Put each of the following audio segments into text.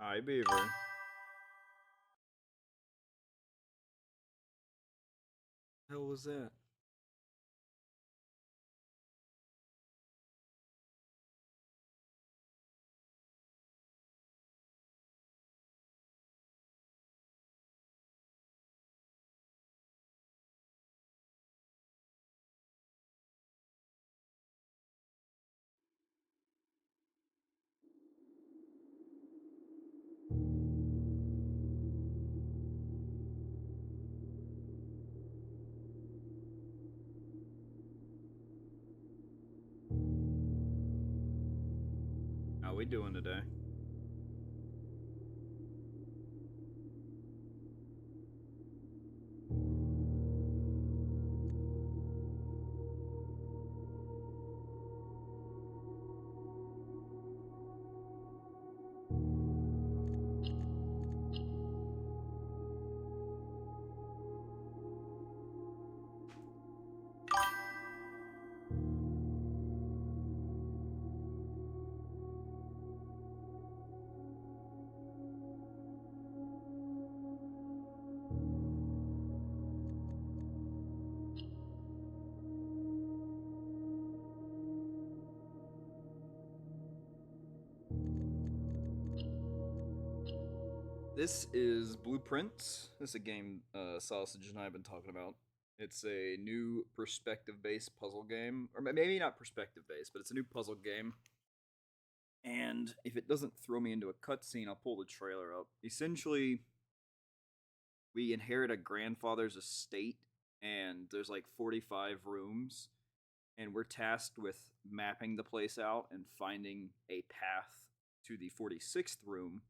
Hi, Beaver. Hell was that? How we doing today? This is Blueprints. This is a game Sausage and I have been talking about. It's a new perspective-based puzzle game, or maybe not perspective-based, but it's a new puzzle game. And if it doesn't throw me into a cutscene, I'll pull the trailer up. Essentially, we inherit a grandfather's estate, and there's like 45 rooms, and we're tasked with mapping the place out and finding a path to the 46th room.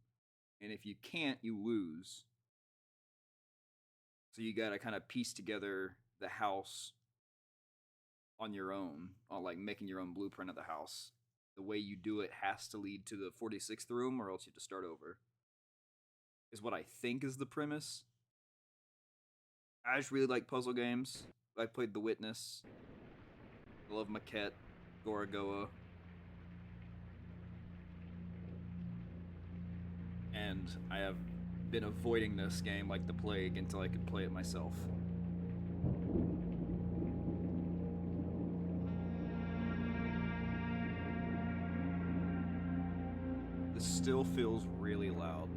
And if you can't, you lose. So you gotta kind of piece together the house on your own, on like making your own blueprint of the house. The way you do it has to lead to the 46th room, or else you have to start over. Is what I think is the premise. I just really like puzzle games. I played The Witness. I love Maquette, Gorogoa. And I have been avoiding this game like the plague until I could play it myself. This still feels really loud.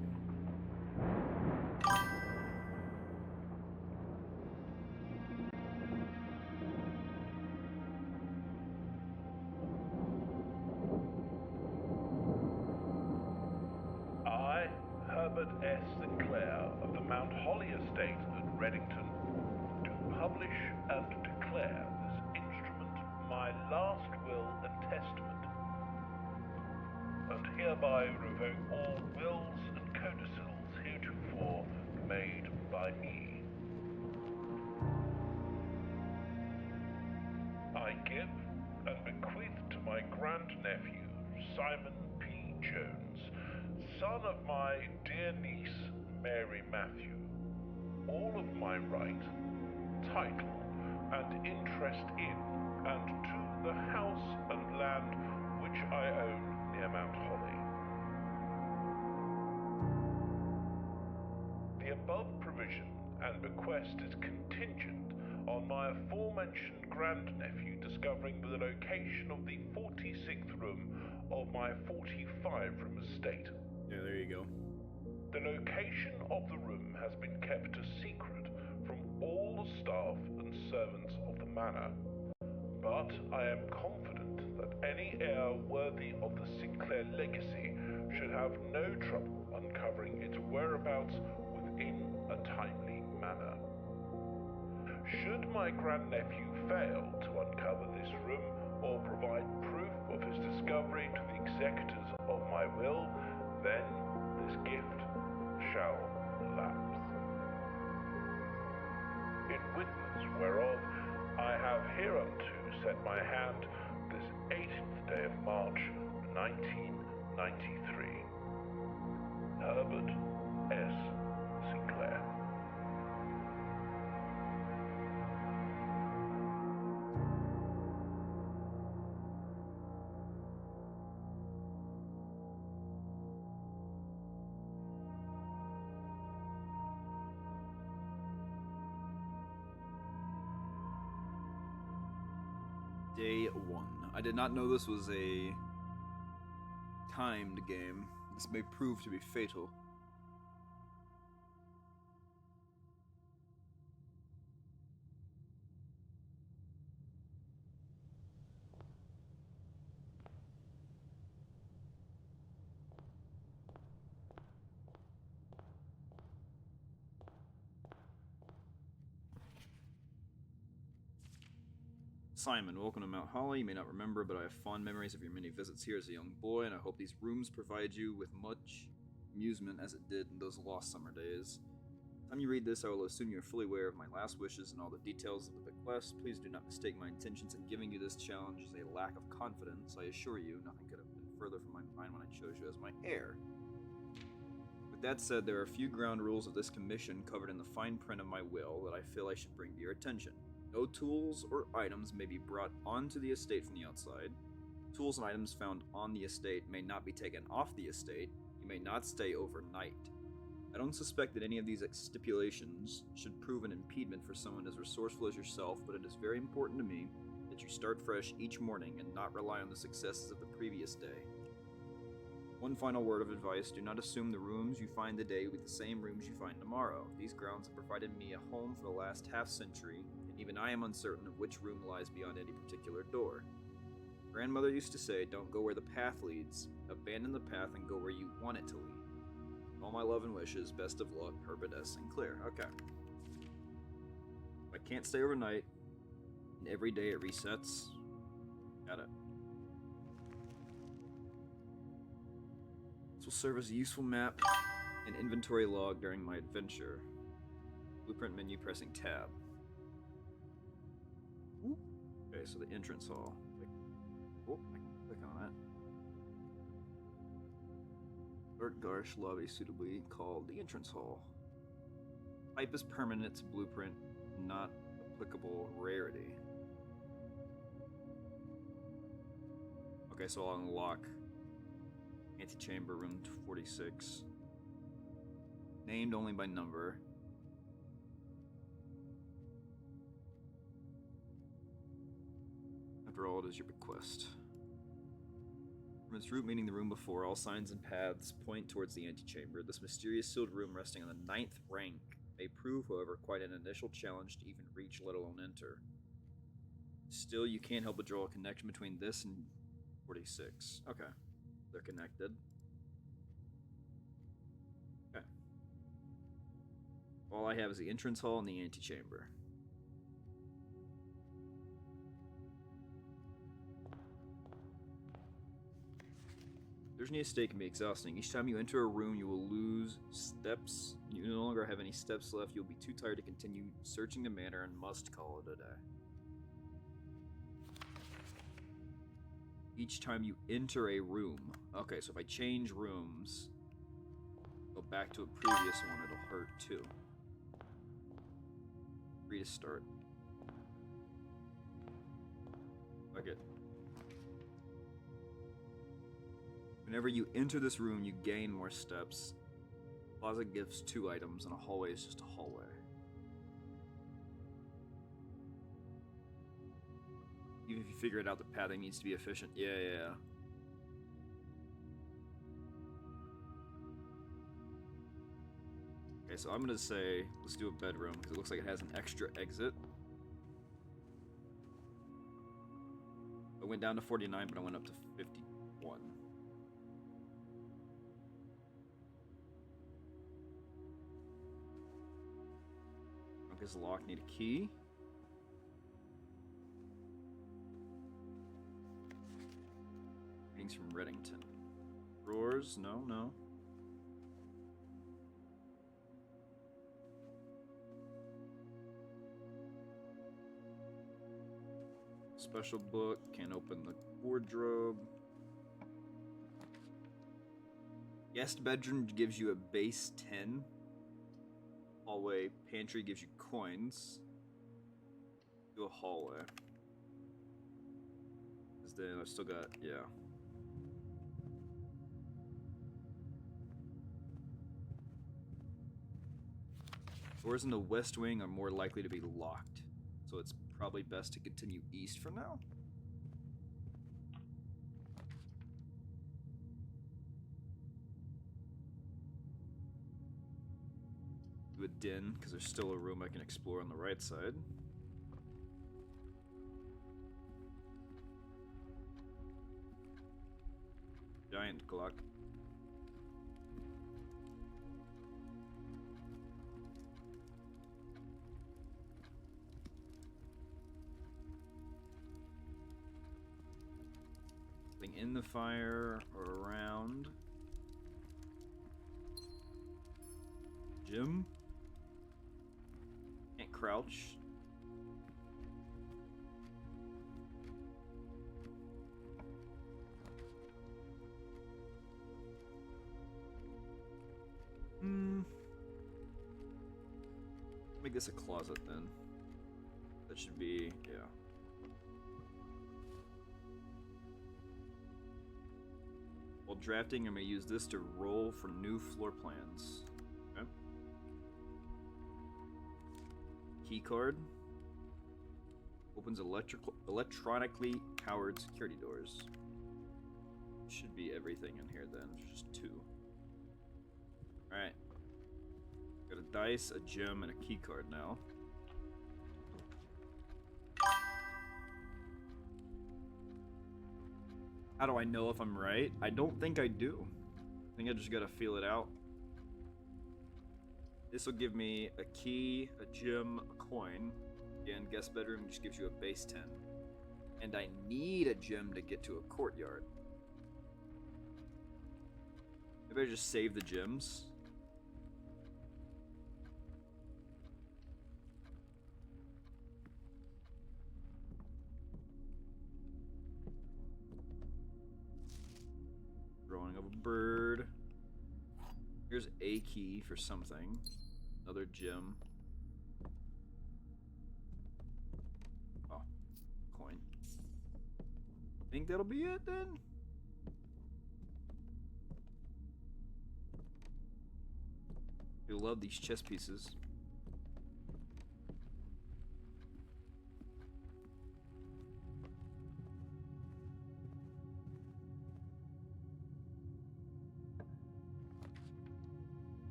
I, Herbert S. Sinclair of the Mount Holly Estate at Reddington, do publish and declare this instrument my last will and testament, and hereby revoke all wills and codicils heretofore made by me. I give and bequeath to my grandnephew, Simon P. Jones, son of my dear niece, Mary Matthew, all of my right, title, and interest in and to the house and land which I own near Mount Holly. The above provision and bequest is contingent on my aforementioned grandnephew discovering the location of the 46th room of my 45-room estate. Yeah, there you go. The location of the room has been kept a secret from all the staff and servants of the manor, but I am confident that any heir worthy of the Sinclair legacy should have no trouble uncovering its whereabouts within a timely manner. Should my grandnephew fail to uncover this room or provide proof of his discovery to the executors of my will, then this gift shall lapse. In witness whereof I have hereunto set my hand this 18th day of March, 1993. Herbert S. Sinclair. Day 1. I did not know this was a timed game. This may prove to be fatal. Simon, welcome to Mount Holly. You may not remember, but I have fond memories of your many visits here as a young boy, and I hope these rooms provide you with much amusement as it did in those lost summer days. By the time you read this, I will assume you are fully aware of my last wishes and all the details of the bequest. Please do not mistake my intentions in giving you this challenge as a lack of confidence. I assure you, nothing could have been further from my mind when I chose you as my heir. With that said, there are a few ground rules of this commission covered in the fine print of my will that I feel I should bring to your attention. No tools or items may be brought onto the estate from the outside. Tools and items found on the estate may not be taken off the estate. You may not stay overnight. I don't suspect that any of these stipulations should prove an impediment for someone as resourceful as yourself, but it is very important to me that you start fresh each morning and not rely on the successes of the previous day. One final word of advice, do not assume the rooms you find today will be the same rooms you find tomorrow. These grounds have provided me a home for the last half-century, and even I am uncertain of which room lies beyond any particular door. Grandmother used to say, don't go where the path leads, abandon the path and go where you want it to lead. All my love and wishes, best of luck, Herbert S. Sinclair. Okay. I can't stay overnight, and every day it resets. Got it. This will serve as a useful map and inventory log during my adventure. Blueprint menu, pressing tab. Okay, so the entrance hall. Oh, I can click on it. Dark Garsh lobby suitably called the entrance hall. Type is permanent to blueprint, not applicable rarity. Okay, so I'll unlock Antechamber room 46. Named only by number. After all, it is your bequest. From its root meaning the room before, all signs and paths point towards the antechamber. This mysterious sealed room resting on the 9th rank may prove, however, quite an initial challenge to even reach, let alone enter. Still, you can't help but draw a connection between this and 46. Okay. They're connected. Okay. All I have is the entrance hall and the antechamber. There's any estate can be exhausting. Each time you enter a room, you will lose steps. You no longer have any steps left. You'll be too tired to continue searching the manor and must call it a day. Each time you enter a room. Okay, so if I change rooms, go back to a previous one, it'll hurt too. Free to start. Okay. Whenever you enter this room, you gain more steps. Closet gives 2 items, and a hallway is just a hallway. Even if you figure it out, the pathing needs to be efficient. Yeah. Okay, so I'm gonna say, let's do a bedroom, because it looks like it has an extra exit. I went down to 49, but I went up to 51. Is locked. Need a key. Greetings from Reddington. Drawers? No. Special book. Can't open the wardrobe. Guest bedroom gives you a base 10. Hallway, pantry gives you coins. Do a hallway. Because then I've still got, yeah. Doors in the west wing are more likely to be locked, so it's probably best to continue east for now. peeked in because there's still a room I can explore on the right side. Giant clock. Nothing in the fire or around. Gym. Can't crouch. Make this a closet then. That should be, yeah. While drafting, I'm going to use this to roll for new floor plans. Okay. Key card. Opens electronically powered security doors. Should be everything in here then. There's just 2. Alright. Got a dice, a gem, and a key card now. How do I know if I'm right? I don't think I do. I think I just gotta feel it out. This will give me a key, a gem, a coin. Again, guest bedroom just gives you a base 10. And I need a gem to get to a courtyard. Maybe I just save the gems. Drawing of a bird. Here's a key for something. Another gem. Oh, coin. Think that'll be it then? I love these chess pieces.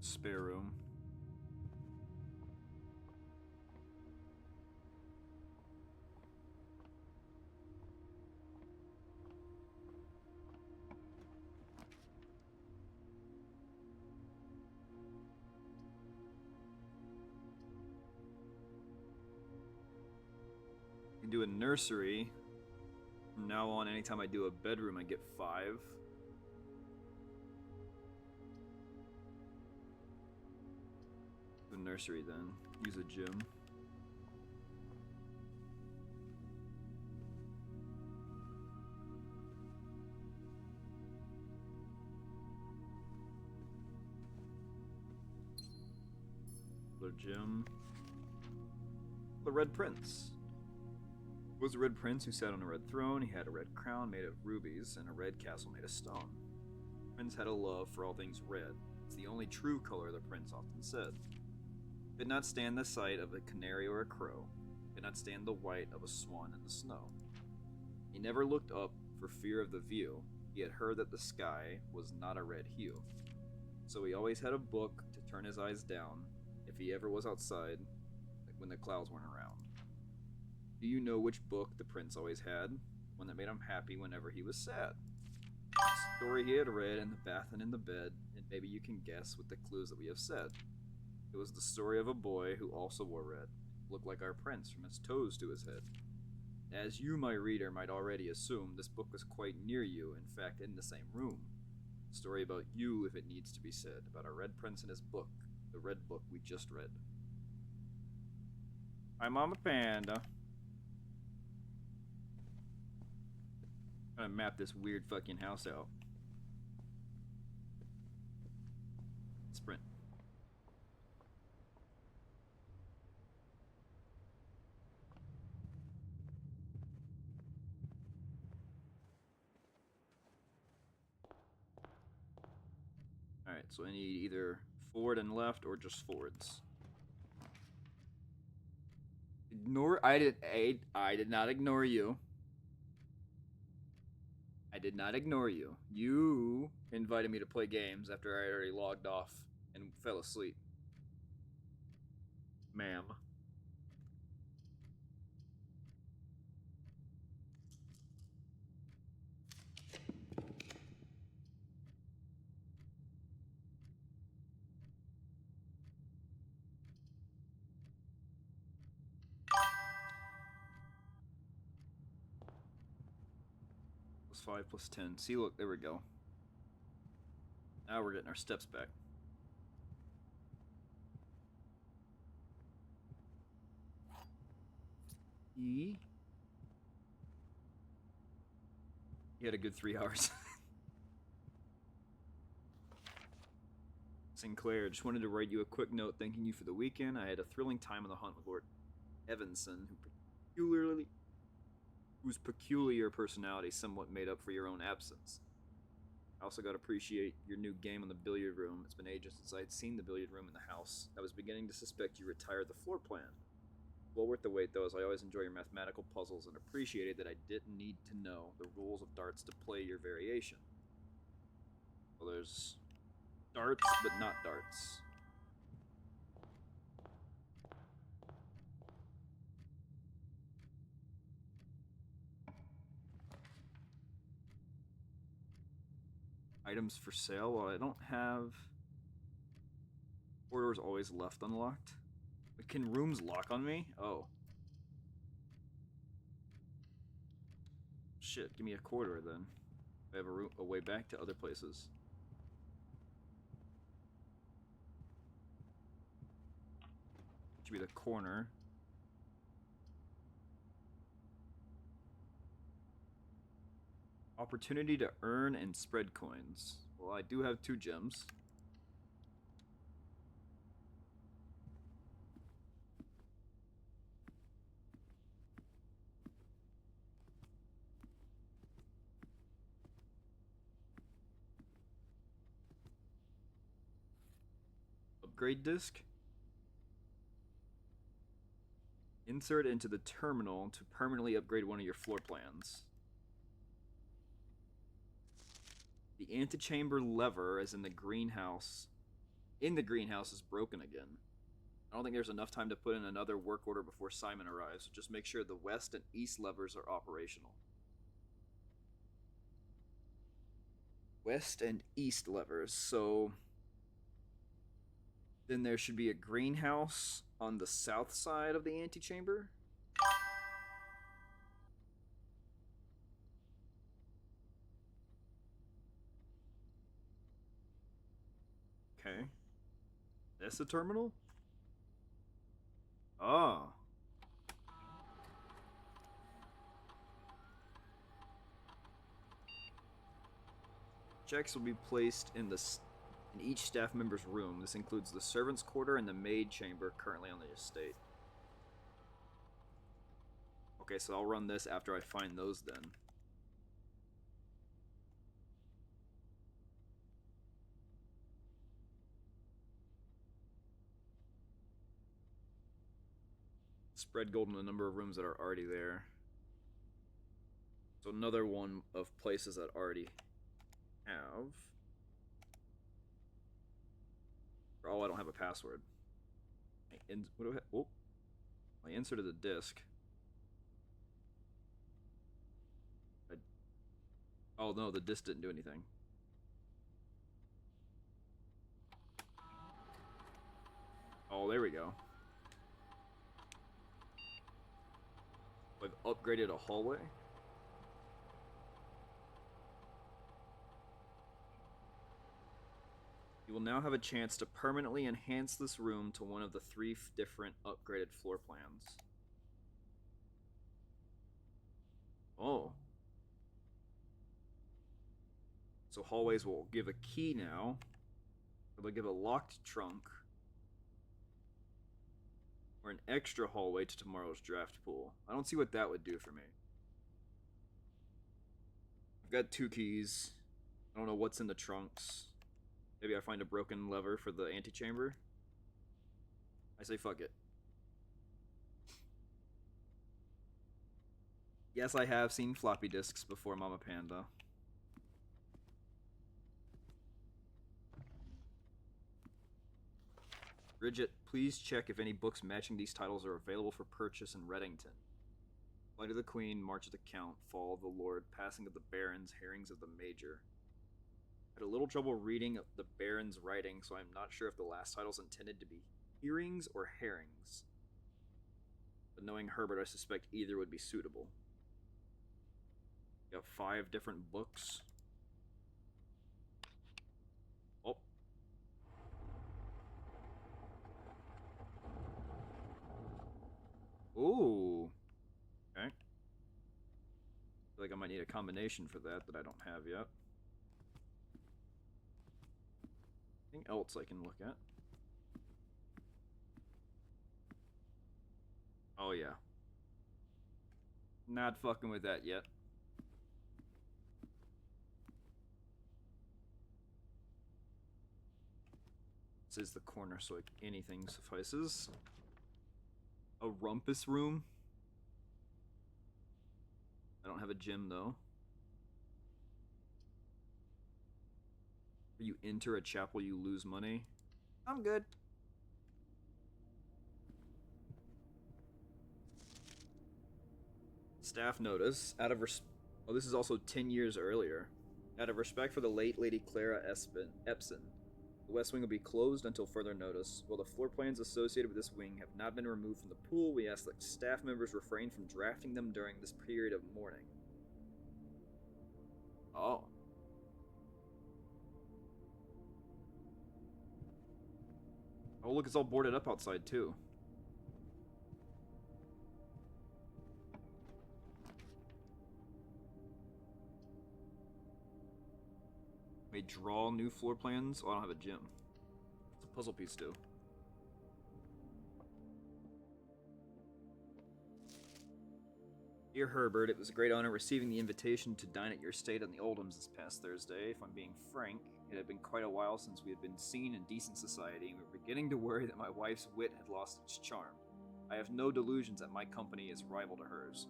Spare room. You can do a nursery. From now on, anytime I do a bedroom, I get 5. The nursery then. Use a gym. Another gym. The Red Prince. Was the Red Prince who sat on a red throne. He had a red crown made of rubies and a red castle made of stone. The prince had a love for all things red. It's the only true color, the prince often said. Could not stand the sight of a canary or a crow. Could not stand the white of a swan in the snow. He never looked up for fear of the view. He had heard that the sky was not a red hue. So he always had a book to turn his eyes down if he ever was outside, like when the clouds weren't around. Do you know which book the prince always had? One that made him happy whenever he was sad. The story he had read in the bath and in the bed, and maybe you can guess with the clues that we have said. It was the story of a boy who also wore red, looked like our prince from his toes to his head. As you, my reader, might already assume, this book was quite near you, in fact in the same room. A story about you, if it needs to be said, about our red prince and his book, the red book we just read. Hi, Mama Panda. I'm gonna map this weird fucking house out. Sprint. Alright, so I need either forward and left or just forwards. I did not ignore you. I did not ignore you. You invited me to play games after I already logged off and fell asleep. Ma'am. +5 +10. See, look, there we go. Now we're getting our steps back. He had a good 3 hours. Sinclair, just wanted to write you a quick note thanking you for the weekend. I had a thrilling time on the hunt with Lord Evanson, whose peculiar personality somewhat made up for your own absence. I also got to appreciate your new game on the billiard room. It's been ages since I had seen the billiard room in the house. I was beginning to suspect you retired the floor plan. Well worth the wait, though, as I always enjoy your mathematical puzzles and appreciated that I didn't need to know the rules of darts to play your variation. Well, there's darts, but not darts. Items for sale. Well, I don't have... Corridors always left unlocked. But can rooms lock on me? Oh. Shit, give me a corridor then. I have a way back to other places. Should be the corner. Opportunity to earn and spread coins. Well, I do have 2 gems. Upgrade disc. Insert into the terminal to permanently upgrade one of your floor plans. The antechamber lever, as in the greenhouse, is broken again. I don't think there's enough time to put in another work order before Simon arrives, so just make sure the west and east levers are operational. West and east levers, so then there should be a greenhouse on the south side of the antechamber. Okay. That's the terminal? Oh. Checks will be placed in each staff member's room. This includes the servants' quarter and the maid chamber currently on the estate. Okay, so I'll run this after I find those then. Spread gold in the number of rooms that are already there. So another one of places that already have. Oh, I don't have a password. What do I have? Oh, I inserted the disk. Oh no, the disk didn't do anything. Oh, there we go. I've upgraded a hallway. You will now have a chance to permanently enhance this room to one of the 3 different upgraded floor plans. Oh. So hallways will give a key now. Or they'll give a locked trunk. Or an extra hallway to tomorrow's draft pool. I don't see what that would do for me. I've got 2 keys. I don't know what's in the trunks. Maybe I find a broken lever for the antechamber. I say fuck it. Yes, I have seen floppy disks before, Mama Panda. Bridget, please check if any books matching these titles are available for purchase in Reddington. Flight of the Queen, March of the Count, Fall of the Lord, Passing of the Barons, Herrings of the Major. I had a little trouble reading the Baron's writing, so I'm not sure if the last title's intended to be hearings or herrings. But knowing Herbert, I suspect either would be suitable. Got 5 different books. Oh. Ooh. Okay. I feel like I might need a combination for that I don't have yet. Anything else I can look at? Oh, yeah. Not fucking with that yet. This is the corner, so like anything suffices. A rumpus room. I don't have a gym, though. You enter a chapel, you lose money. I'm good. Staff notice. Oh, this is also 10 years earlier. Out of respect for the late Lady Clara Epson, the West Wing will be closed until further notice. While the floor plans associated with this wing have not been removed from the pool, we ask that staff members refrain from drafting them during this period of mourning. Oh. Oh, look, it's all boarded up outside, too. May draw new floor plans? Oh, I don't have a gym. What's a puzzle piece do? Dear Herbert, it was a great honor receiving the invitation to dine at your estate on the Oldhams this past Thursday. If I'm being frank, it had been quite a while since we had been seen in decent society, and we were beginning to worry that my wife's wit had lost its charm. I have no delusions that my company is rival to hers.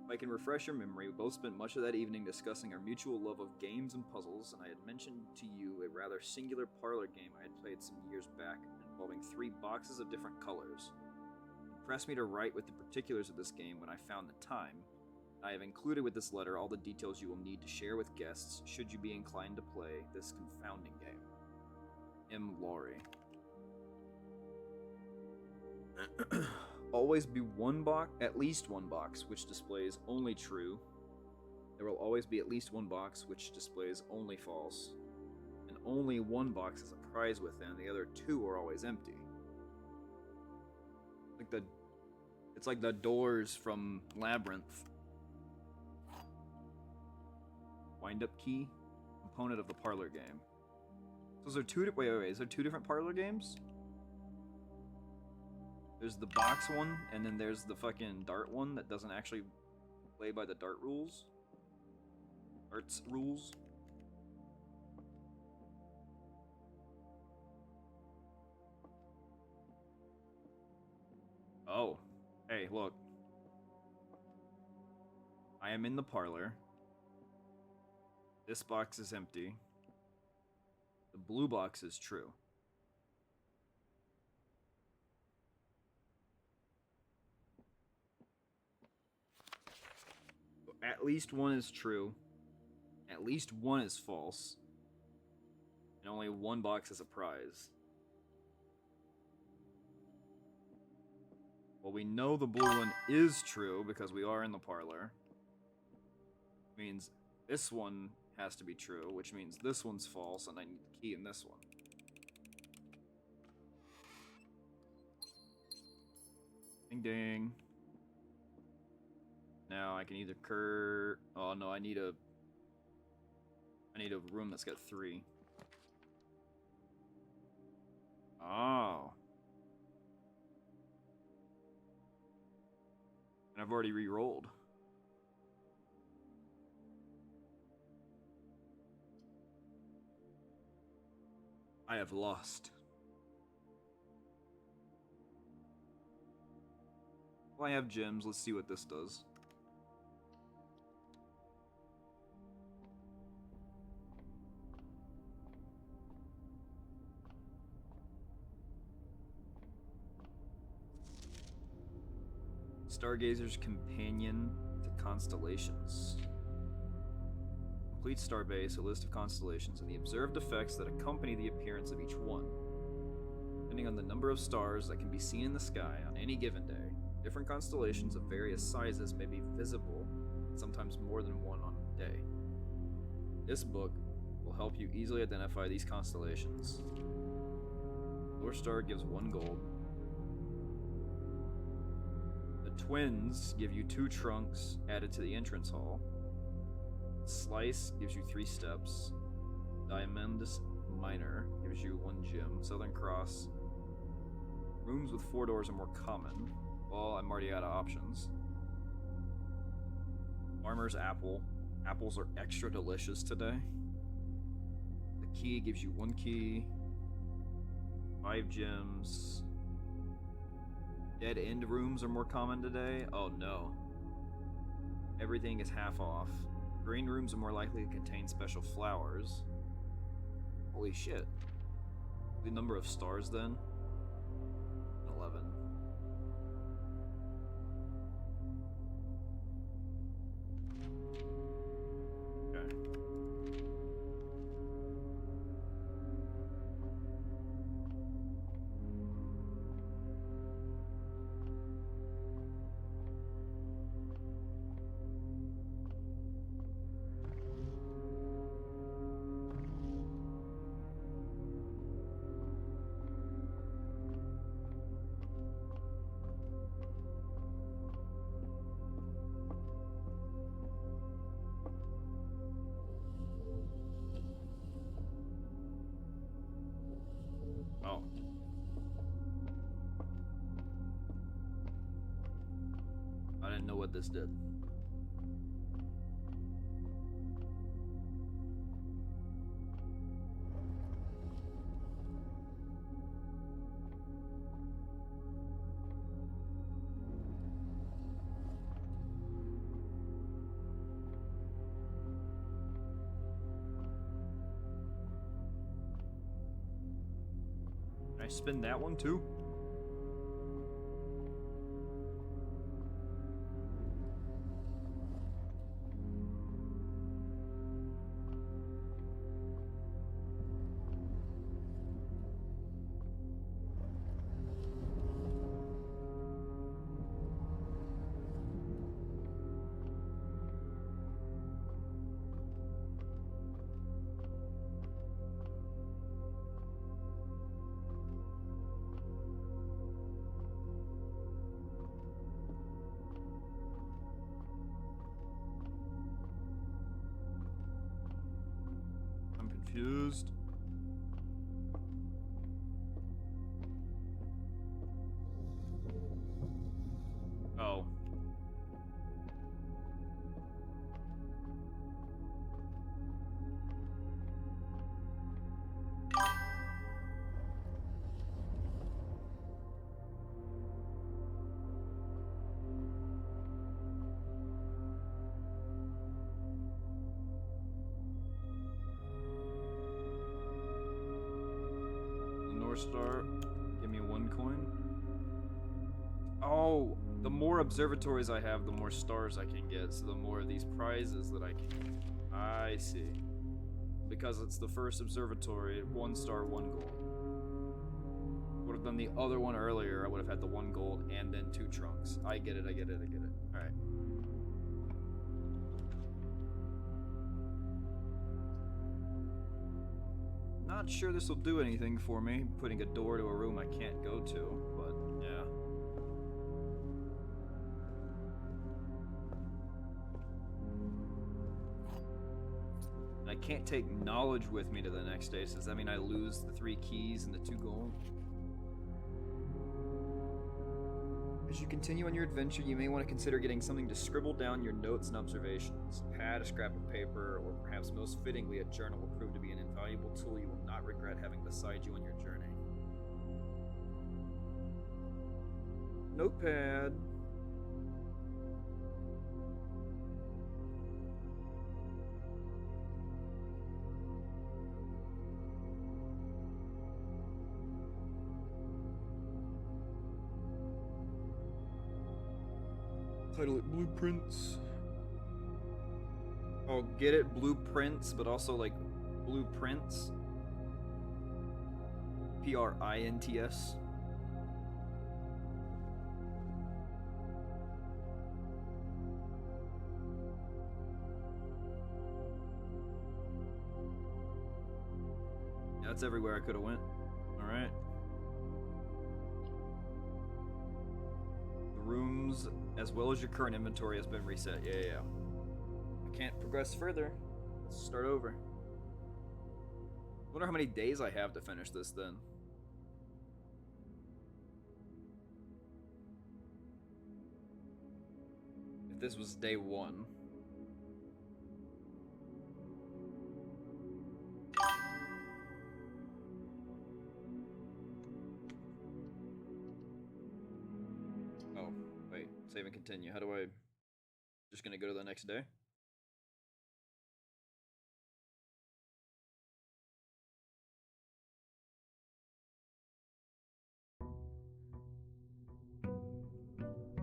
If I can refresh your memory, we both spent much of that evening discussing our mutual love of games and puzzles, and I had mentioned to you a rather singular parlor game I had played some years back, involving 3 boxes of different colors. It pressed me to write with the particulars of this game when I found the time. I have included with this letter all the details you will need to share with guests, should you be inclined to play this confounding game. M. Laurie. Always be at least one box which displays only true. There will always be at least one box which displays only false. And only one box has a prize within, the other 2 are always empty. It's like the doors from Labyrinth. Wind-up key, component of the parlor game. So is there 2 wait, is there 2 different parlor games? There's the box one, and then there's the fucking dart one that doesn't actually play by the dart rules. Darts rules. Oh. Hey, look. I am in the parlor. This box is empty. The blue box is true. At least one is true. At least one is false. And only one box is a prize. Well, we know the blue one is true because we are in the parlor. Means this one has to be true, which means this one's false, and I need the key in this one. Ding ding. Now I can either oh no, I need a room that's got 3. Oh. And I've already re-rolled. I have lost. Well, I have gems. Let's see what this does. Stargazer's Companion to Constellations. Complete starbase, a list of constellations, and the observed effects that accompany the appearance of each one. Depending on the number of stars that can be seen in the sky on any given day, different constellations of various sizes may be visible, sometimes more than one on a day. This book will help you easily identify these constellations. North Star gives 1 gold. The Twins give you 2 trunks added to the entrance hall. Slice gives you 3 steps. Diamondus Minor gives you 1 gym. Southern Cross. Rooms with 4 doors are more common. Well, I'm already out of options. Farmer's Apple. Apples are extra delicious today. The Key gives you 1 key. 5 gems. Dead end rooms are more common today. Oh no. Everything is half off. Green rooms are more likely to contain special flowers. Holy shit. The number of stars then? 11. Okay. Oh. I didn't know what this did. Can I spin that one too? I'm confused. Oh. The North Star, give me 1 coin. Oh, the more observatories I have, the more stars I can get, so the more of these prizes that I can get. I see. Because it's the first observatory, 1 star, 1 gold. Would have done the other one earlier, I would have had the 1 gold and then 2 trunks. I get it, I get it, I get it. Alright. Not sure this will do anything for me, putting a door to a room I can't go to, but yeah. I can't take knowledge with me to the next day, so does that mean I lose the 3 keys and the 2 gold? As you continue on your adventure, you may want to consider getting something to scribble down your notes and observations. A pad, a scrap of paper, or perhaps most fittingly, a journal will prove to be an invaluable tool you will not regret having beside you on your journey. Notepad. Title it Blueprints. Oh, get it? Blueprints, but also like blueprints. Prints. Yeah, that's everywhere I could have went. All right. The rooms, as well as your current inventory, has been reset. Yeah. I can't progress further. Let's start over. I wonder how many days I have to finish this then. If this was day 1. Oh, wait. Save and continue. How do I... Just gonna go to the next day?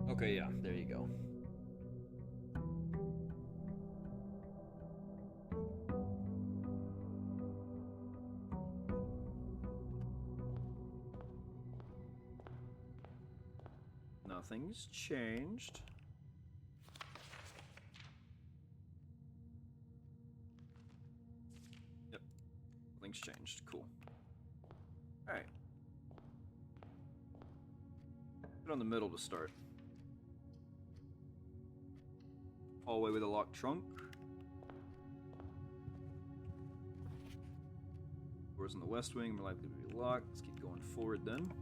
Okay, yeah. There you go. Nothing's changed. Yep. Nothing's changed. Cool. Alright. Put on the middle to start. Hallway with a locked trunk. Doors in the west wing are likely to be locked. Let's keep going forward then.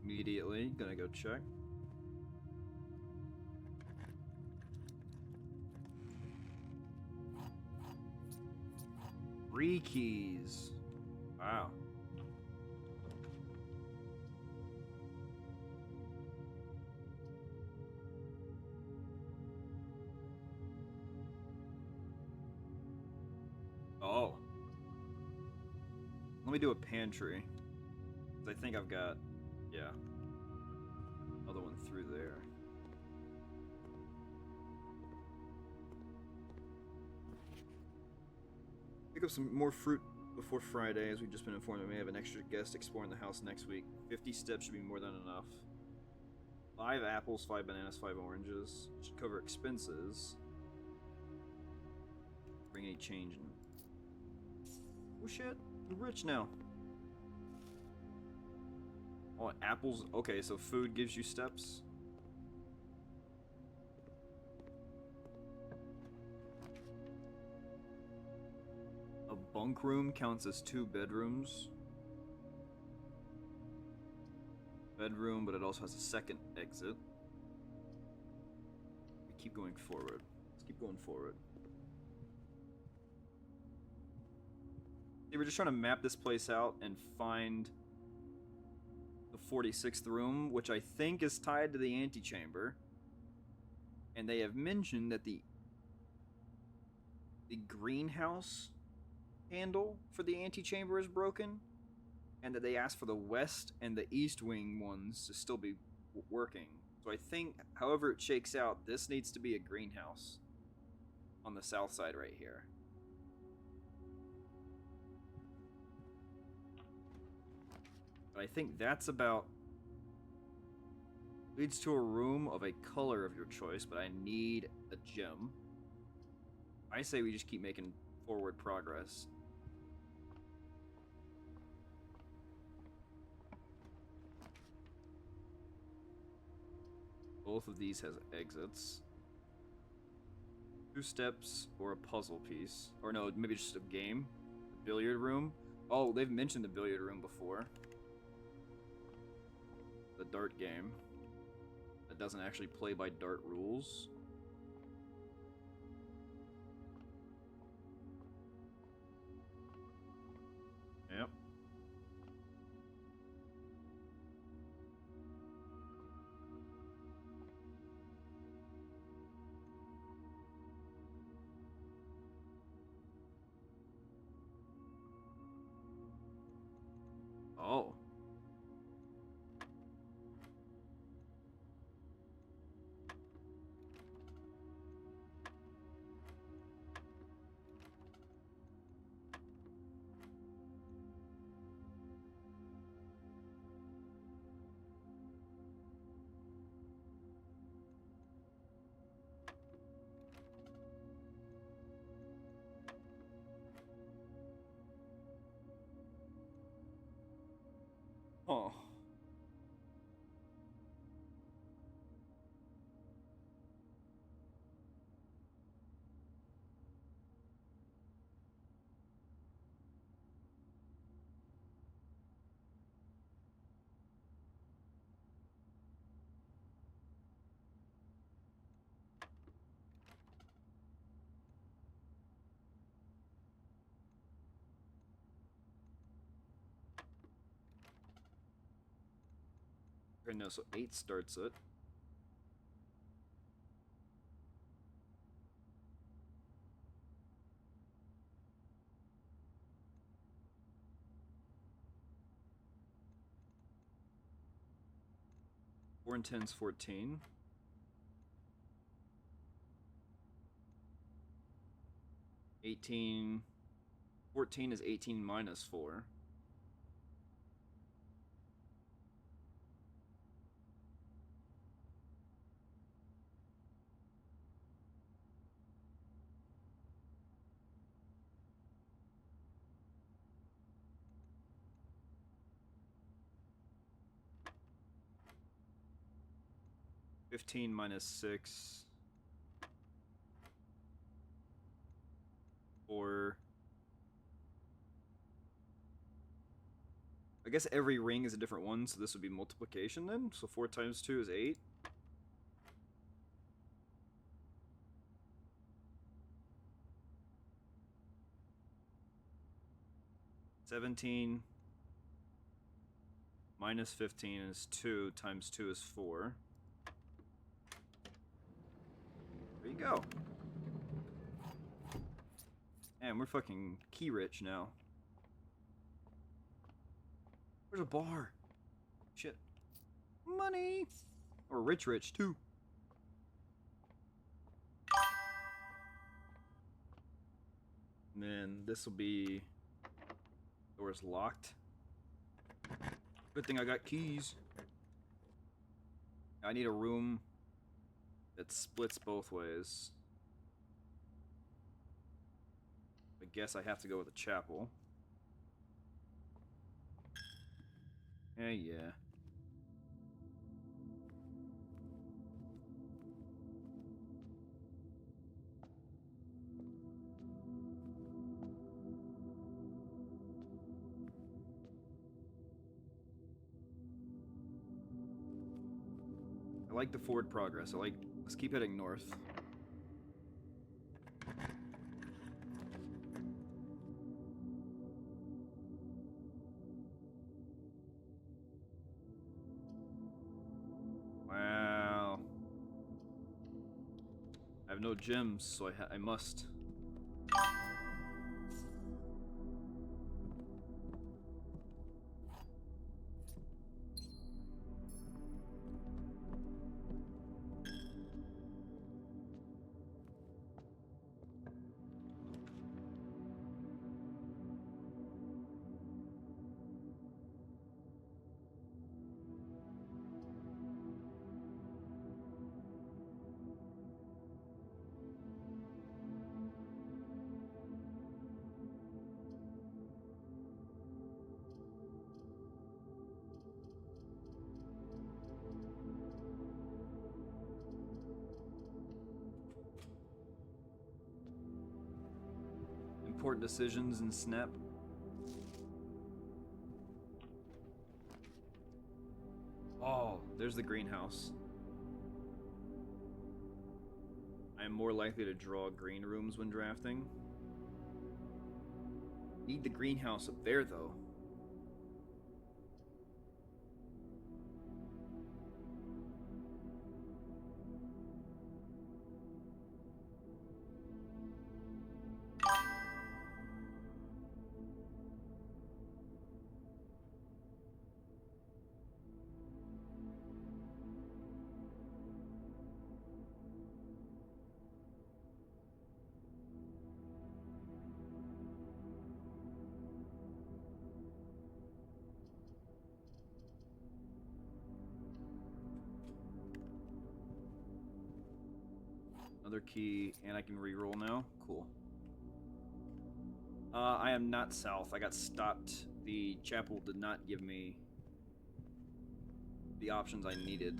Immediately, gonna go check. Three keys. Wow. Oh. Let me do a pantry. 'Cause I think I've got... Yeah. Other one through there. Pick up some more fruit before Friday, as we've just been informed we may have an extra guest exploring the house next week. 50 steps should be more than enough. 5 apples, 5 bananas, 5 oranges. Should cover expenses. Bring any change in. Oh shit, we're rich now. Oh, apples. Okay, so food gives you steps. A bunk room counts as 2 bedrooms. Bedroom, but it also has a second exit. We keep going forward. Let's keep going forward. They were just trying to map this place out and find the 46th room, which I think is tied to the antechamber. And they have mentioned that the greenhouse handle for the antechamber is broken, and that they asked for the west and the east wing ones to still be working. So I think, however it shakes out, this needs to be a greenhouse on the south side right here. But I think that's about... Leads to a room of a color of your choice, but I need a gem. I say we just keep making forward progress. Both of these has exits. 2 steps or a puzzle piece. Or no, maybe just a game. The billiard room. Oh, they've mentioned the billiard room before. The dart game. That doesn't actually play by dart rules. Yep. Oh. Oh. Okay, no, so 8 starts it. Four and 10's 14. 18. 14 is 18 minus 4. Fifteen minus 6. 4. I guess every ring is a different one, so this would be multiplication then. So 4 times 2 is 8. $17 minus 15 is 2 times 2 is 4. There you go. Man, we're fucking key rich now. Where's a bar? Shit. Money! Or rich too. Man, this will be... Door's locked. Good thing I got keys. I need a room that splits both ways. I guess I have to go with a chapel. Yeah. I like the forward progress. Let's keep heading north. Wow. I have no gems, so I must. Important decisions in Snap. Oh, there's the greenhouse. I am more likely to draw green rooms when drafting. Need the greenhouse up there, though. Another key, and I can reroll now. Cool. I am not south. I got stopped. The chapel did not give me the options I needed.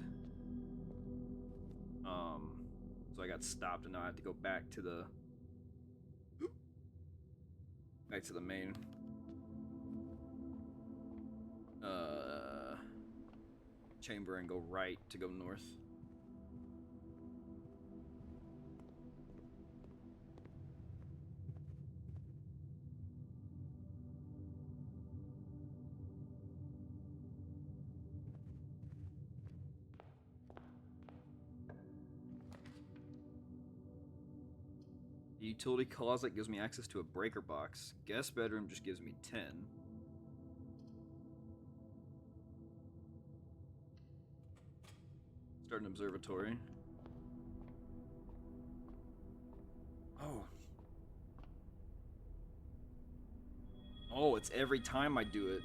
So I got stopped, and now I have to go back to the main chamber and go right to go north. The utility closet gives me access to a breaker box. Guest bedroom just gives me 10. Start an observatory. Oh. Oh, it's every time I do it.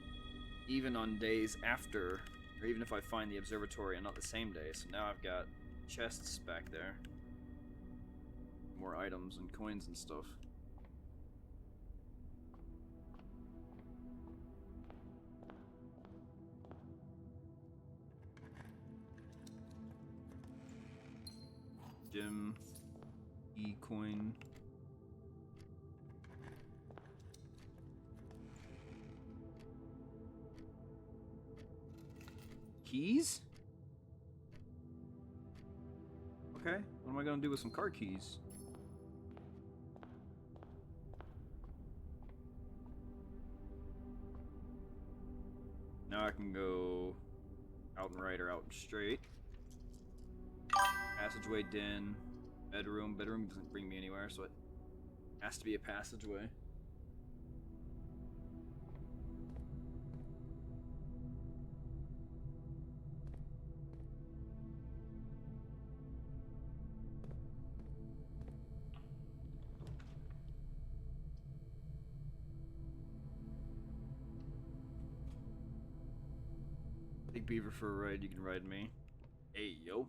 Even on days after, or even if I find the observatory and not the same day. So now I've got chests back there. More items and coins and stuff. Gem. E-coin. Keys? Okay, what am I gonna do with some car keys? Now I can go out and right or out and straight. Passageway, den, bedroom. Bedroom doesn't bring me anywhere, so it has to be a passageway. Take Beaver for a ride, you can ride me. Hey, yo.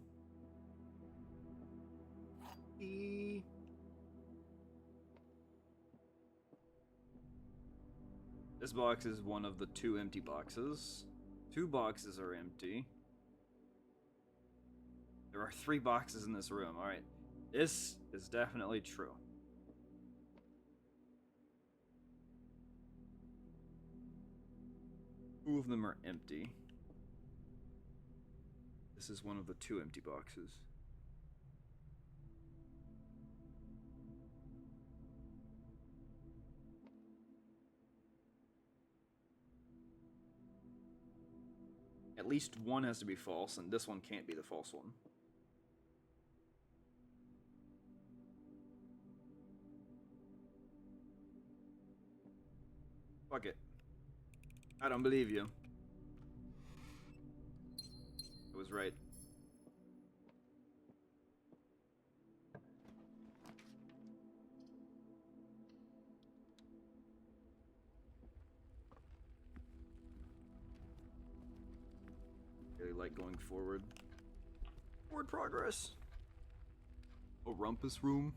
This box is one of the 2 empty boxes. 2 boxes are empty. There are 3 boxes in this room. Alright. This is definitely true. Two of them are empty. This is one of the 2 empty boxes. At least one has to be false, and this one can't be the false one. Fuck it. I don't believe you. I was right. Really like going forward. Forward progress. Oh, rumpus room.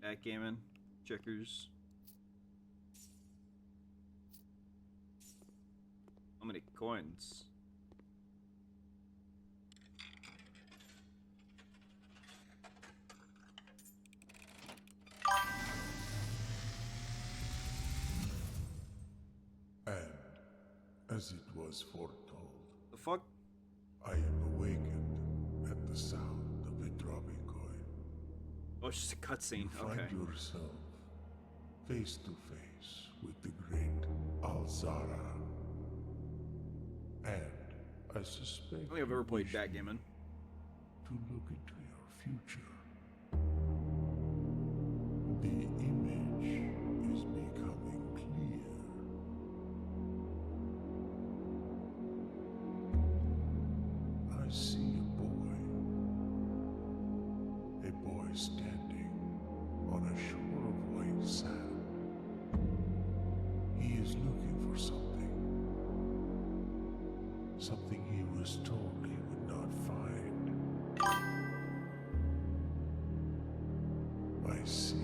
Backgammon, checkers. How many coins? And, as it was foretold, The fuck? I am awakened at the sound of a dropping coin. Oh, it's just a cutscene. You find Okay. yourself face to face with the great Alzara. And I suspect I don't think I've ever you played wish backgammon. to look into your future. The image is becoming clear. I see a boy standing on a shore of white sand. He is was looking for something. Something he was told he would not find. I see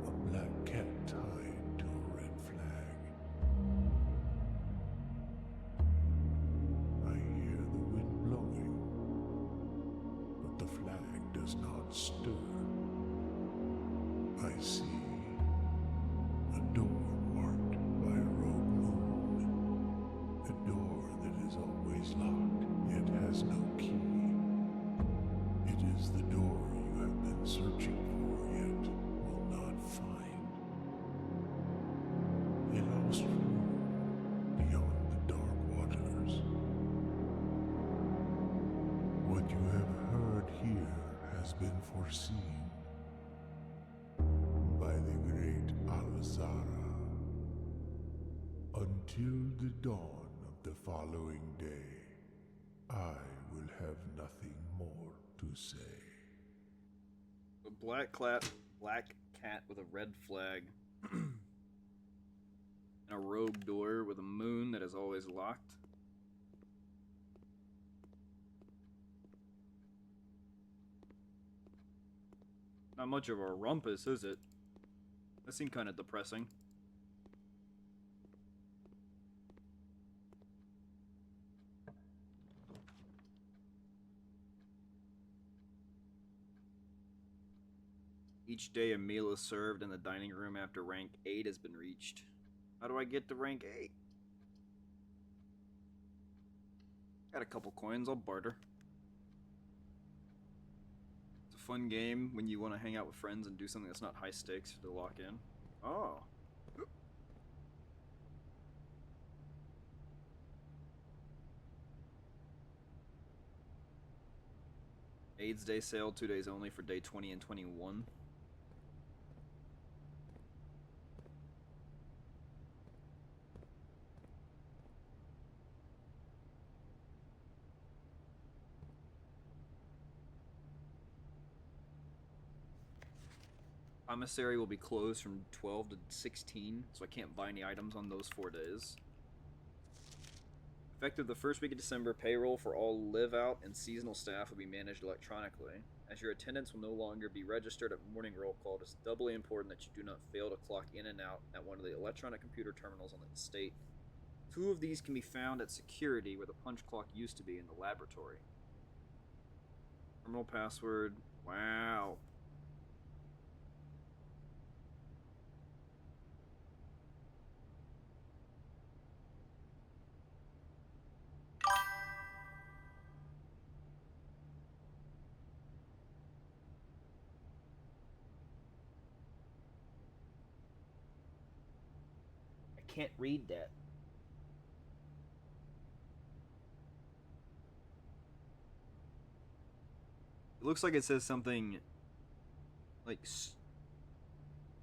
a black cat tied to a red flag. I hear the wind blowing, but the flag does not stir. I see a door marked by a rogue moon. A door that is always locked, yet has no key. It is the door you have been searching for, yet will not find. A lost room beyond the dark waters. What you have heard here has been foreseen by the great Alzara. Until the dawn of the following day, I will have nothing more to say. A black cat with a red flag. And a rogue door with a moon that is always locked. Not much of a rumpus, is it? That seemed kind of depressing. Each day a meal is served in the dining room after rank 8 has been reached. How do I get to rank 8? Got a couple coins, I'll barter. It's a fun game when you want to hang out with friends and do something that's not high stakes to lock in. Oh. AIDS Day sale, 2 days only for day 20 and 21. Commissary will be closed from 12 to 16, so I can't buy any items on those 4 days. Effective the first week of December, payroll for all live-out and seasonal staff will be managed electronically. As your attendance will no longer be registered at morning roll call, it is doubly important that you do not fail to clock in and out at one of the electronic computer terminals on the estate. 2 of these can be found at security, where the punch clock used to be in the laboratory. Terminal password. Wow. I can't read that. It looks like it says something like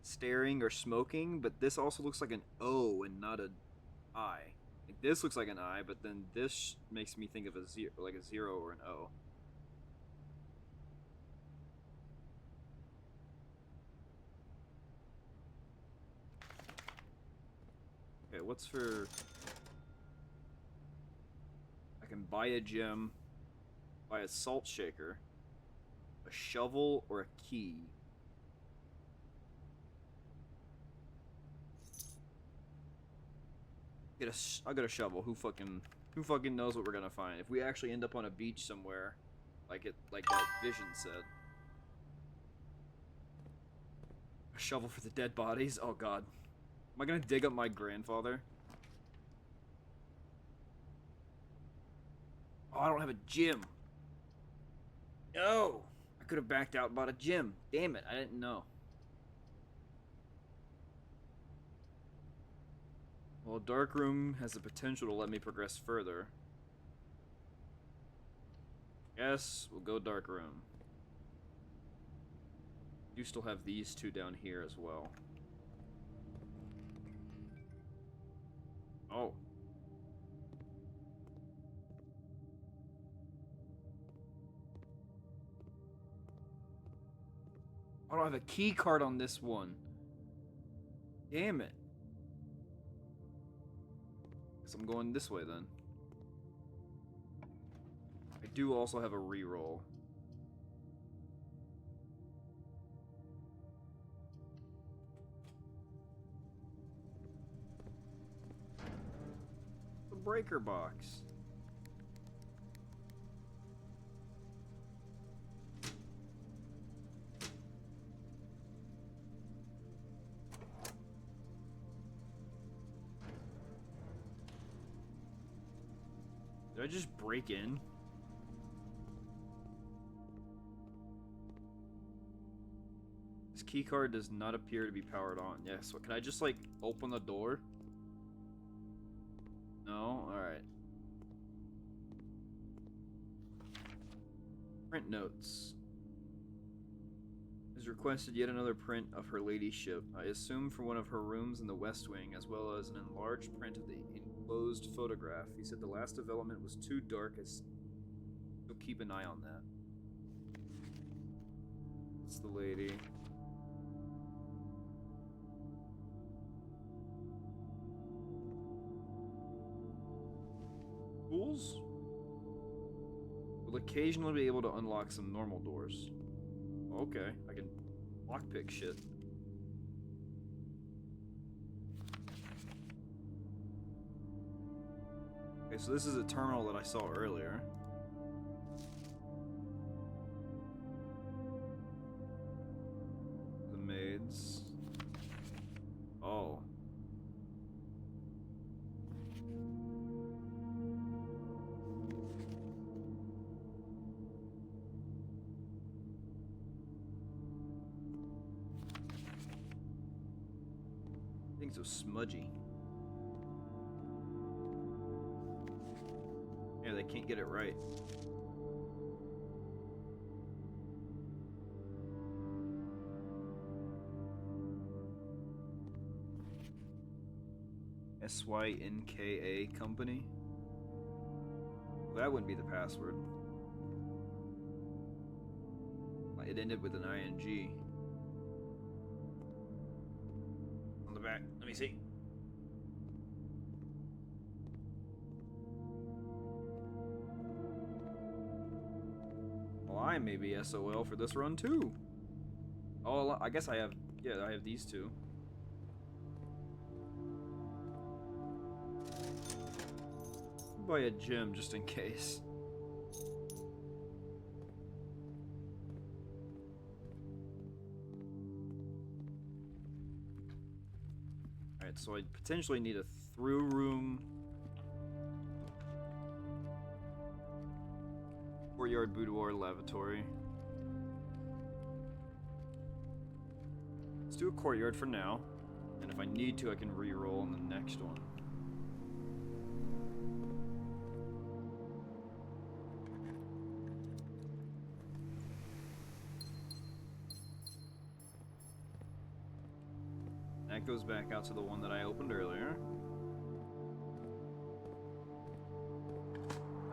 staring or smoking, but this also looks like an O and not an I. Like this looks like an I, but then this makes me think of a zero, like a 0 or an O. Okay, what's for... I can buy a gem, buy a salt shaker, a shovel, or a key. I'll get a shovel. Who fucking knows what we're gonna find? If we actually end up on a beach somewhere, like that vision said. A shovel for the dead bodies? Oh god. Am I gonna dig up my grandfather? Oh, I don't have a gym. No! I could have backed out and bought a gym. Damn it, I didn't know. Well, Dark Room has the potential to let me progress further. Yes, we'll go Dark Room. You still have these 2 down here as well. Oh. I don't have a key card on this one. Damn it. So I'm going this way then. I do also have a reroll. The breaker box. Did I just break in? This keycard does not appear to be powered on. Yes, so can I just like open the door? No? Alright. Print notes. Has requested yet another print of her ladyship, I assume for one of her rooms in the West Wing, as well as an enlarged print of the enclosed photograph. He said the last development was too dark, so keep an eye on that. It's the lady. Tools? Will occasionally be able to unlock some normal doors. Okay, I can lockpick shit. Okay, so this is a terminal that I saw earlier. The maids. Oh. Things so smudgy. Yeah, they can't get it right. SYNKA company? Well, that wouldn't be the password. It ended with an ING. On the back, let me see. Well, I may be SOL for this run too. Oh, I guess I have, yeah, I have these two. Buy a gem just in case. Alright, so I potentially need a through room. Courtyard, boudoir, lavatory. Let's do a courtyard for now. And if I need to, I can re-roll on the next one. That goes back out to the one that I opened earlier.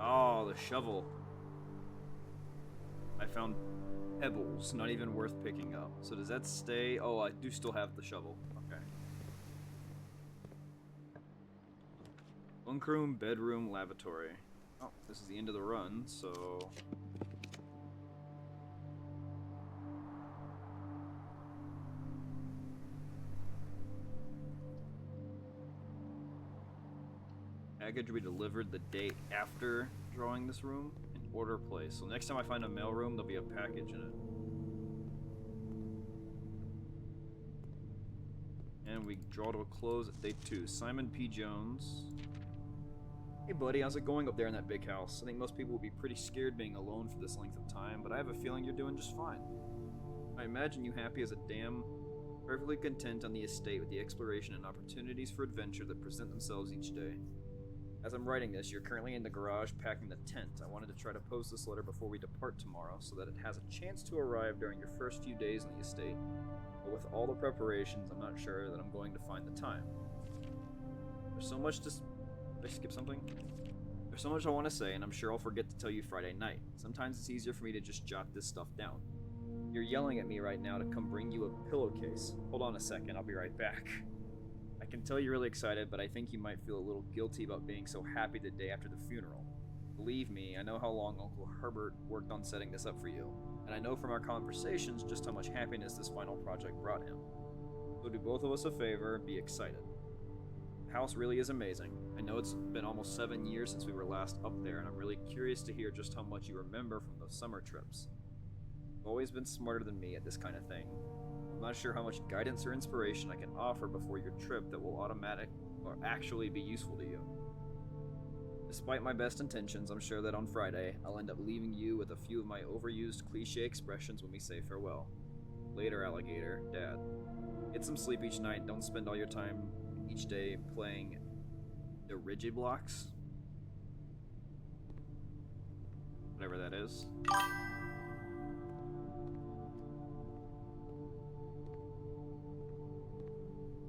Oh, the shovel. I found pebbles, not even worth picking up. So does that stay? Oh, I do still have the shovel. Okay. Bunk room, bedroom, lavatory. Oh, this is the end of the run, so... Package will be delivered the day after drawing this room in order place. So next time I find a mail room, there'll be a package in it. And we draw to a close at day 2. Simon P. Jones. Hey buddy, how's it going up there in that big house? I think most people would be pretty scared being alone for this length of time, but I have a feeling you're doing just fine. I imagine you happy as a damn, perfectly content on the estate with the exploration and opportunities for adventure that present themselves each day. As I'm writing this, you're currently in the garage packing the tent. I wanted to try to post this letter before we depart tomorrow so that it has a chance to arrive during your first few days in the estate. But with all the preparations, I'm not sure that I'm going to find the time. There's so much to... Did I skip something? There's so much I want to say, and I'm sure I'll forget to tell you Friday night. Sometimes it's easier for me to just jot this stuff down. You're yelling at me right now to come bring you a pillowcase. Hold on a second, I'll be right back. I I can tell you're really excited, but I think you might feel a little guilty about being so happy the day after the funeral. Believe me, I know how long Uncle Herbert worked on setting this up for you, and I know from our conversations just how much happiness this final project brought him. So do both of us a favor, be excited. The house really is amazing. I know it's been almost 7 years since we were last up there, and I'm really curious to hear just how much you remember from those summer trips. You've always been smarter than me at this kind of thing. I'm not sure how much guidance or inspiration I can offer before your trip that will actually be useful to you. Despite my best intentions, I'm sure that on Friday, I'll end up leaving you with a few of my overused cliche expressions when we say farewell. Later, alligator, Dad. Get some sleep each night, don't spend all your time each day playing the rigid blocks. Whatever that is.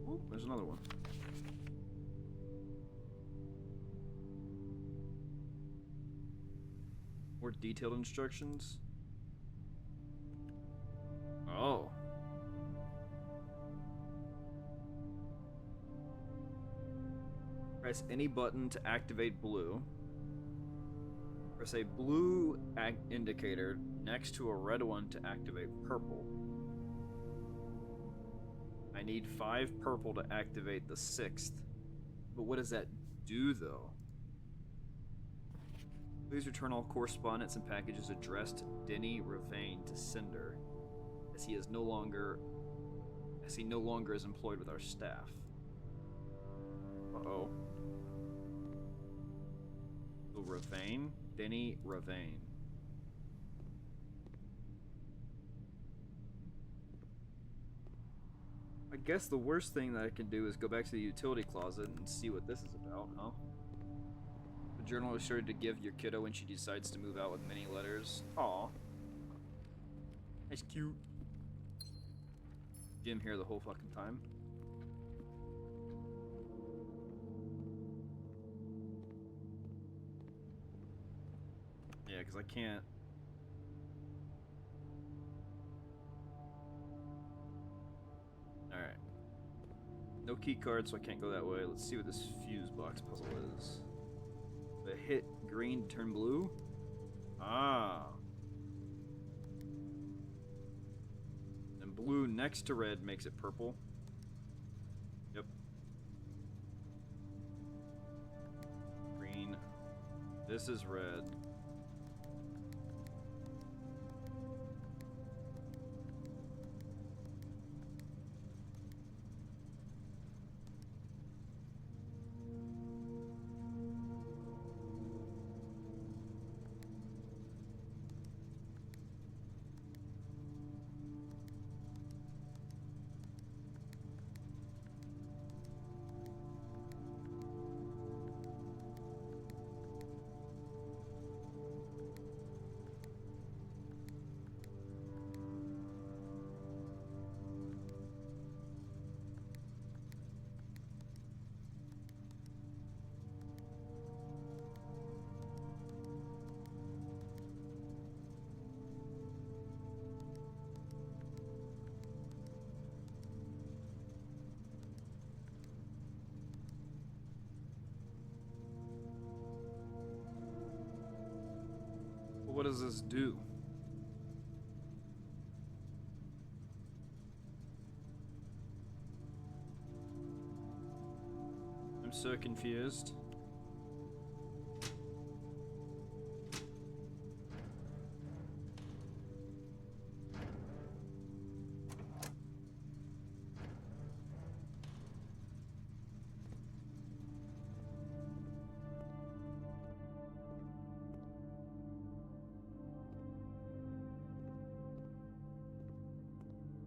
Oh, there's another one. More detailed instructions. Oh. Press any button to activate blue. Press a blue indicator next to a red one to activate purple. I need 5 purple to activate the 6th. But what does that do, though? Please return all correspondence and packages addressed to Denny Ravane to sender, as he no longer is employed with our staff. Uh-oh. So Ravane? Denny Ravane. I guess the worst thing that I can do is go back to the utility closet and see what this is about, huh? The journal is sure to give your kiddo when she decides to move out with many letters. Aw. That's cute. Jim here the whole fucking time. Yeah, because I can't. Alright. No key card, so I can't go that way. Let's see what this fuse box puzzle is. The hit green to turn blue? Ah. And blue next to red makes it purple. Yep. Green. This is red. What does this do? I'm so confused.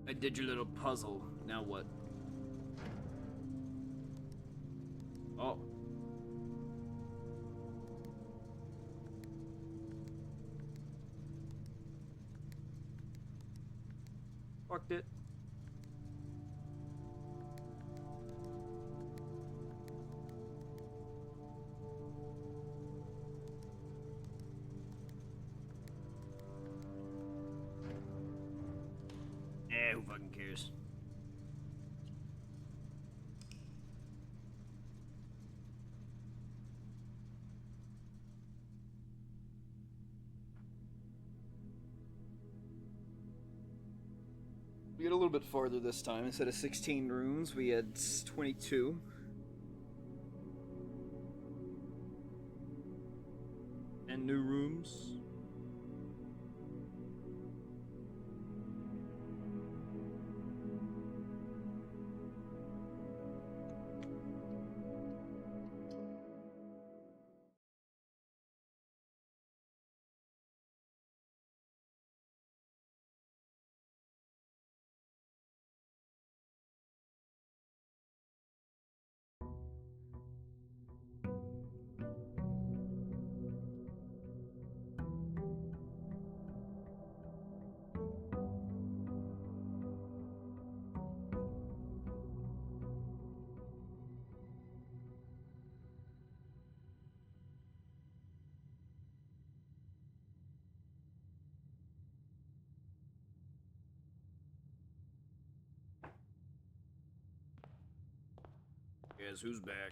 I did your little puzzle. Now what? Oh. Fucked it. Who fucking cares? We get a little bit farther this time. Instead of 16 rooms, we had 22. And new rooms. Guess who's back?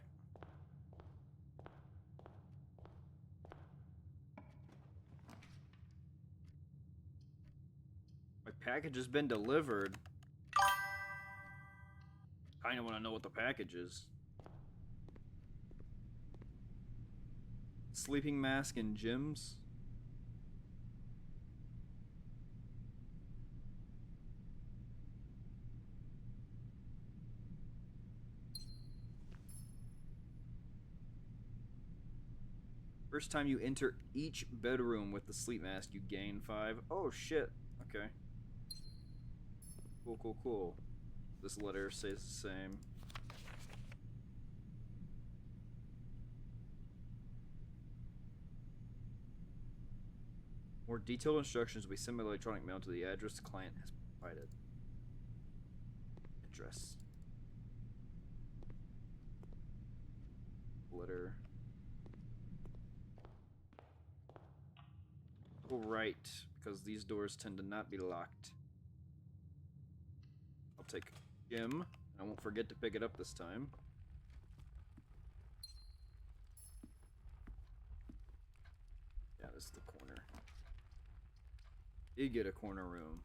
My package has been delivered. Kinda wanna know what the package is. Sleeping mask and gyms? First time you enter each bedroom with the sleep mask, you gain 5. Oh shit. Okay. Cool, cool, cool. This letter says the same. More detailed instructions will be sent by electronic mail to the address the client has provided. Address. Letter. Oh, right, because these doors tend to not be locked. I'll take Jim. I won't forget to pick it up this time. Yeah, this is the corner. You get a corner room.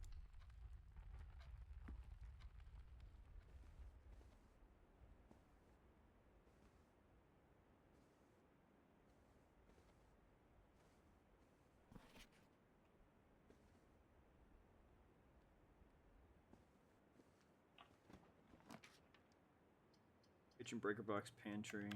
Kitchen, breaker box, pantry.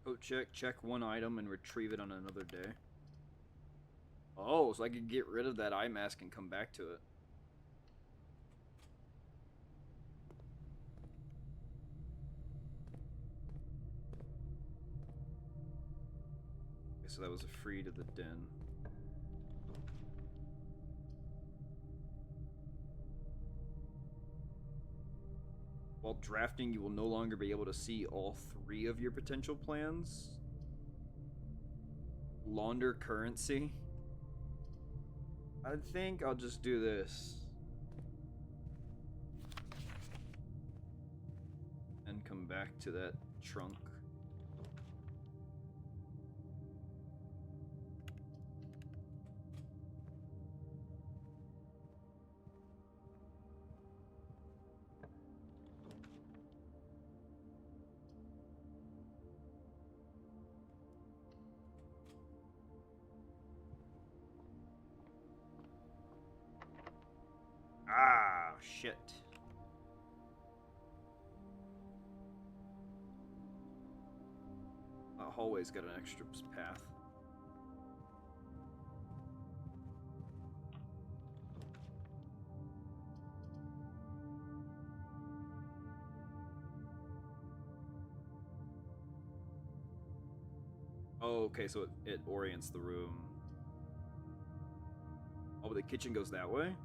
Coat check, check one item and retrieve it on another day. Oh, so I could get rid of that eye mask and come back to it. Okay, so that was a free to the den. While drafting, you will no longer be able to see all 3 of your potential plans. Launder currency. I think I'll just do this. And come back to that trunk. Ah, shit. That hallway's got an extra path. Oh, okay, so it orients the room. Oh, but the kitchen goes that way?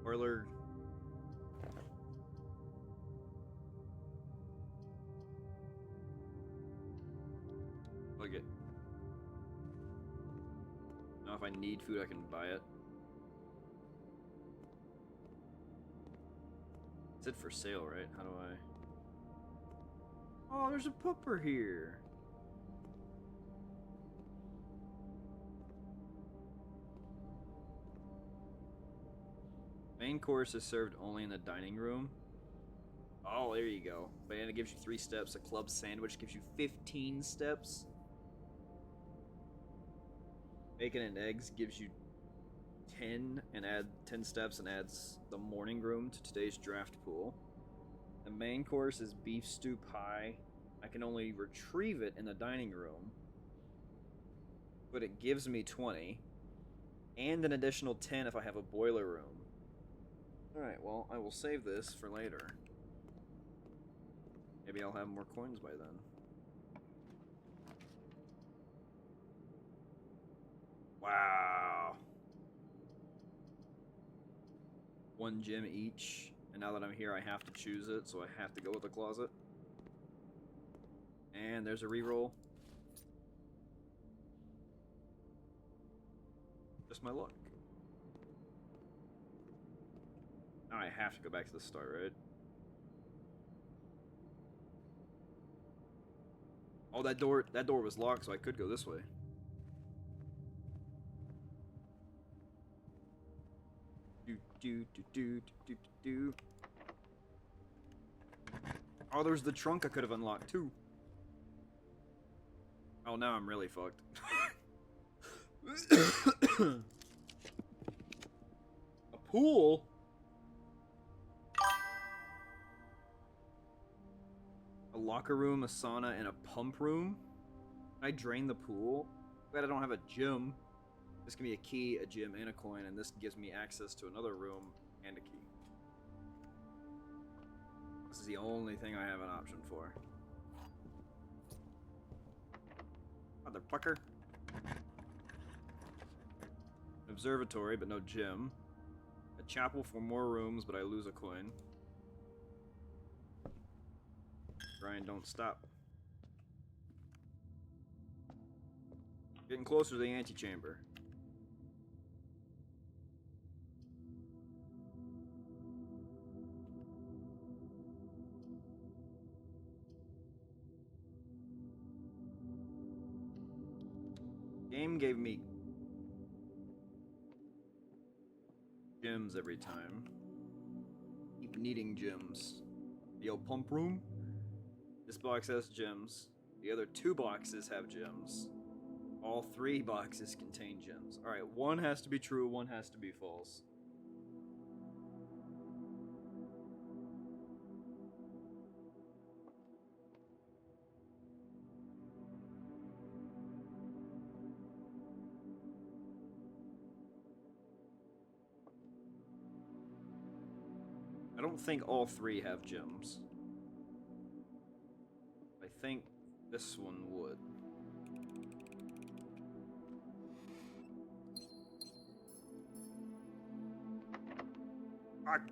Parlor. if I need food, I can buy it. It's it for sale, right? How do I... Oh, there's a pooper here. Main course is served only in the dining room. Oh, there you go. Banana gives you 3 steps. A club sandwich gives you 15 steps. Bacon and eggs gives you 10 and add 10 steps and adds the morning room to today's draft pool. The main course is beef stew pie. I can only retrieve it in the dining room, but it gives me 20 and an additional 10 if I have a boiler room. Alright, well, I will save this for later. Maybe I'll have more coins by then. Wow. 1 gem each, and now that I'm here I have to choose it, so I have to go with the closet. And there's a reroll. Just my luck. Now I have to go back to the start, right? Oh, that door was locked, so I could go this way. Do. Oh, there's the trunk I could have unlocked too. Oh, now I'm really fucked. A pool? A locker room, a sauna, and a pump room? Can I drain the pool? Glad I don't have a gym. This can be a key, a gym, and a coin, and this gives me access to another room and a key. This is the only thing I have an option for. Motherfucker. An observatory, but no gym. A chapel for more rooms, but I lose a coin. Grind don't stop. Getting closer to the antechamber. Game gave me gems every time. Keep needing gems. Yo, pump room. This box has gems. The other 2 boxes have gems. All 3 boxes contain gems. Alright, 1 has to be true, 1 has to be false. I don't think all 3 have gems. I think this one would. Fuck.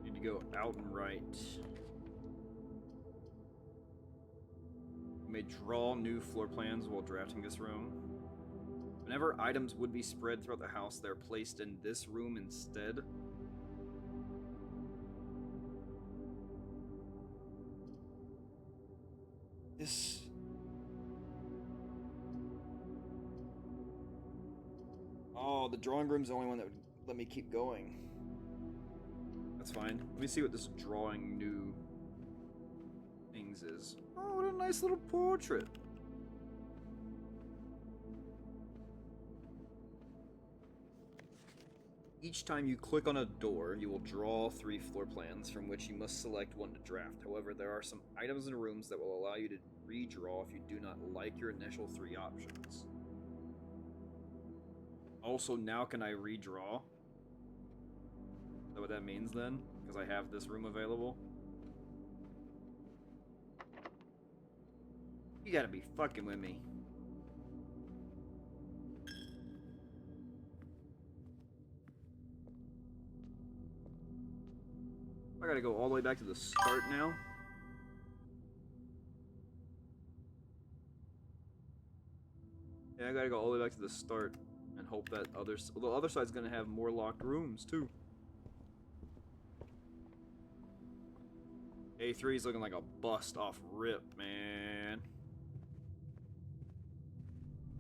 Need to go out and right. You may draw new floor plans while drafting this room. Whenever items would be spread throughout the house, they're placed in this room instead. This... Oh, the drawing room's the only one that would let me keep going. That's fine. Let me see what this drawing new things is. Oh, what a nice little portrait. Each time you click on a door, you will draw 3 floor plans from which you must select one to draft. However, there are some items in rooms that will allow you to redraw if you do not like your initial 3 options. Also, now can I redraw? Is that what that means then? Because I have this room available? You gotta be fucking with me. I gotta go all the way back to the start now. Yeah, I gotta go all the way back to the start and hope that the other side's gonna have more locked rooms too. A3's looking like a bust off rip, man.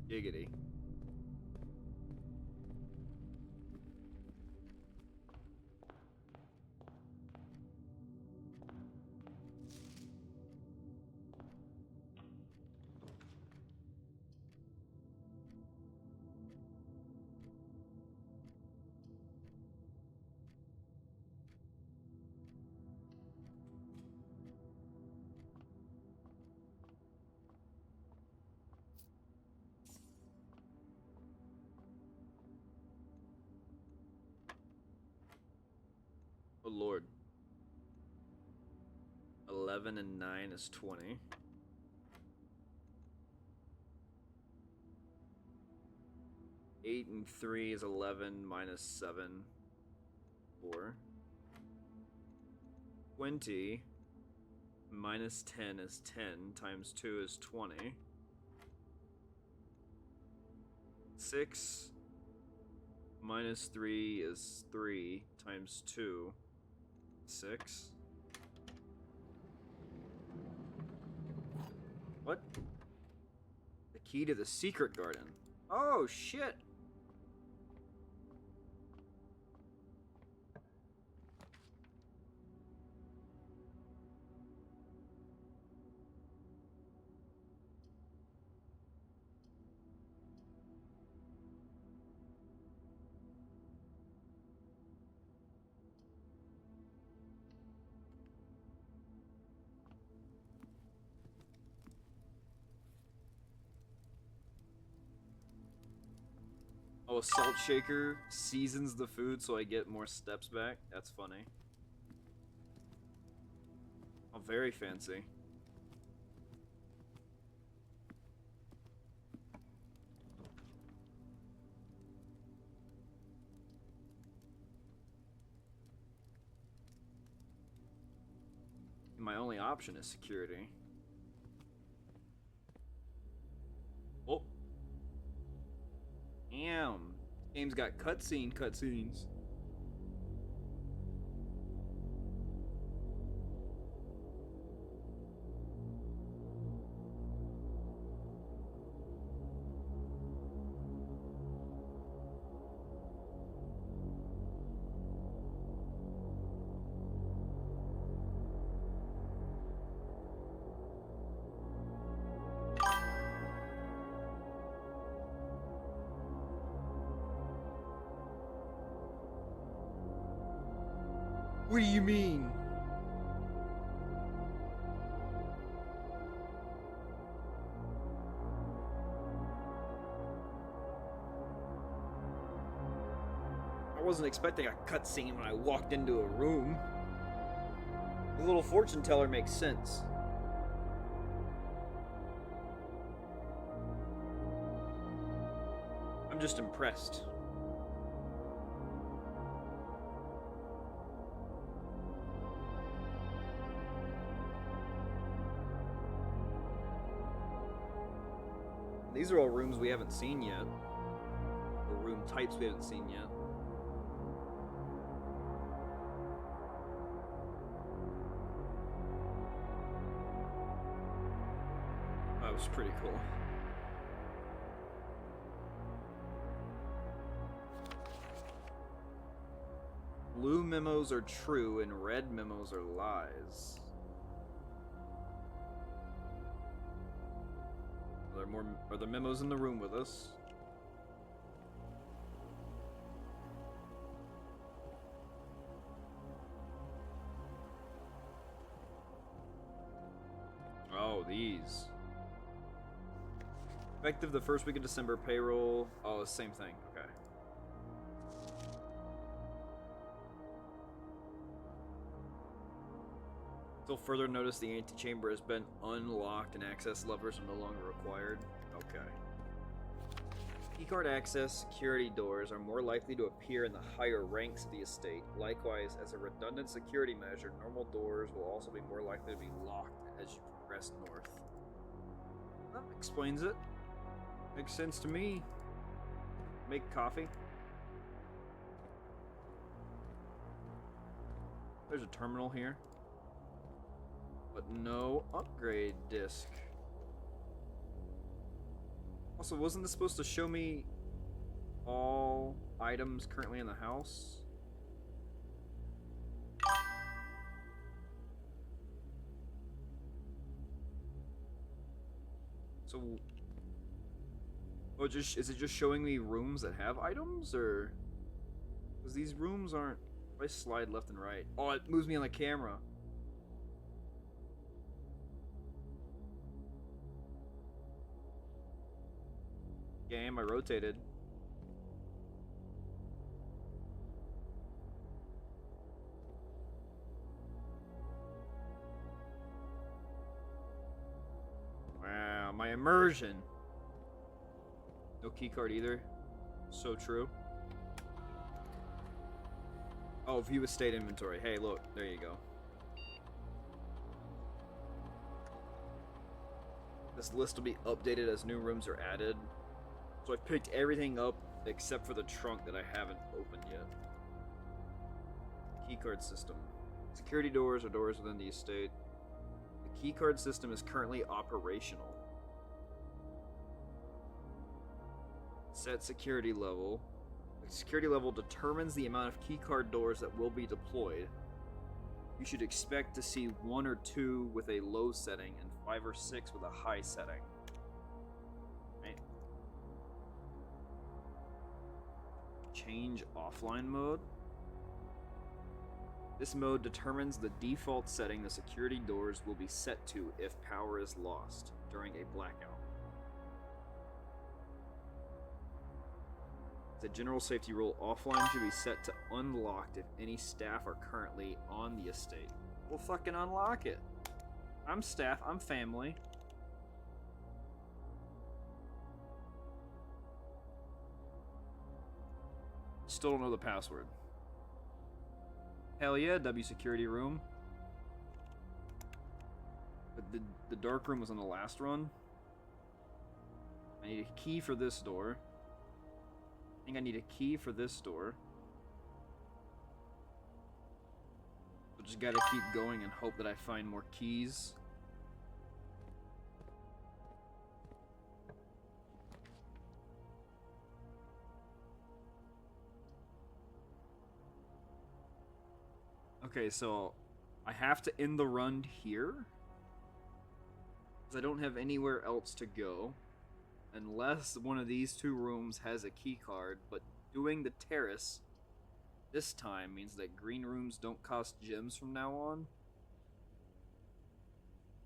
Giggity. Oh lord. 11 and 9 is 20. 8 and 3 is 11 minus 7. 4. 20 minus 10 is 10 times 2 is 20. 6 minus 3 is 3 times 2. 6. What? The key to the secret garden. Oh, shit. Oh, a salt shaker seasons the food so I get more steps back. That's funny. Oh, very fancy. My only option is security. Oh. Damn. Game's got cutscenes. What do you mean? I wasn't expecting a cutscene when I walked into a room. The little fortune teller makes sense. I'm just impressed. These are all rooms we haven't seen yet. Or room types we haven't seen yet. That was pretty cool. Blue memos are true and red memos are lies. Are there memos in the room with us? Oh, these. Effective the first week of December, payroll. Oh, the same thing. Okay. Until further notice, the antechamber has been unlocked and access levers are no longer required. Okay. Keycard access security doors are more likely to appear in the higher ranks of the estate. Likewise, as a redundant security measure, normal doors will also be more likely to be locked as you progress north. That explains it. Makes sense to me. Make coffee. There's a terminal here, but no upgrade disc. Also, wasn't this supposed to show me all items currently in the house? So, oh, is it just showing me rooms that have items, or because these rooms aren't? If I slide left and right, oh, it moves me on the camera. Game, I rotated. Wow, my immersion. No keycard either. So true. Oh, view estate inventory. Hey, look, there you go. This list will be updated as new rooms are added. So I've picked everything up except for the trunk that I haven't opened yet. Keycard system. Security doors are doors within the estate. The keycard system is currently operational. Set security level. The security level determines the amount of keycard doors that will be deployed. You should expect to see 1 or 2 with a low setting and 5 or 6 with a high setting. Right. Change offline mode. This mode determines the default setting the security doors will be set to if power is lost during a blackout. As a general safety rule, offline should be set to unlocked if any staff are currently on the estate. We'll fucking unlock it. I'm staff, I'm family. Still don't know the password. Hell yeah, W security room. But the dark room was on the last run. I need a key for this door. I think I need a key for this door. So just gotta keep going and hope that I find more keys. Okay, so I have to end the run here, because I don't have anywhere else to go. Unless one of these 2 rooms has a key card, but doing the terrace this time means that green rooms don't cost gems from now on.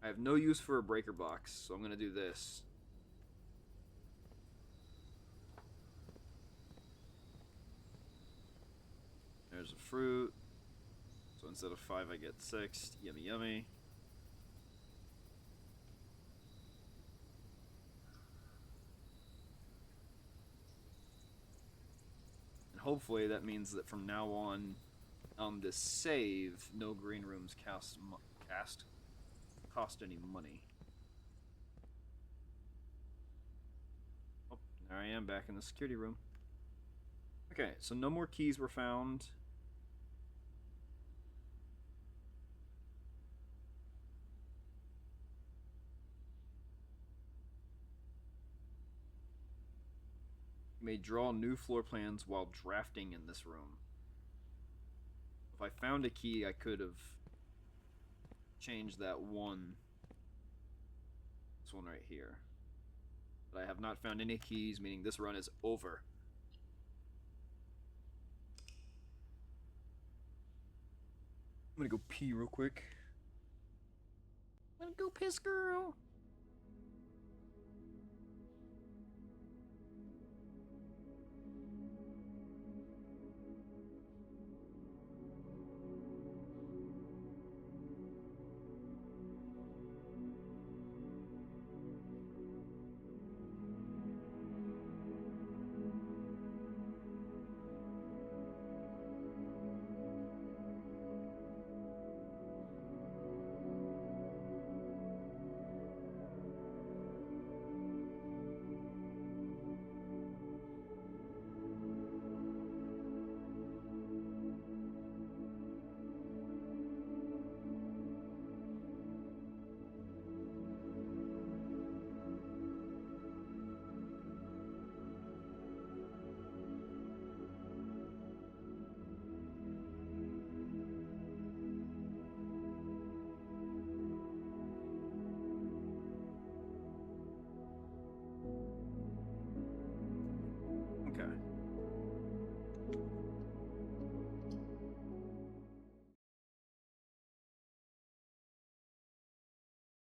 I have no use for a breaker box, so I'm gonna do this. There's a fruit. So instead of 5, I get 6. Yummy, yummy. Hopefully that means that from now on, this save, no green rooms cost any money. Oh, there I am back in the security room. Okay, so no more keys were found. You may draw new floor plans while drafting in this room. If I found a key, I could have changed that one. This one right here. But I have not found any keys, meaning this run is over. I'm gonna go pee real quick. I'm gonna go piss, girl.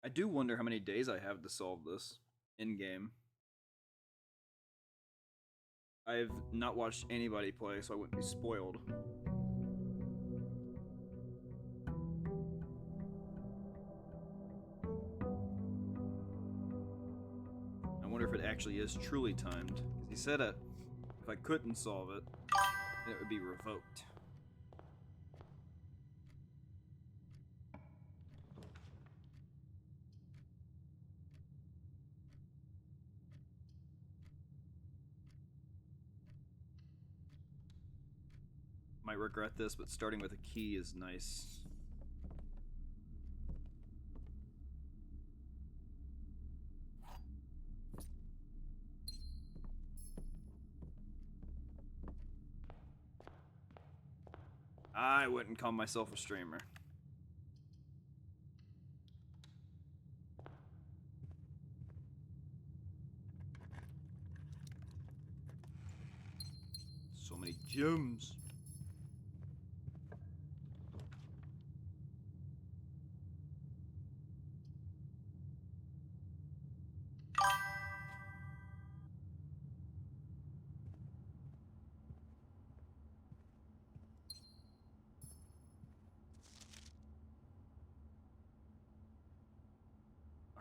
I do wonder how many days I have to solve this in game. I've not watched anybody play, so I wouldn't be spoiled. I wonder if it actually is truly timed. Because he said it. If I couldn't solve it, then it would be revoked. Might regret this, but starting with a key is nice. I wouldn't call myself a streamer. So many gems.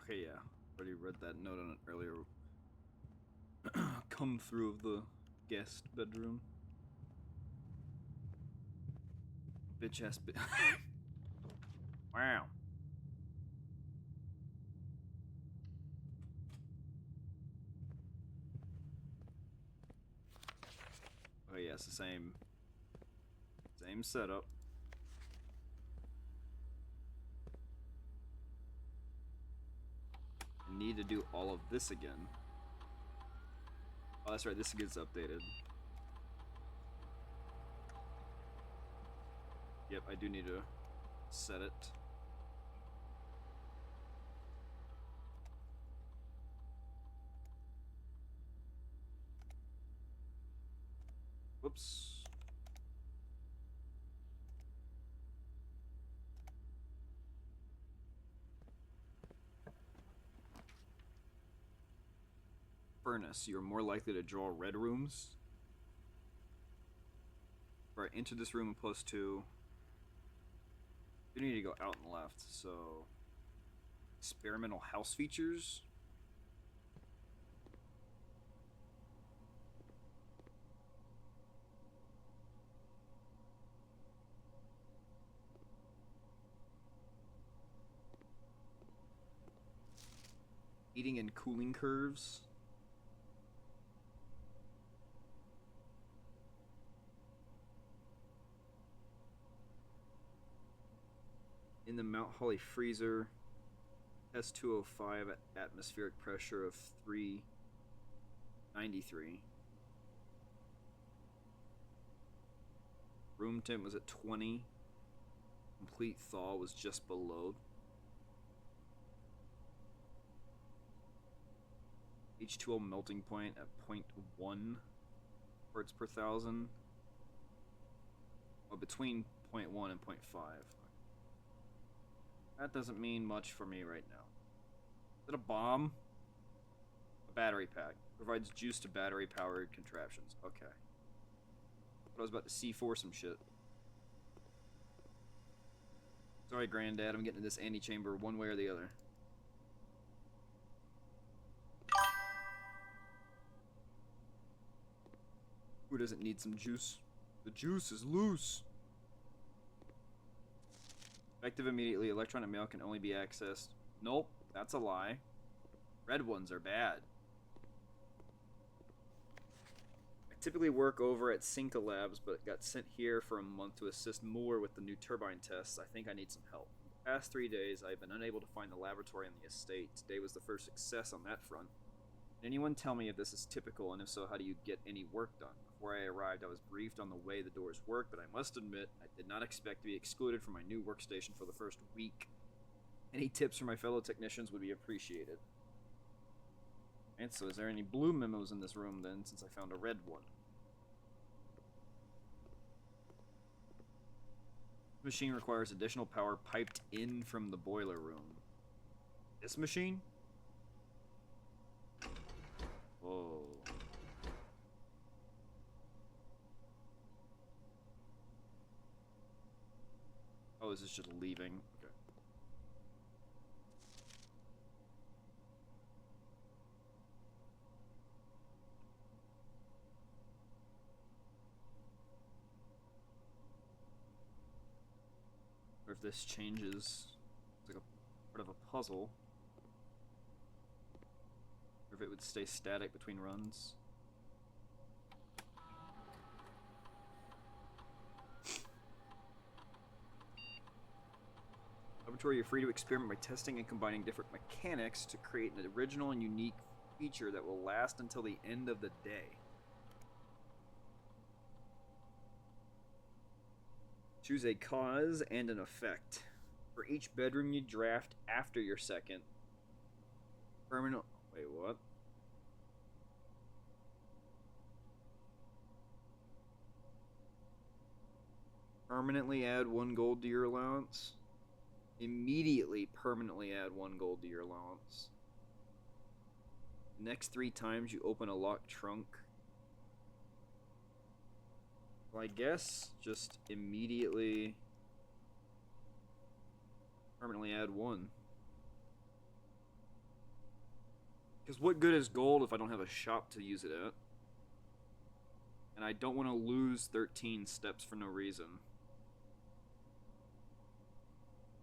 Okay, yeah. Already read that note on it earlier. Come through of the guest bedroom. Bitch ass bit. Wow. Oh yeah, it's the same setup. I need to do all of this again. Oh, that's right, this gets updated. Yep, I do need to set it. Whoops. Furnace, you're more likely to draw red rooms. Right, enter this room +2. You need to go out and left, so experimental house features. Heating and cooling curves. In the Mount Holly freezer, S205 at atmospheric pressure of 393. Room temp was at 20. Complete thaw was just below. H2O melting point at 0.1 parts per thousand. Oh, between 0.1 and 0.5. That doesn't mean much for me right now. Is it a bomb? A battery pack. Provides juice to battery-powered contraptions. Okay. But I was about to C4 some shit. Sorry, Granddad. I'm getting to this antechamber one way or the other. Who doesn't need some juice? The juice is loose. Effective immediately. Electronic mail can only be accessed. Nope, that's a lie. Red ones are bad. I typically work over at Cinca Labs, but got sent here for a month to assist more with the new turbine tests. I think I need some help. The past 3 days, I've been unable to find the laboratory on the estate. Today was the first success on that front. Can anyone tell me if this is typical, and if so, how do you get any work done? Before I arrived, I was briefed on the way the doors work, but I must admit, I did not expect to be excluded from my new workstation for the first week. Any tips from my fellow technicians would be appreciated. And so, is there any blue memos in this room, then, since I found a red one? This machine requires additional power piped in from the boiler room. This machine? Whoa. Oh, is this just leaving? Okay. Or if this changes, it's like a part of a puzzle. Or if it would stay static between runs. Laboratory, you're free to experiment by testing and combining different mechanics to create an original and unique feature that will last until the end of the day. Choose a cause and an effect. For each bedroom you draft after your second permanent... Wait, what? Permanently add 1 gold to your allowance. Immediately permanently add 1 gold to your allowance. The next 3 times you open a locked trunk. Well, I guess just immediately permanently add 1. Because what good is gold if I don't have a shop to use it at? And I don't want to lose 13 steps for no reason.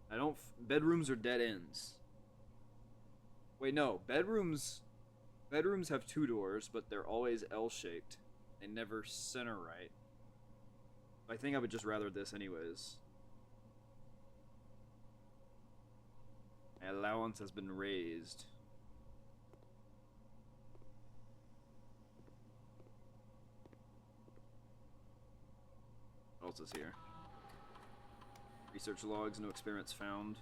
I don't... Bedrooms are dead ends. Wait, no. Bedrooms have 2 doors, but they're always L-shaped. They never center right. I think I would just rather this anyways. My allowance has been raised. What else is here? Research logs, no experiments found.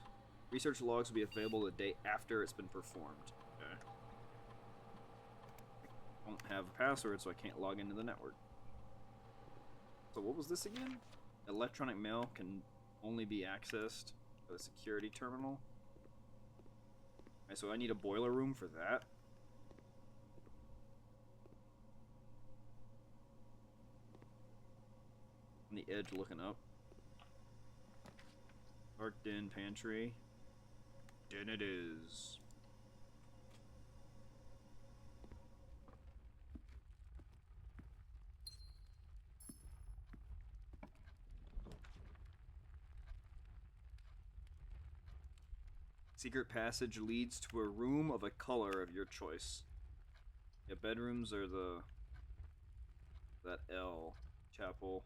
Research logs will be available the day after it's been performed. Okay. I don't have a password, so I can't log into the network. So what was this again? Electronic mail can only be accessed by the security terminal. Okay, so I need a boiler room for that. On the edge looking up. Dark den pantry. Den it is. Secret passage leads to a room of a color of your choice. Yeah, bedrooms are that L chapel.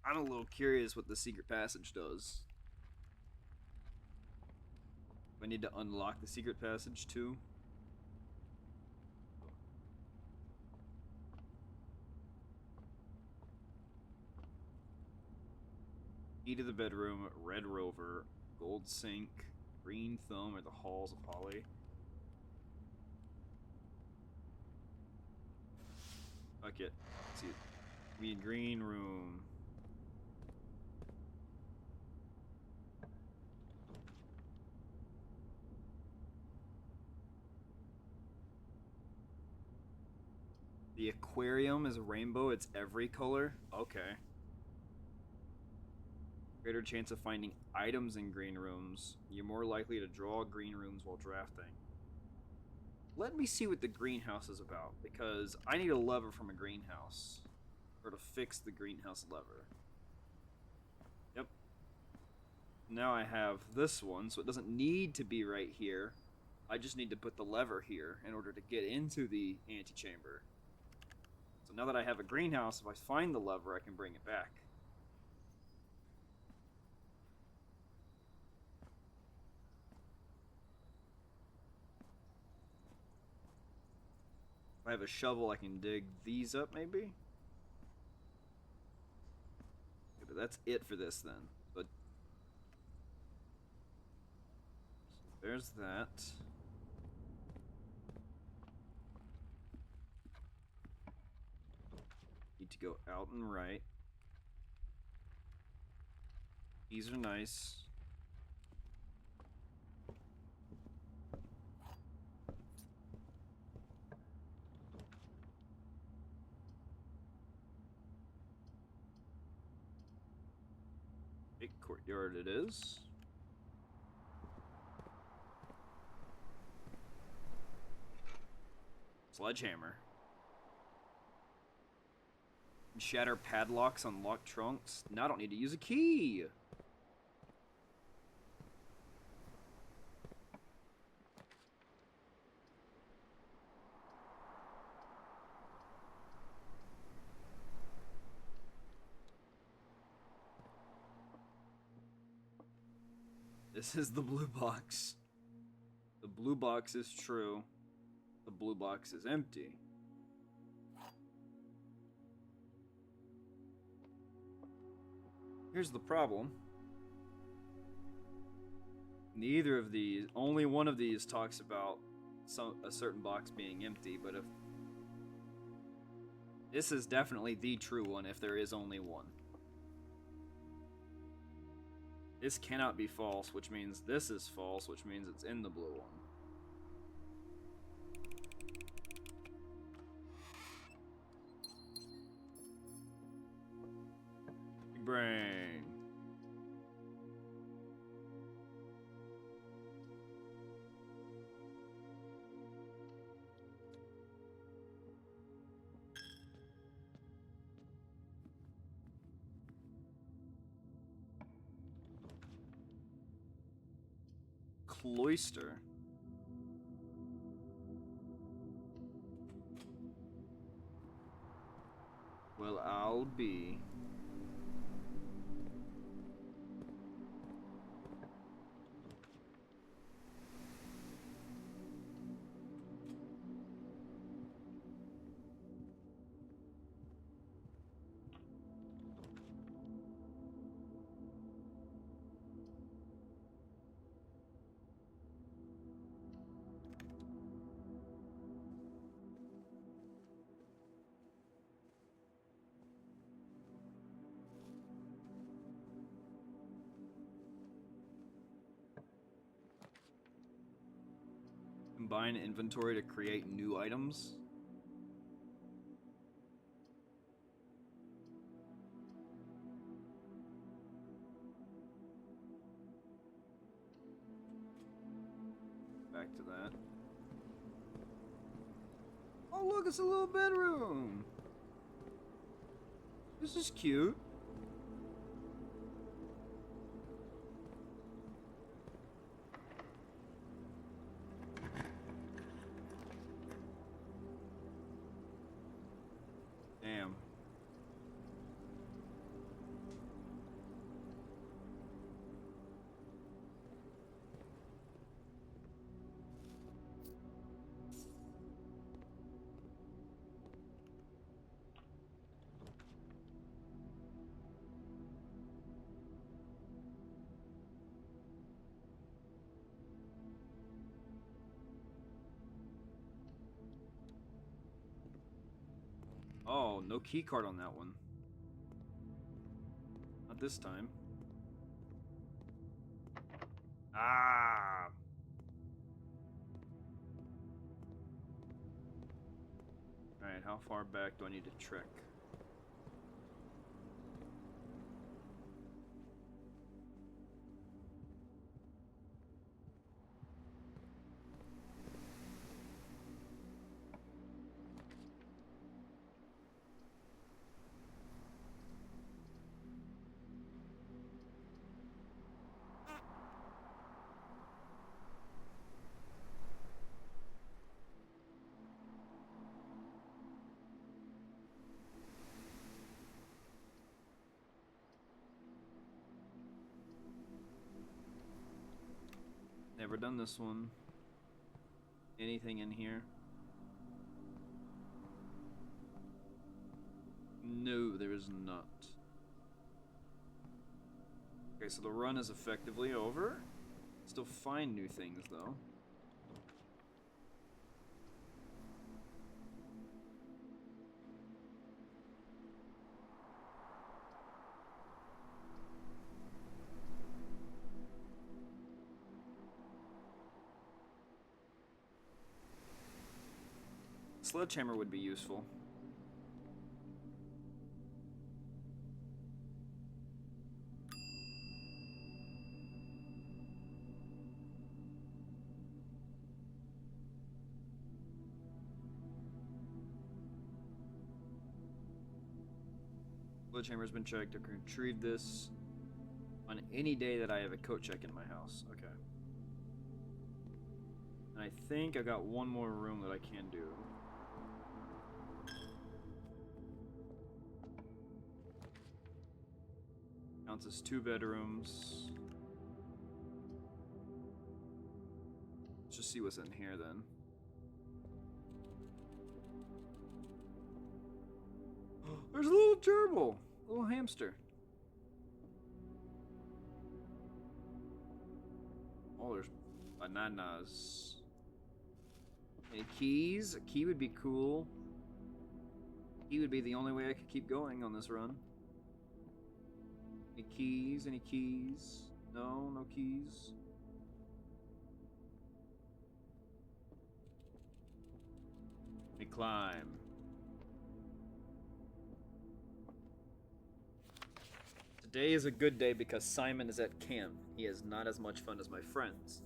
I'm a little curious what the secret passage does. Do I need to unlock the secret passage too? Key to the bedroom, red rover, gold sink, green thumb, or the halls of Holly. Fuck it. Let's see it. Give me a green room. The aquarium is a rainbow. It's every color. Okay. Greater chance of finding items in green rooms. You're more likely to draw green rooms while drafting. Let me see what the greenhouse is about, because I need a lever from a greenhouse. Or to fix the greenhouse lever. Yep. Now I have this one, so it doesn't need to be right here. I just need to put the lever here in order to get into the antechamber. So now that I have a greenhouse, if I find the lever, I can bring it back. If I have a shovel, I can dig these up, maybe? Okay, but that's it for this, then. But there's that. Need to go out and right. These are nice. courtyard it is. Sledgehammer. Shatter padlocks on locked trunks. Now I don't need to use a key. This is the blue box. The blue box is true. The blue box is empty. Here's the problem. Neither of these, only one of these talks about a certain box being empty, but if this is definitely the true one if there is only one. This cannot be false, which means this is false, which means it's in the blue one. Big brain. Cloister. Well, I'll be. Combine inventory to create new items. Back to that. Oh look, it's a little bedroom. This is cute. Damn. Oh, no key card on that one. Not this time. Ah! Alright, how far back do I need to trek? Never done this one. Anything in here? No, there is not. Okay, so the run is effectively over. Still find new things, though. Sledgehammer would be useful. Sledgehammer's been checked. I can retrieve this on any day that I have a coat check in my house. Okay. And I think I got one more room that I can do. Counts as 2 bedrooms. Let's just see what's in here then. There's a little gerbil, a little hamster. Oh, there's bananas. Any keys? A key would be cool. Key would be the only way I could keep going on this run. Any keys? Any keys? No, no keys. Let me climb. Today is a good day because Simon is at camp. He has not as much fun as my friends.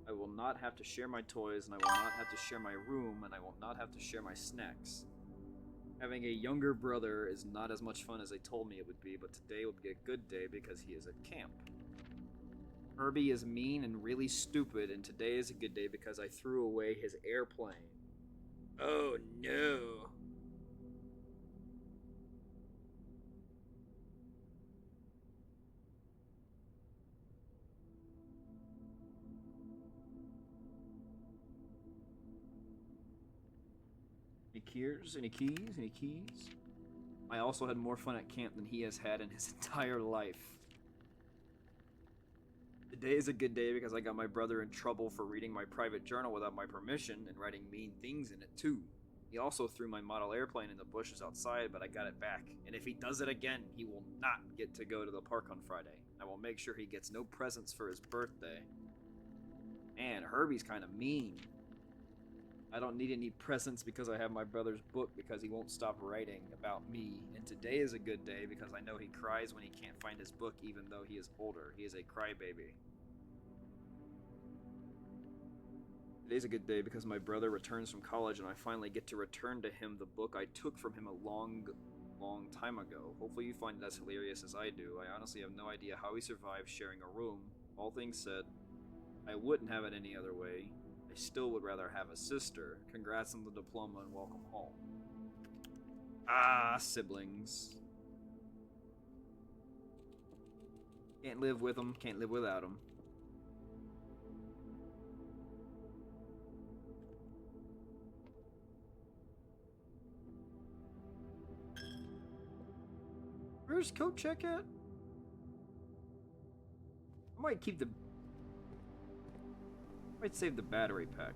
I will not have to share my toys, and I will not have to share my room, and I will not have to share my snacks. Having a younger brother is not as much fun as they told me it would be, but today will be a good day because he is at camp. Herbie is mean and really stupid, and today is a good day because I threw away his airplane. Oh no. Any keys? Any keys? Any keys? I also had more fun at camp than he has had in his entire life. Today is a good day because I got my brother in trouble for reading my private journal without my permission and writing mean things in it too. He also threw my model airplane in the bushes outside, but I got it back. And if he does it again, he will not get to go to the park on Friday. I will make sure he gets no presents for his birthday. Man, Herbie's kind of mean. I don't need any presents because I have my brother's book because he won't stop writing about me. And today is a good day because I know he cries when he can't find his book even though he is older. He is a crybaby. Today's a good day because my brother returns from college and I finally get to return to him the book I took from him a long time ago. Hopefully you find it as hilarious as I do. I honestly have no idea how he survived sharing a room. All things said, I wouldn't have it any other way. I still would rather have a sister. Congrats on the diploma and welcome home. Ah, siblings. Can't live with them, can't live without them. Where's coat check at? I might keep the... Might save the battery pack.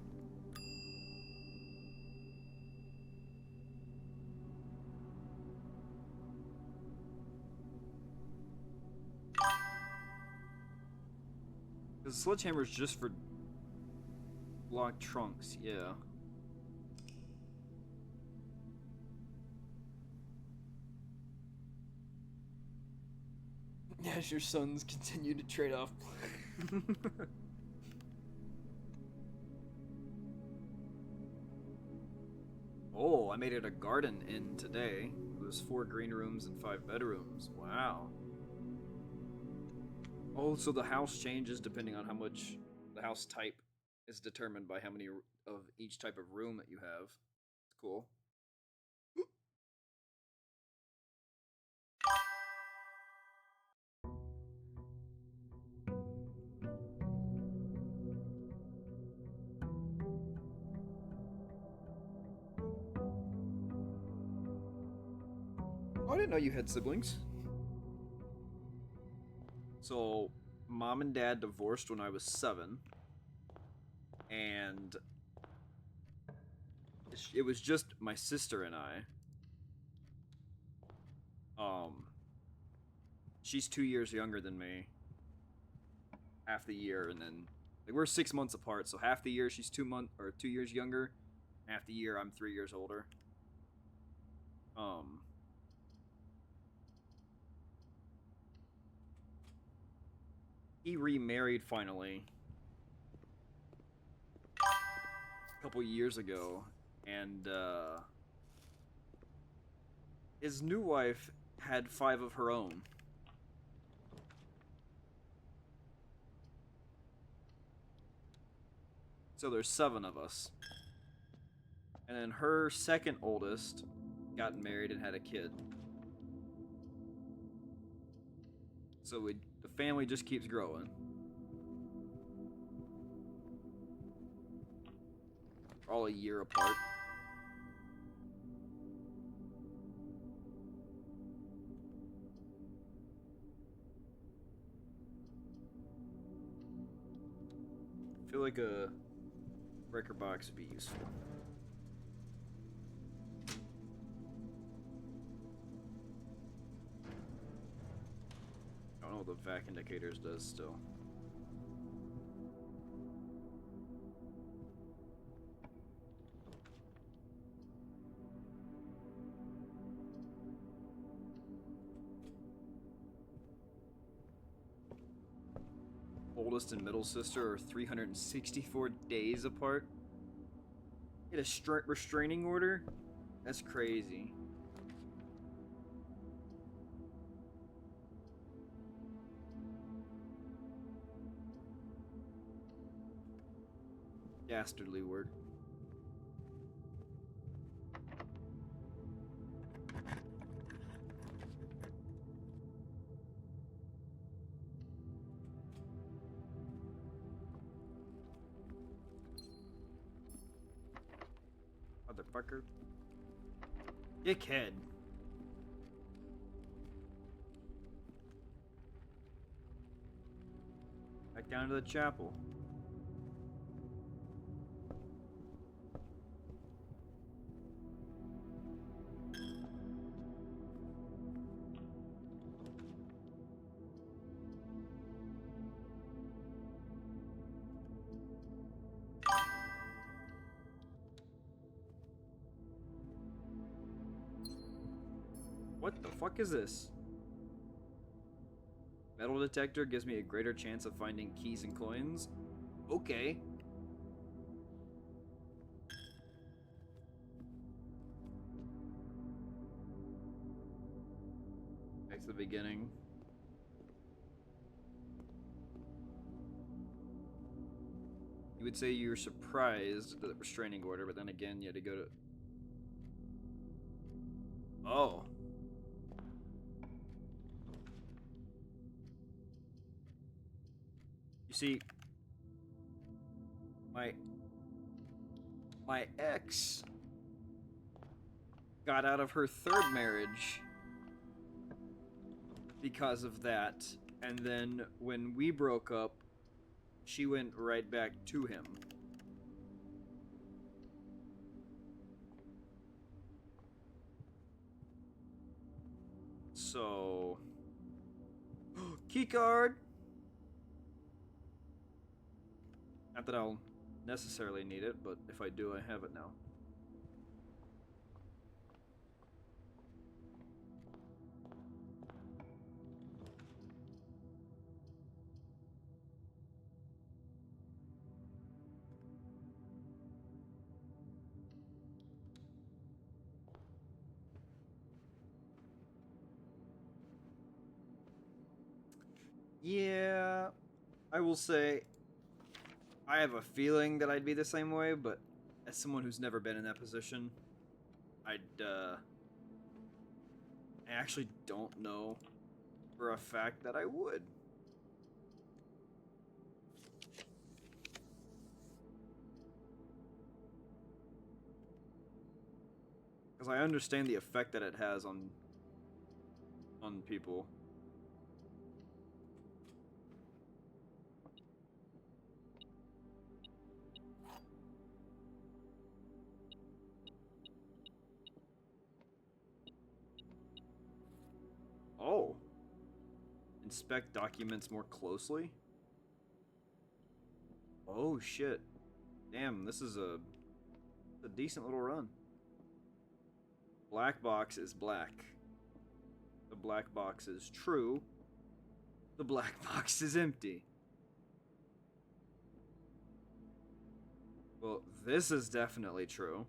The sledgehammer's just for block trunks, yeah. As your sons continue to trade off. Oh, I made it a garden inn today. It was 4 green rooms and 5 bedrooms. Wow. Oh, so the house changes depending on how much the house type is determined by how many of each type of room that you have. It's cool. Oh, I didn't know you had siblings. So, mom and dad divorced when I was 7. And it was just my sister and I. She's 2 years younger than me. Half the year, and then like we're 6 months apart, so half the year she's 2 years younger. Half the year I'm 3 years older. He remarried finally a couple years ago, and his new wife had 5 of her own. So there's 7 of us. And then her second oldest got married and had a kid. So the family just keeps growing. We're all a year apart. I feel like a breaker box would be useful. I don't know what the vac indicators does still. Oldest and middle sister are 364 days apart. Get a restraining order? That's crazy. Dastardly word. Motherfucker. Dickhead. Back down to the chapel. What the fuck is this? Metal detector gives me a greater chance of finding keys and coins. Okay. Back to the beginning. You would say you're surprised at the restraining order, but then again, you had to go to... Oh. You see, my ex got out of her 3rd marriage because of that, and then when we broke up, she went right back to him. So... Keycard! Not that I'll necessarily need it, but if I do, I have it now. Yeah, I will say I have a feeling that I'd be the same way, but as someone who's never been in that position, I actually don't know for a fact that I would. Because I understand the effect that it has on people. Oh. Inspect documents more closely? Oh shit. Damn, this is a decent little run. Black box is black. The black box is true. The black box is empty. Well, this is definitely true.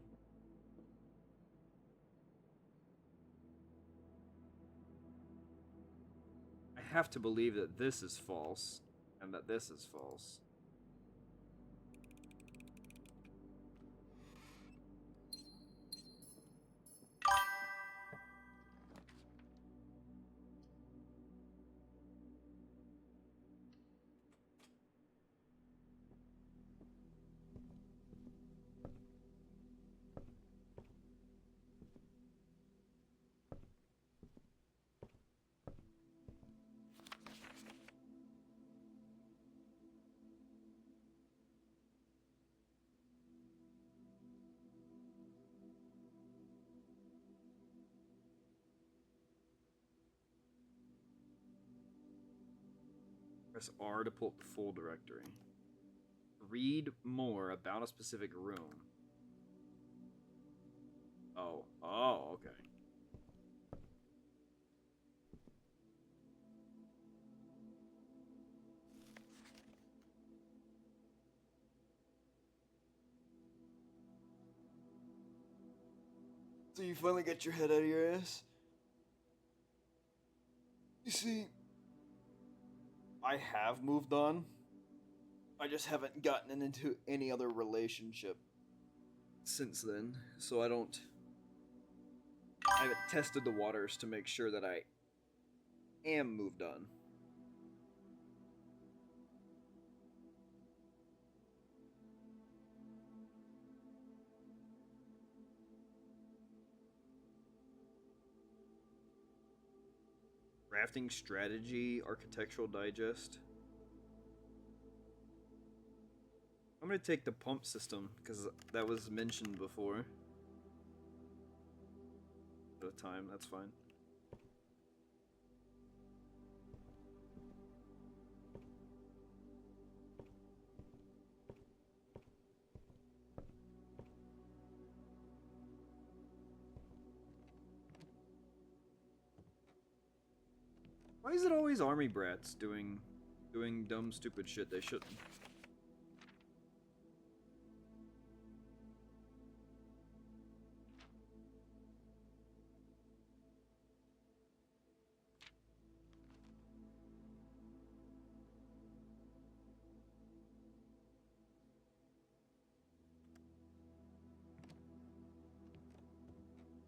have to believe that this is false, and that this is false. Press R to pull up the full directory. Read more about a specific room. Oh, okay. So you finally got your head out of your ass? You see, I have moved on. I just haven't gotten into any other relationship since then, so I haven't tested the waters to make sure that I am moved on. Crafting strategy, architectural digest. I'm gonna take the pump system because that was mentioned before. At a time, that's fine. Why is it always army brats doing dumb, stupid shit they shouldn't?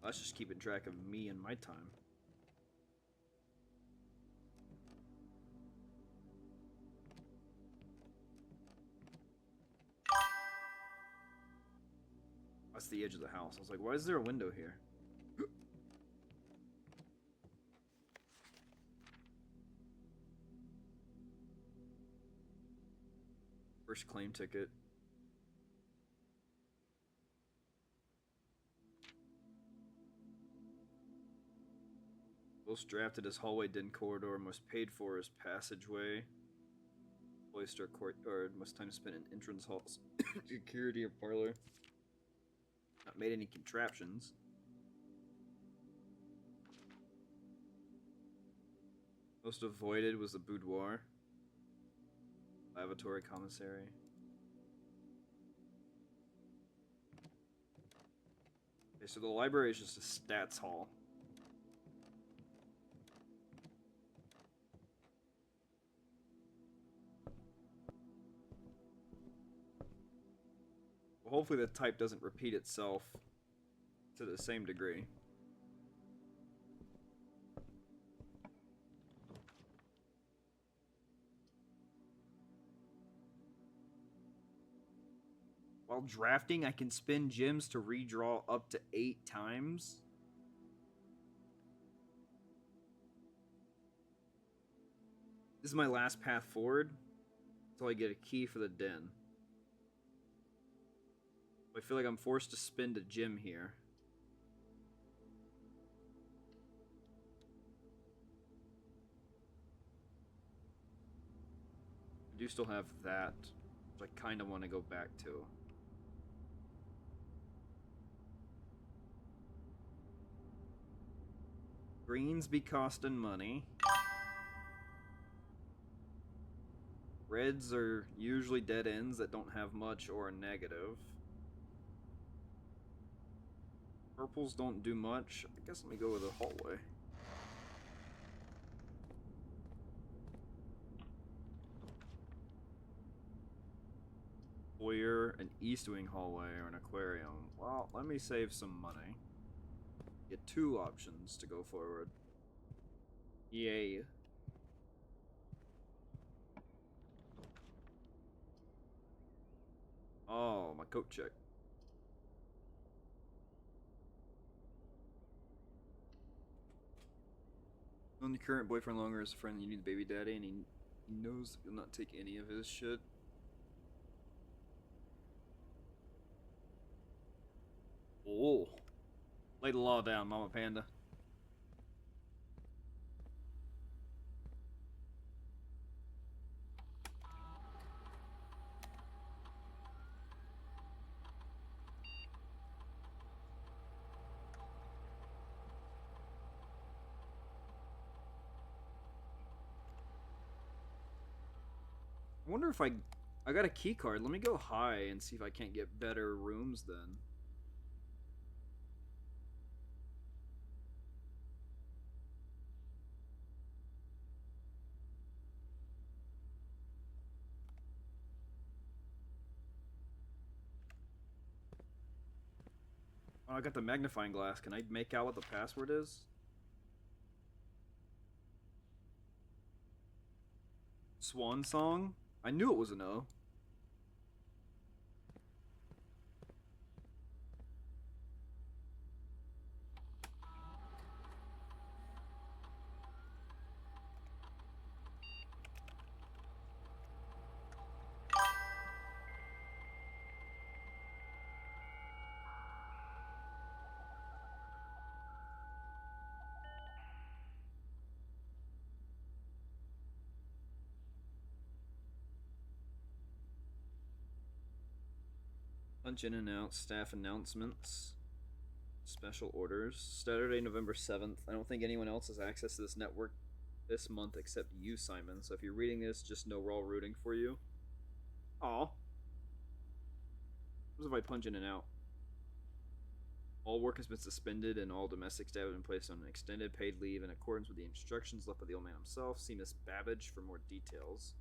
That's just keeping track of me and my time. That's the edge of the house. I was like, why is there a window here? First claim ticket. Most drafted as hallway den corridor, most paid for as passageway. Cloister courtyard, most time spent in entrance halls. Security or parlor. Not made any contraptions. Most avoided was the boudoir. Lavatory commissary. Okay, so the library is just a stats hall. Well, hopefully the type doesn't repeat itself to the same degree. While drafting, I can spend gems to redraw up to 8 times. This is my last path forward until I get a key for the den. I feel like I'm forced to spend a gem here. I do still have that, which I kind of want to go back to. Greens be costing money. Reds are usually dead ends that don't have much or a negative. Purples don't do much. I guess let me go with a hallway. foyer, an east wing hallway, or an aquarium. Well, let me save some money. Get 2 options to go forward. Yay. Oh, my coat check. Known your current boyfriend longer as a friend, you need the baby daddy, and he knows that you'll not take any of his shit. Oh. Lay the law down, Mama Panda. I wonder if I got a key card. Let me go high and see if I can't get better rooms then. Oh, I got the magnifying glass. Can I make out what the password is? Swan Song? I knew it was an O. Punch in and out. Staff announcements. Special orders. Saturday, November 7th. I don't think anyone else has access to this network this month except you, Simon. So if you're reading this, just know we're all rooting for you. Aw. What if I punch in and out? All work has been suspended and all domestic staff have been placed on an extended paid leave in accordance with the instructions left by the old man himself. See Miss Babbage for more details.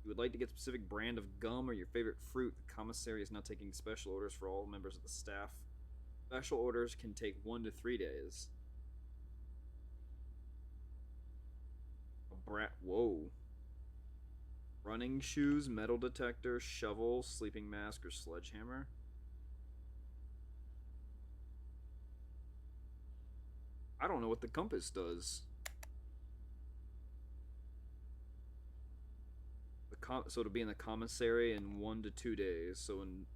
If you would like to get a specific brand of gum or your favorite fruit, the commissary is now taking special orders for all members of the staff. Special orders can take 1 to 3 days. Whoa. Running shoes, metal detector, shovel, sleeping mask, or sledgehammer. I don't know what the compass does. So it'll be in the commissary in 1 to 2 days. So in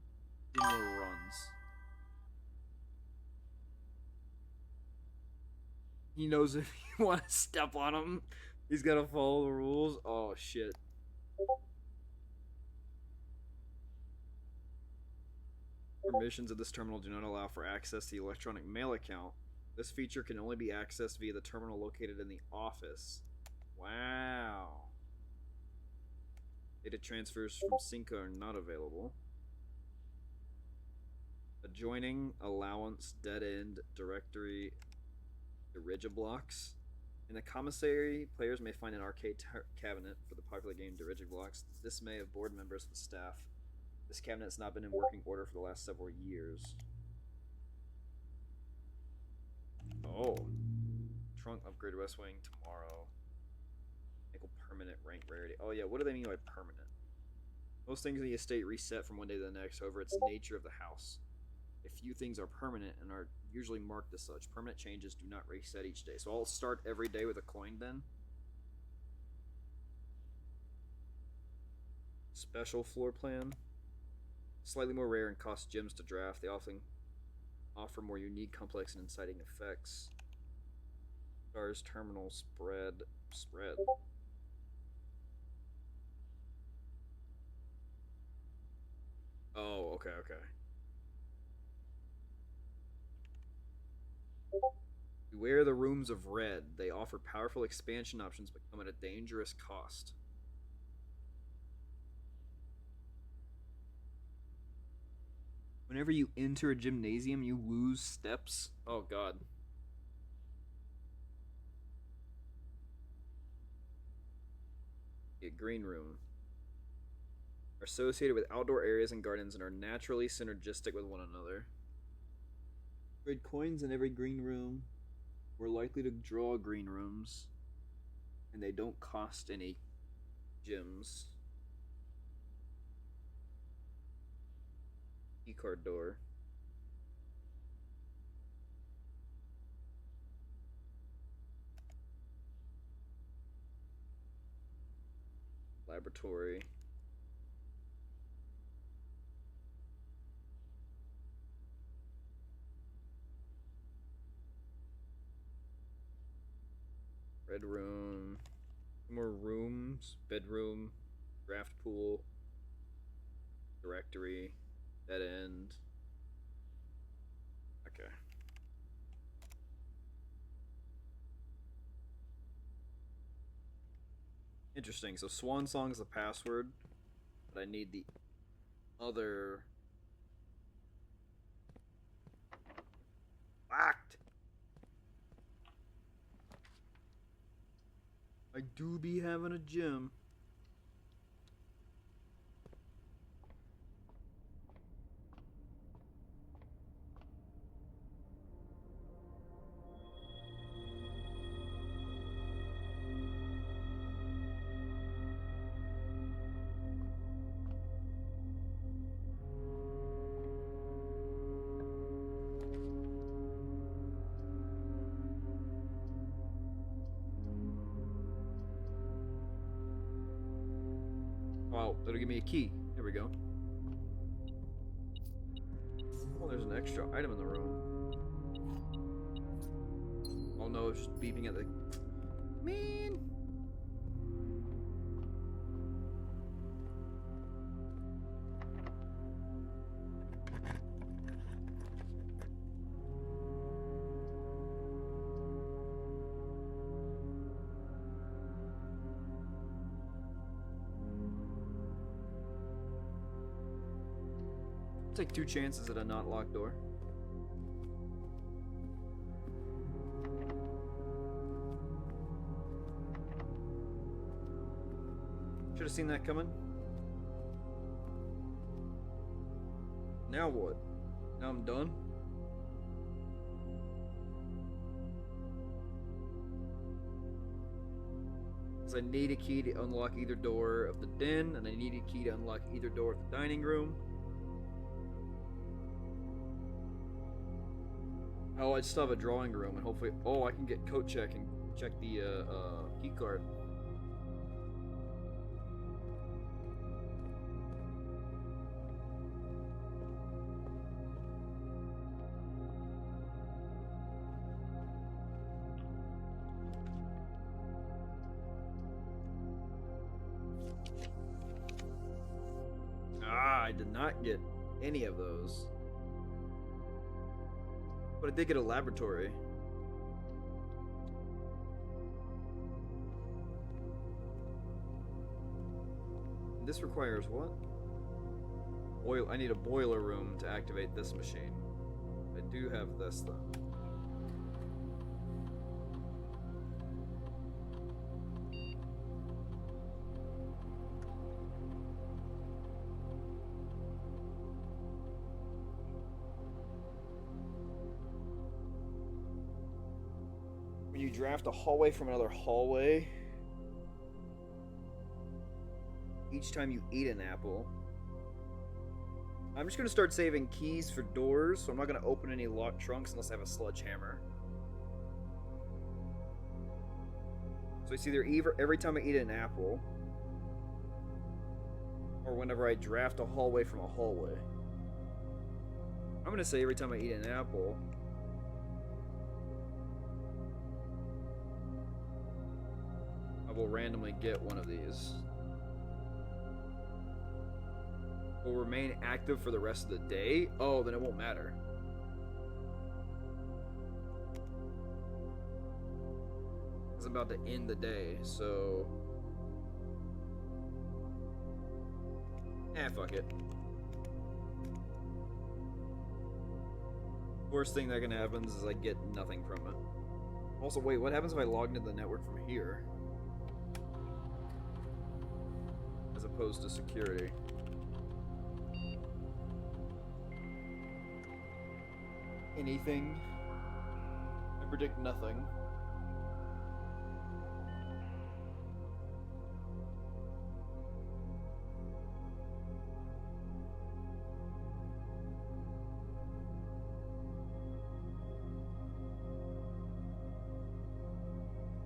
2 more runs. He knows if you want to step on him, he's got to follow the rules. Oh shit. Permissions of this terminal do not allow for access to the electronic mail account. This feature can only be accessed via the terminal located in the office. Wow. Data transfers from Cinca are not available. Adjoining, allowance, dead end, directory, Dirigiblocks. In the commissary, players may find an arcade cabinet for the popular game Dirigiblocks. This may have board members of the staff. This cabinet has not been in working order for the last several years. Oh. Trunk upgrade West Wing tomorrow. Make a permanent rank rarity. Oh yeah, what do they mean by permanent? Most things in the estate reset from one day to the next, however, it's nature of the house. A few things are permanent and are usually marked as such. Permanent changes do not reset each day. So I'll start every day with a coin then. Special floor plan. Slightly more rare and cost gems to draft. They often offer more unique, complex, and inciting effects. Stars, terminal, spread. Oh, okay. Beware the rooms of red. They offer powerful expansion options but come at a dangerous cost. Whenever you enter a gymnasium, you lose steps. Oh god. Get green room. are associated with outdoor areas and gardens and are naturally synergistic with one another. Trade coins in every green room. We're likely to draw green rooms. And they don't cost any gems. Keycard door. Laboratory. Red room. More rooms. Bedroom. Draft pool. Directory. Dead end. Okay. Interesting. So Swan Song is the password, but I need the other. Locked. I do be having a gym. Oh, that'll give me a key. There we go. Oh, there's an extra item in the room. Oh no, it's just beeping at the... Man! Take 2 chances at a not locked door. Should have seen that coming. Now what? Now I'm done? Because I need a key to unlock either door of the den, and I need a key to unlock either door of the dining room. Oh, I still have a drawing room, and hopefully... Oh, I can get coat check and check the key card. Ah, I did not get any of those. But I did get a laboratory. This requires what? Oil. I need a boiler room to activate this machine. I do have this though. When you draft a hallway from another hallway, each time you eat an apple. I'm just going to start saving keys for doors, so I'm not going to open any locked trunks unless I have a sledgehammer. So it's either every time I eat an apple, or whenever I draft a hallway from a hallway. I'm going to say every time I eat an apple. I will randomly get one of these. Will remain active for the rest of the day? Oh, then it won't matter. It's about to end the day, so... fuck it. Worst thing that can happen is I get nothing from it. Also, wait, what happens if I log into the network from here? As opposed to security. anything. I predict nothing.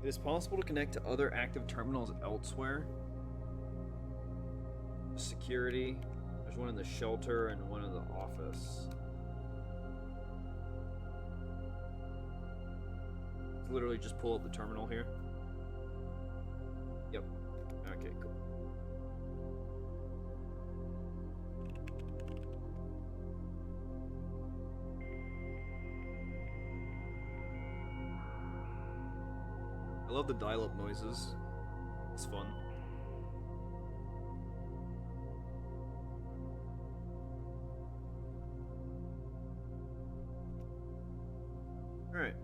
It is possible to connect to other active terminals elsewhere. Security. There's one in the shelter and one in the office. It's literally just pull up the terminal here. Yep. Okay, cool. I love the dial-up noises. It's fun. All right.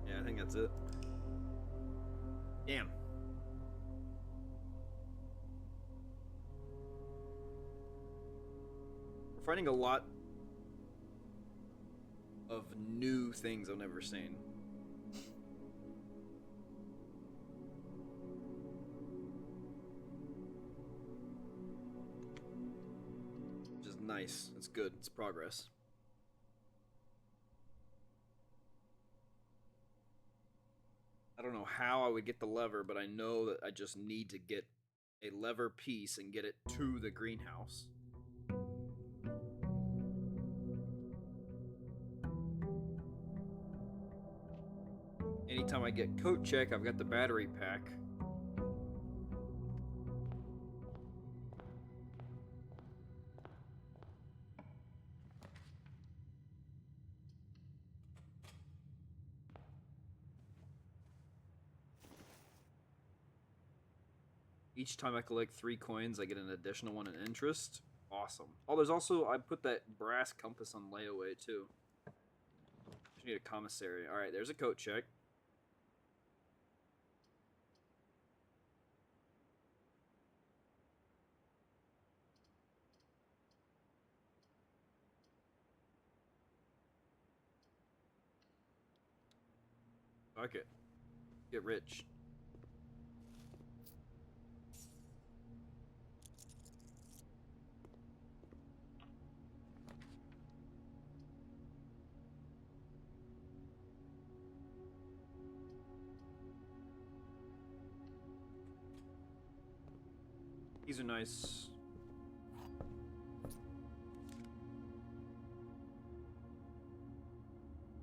Yeah, I think that's it. Damn. We're finding a lot of new things I've never seen. Which is nice. It's good. It's progress. I don't know how I would get the lever, but I know that I just need to get a lever piece and get it to the greenhouse. Anytime I get coat check, I've got the battery pack. Each time I collect 3 coins, I get an additional one in interest. Awesome. Oh, there's also, I put that brass compass on layaway too. Just need a commissary. Alright, there's a coat check. Fuck it. Get rich. These are nice.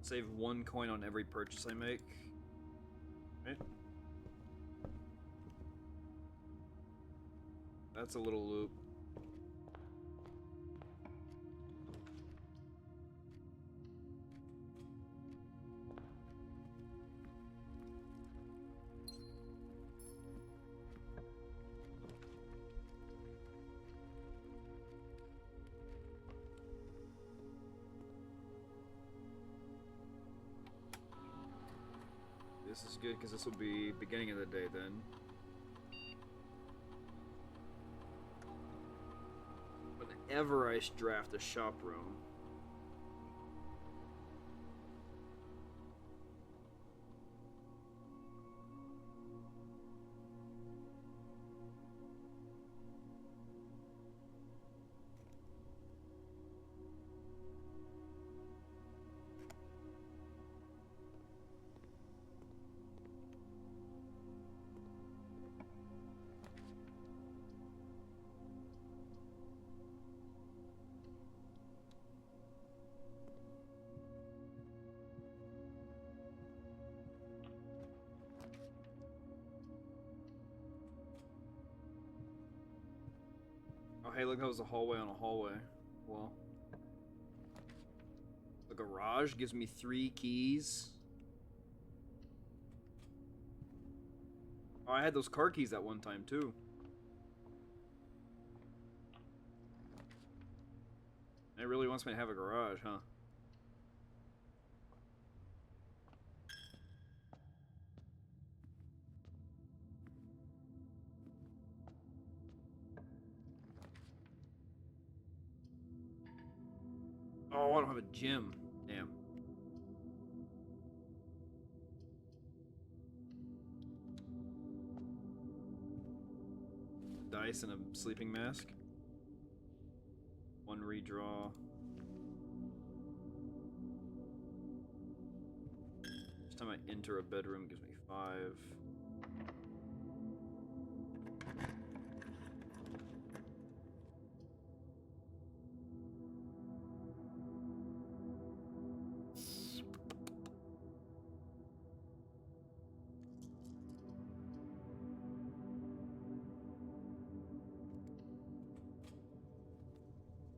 Save 1 coin on every purchase I make. Right? That's a little loop. This is good because this will be beginning of the day then. Whenever I draft a shop room, oh hey, look, that was a hallway on a hallway. Well, the garage gives me 3 keys. Oh, I had those car keys at one time too. wants me to have a garage, huh? Oh, I don't have a gym. Damn. Dice and a sleeping mask. One redraw. Each time I enter a bedroom gives me 5.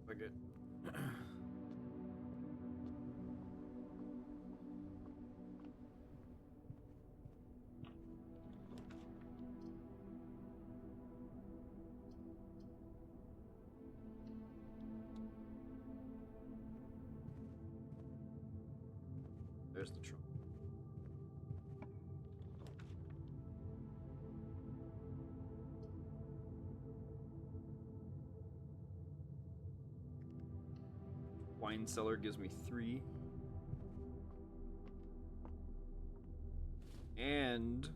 Fuck it. There's the trunk. Wine cellar gives me 3. And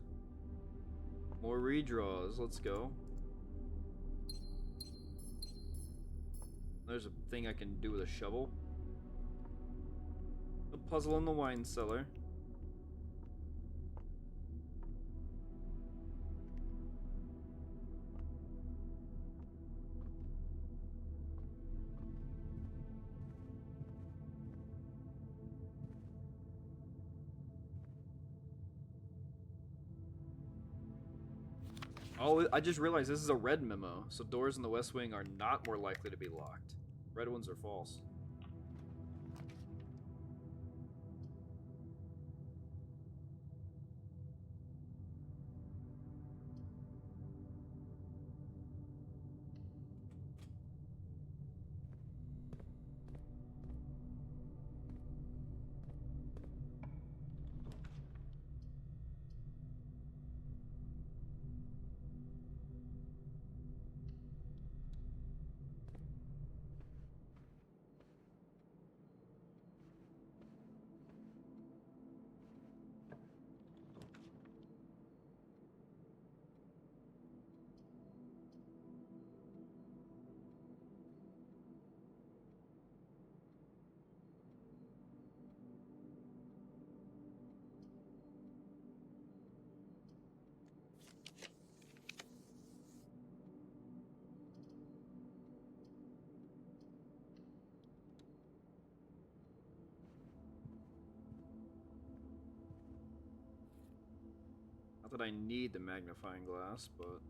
more redraws. Let's go. There's a thing I can do with a shovel. A puzzle in the wine cellar. Oh, I just realized this is a red memo, so doors in the West Wing are not more likely to be locked. Red ones are false. Not that I need the magnifying glass, but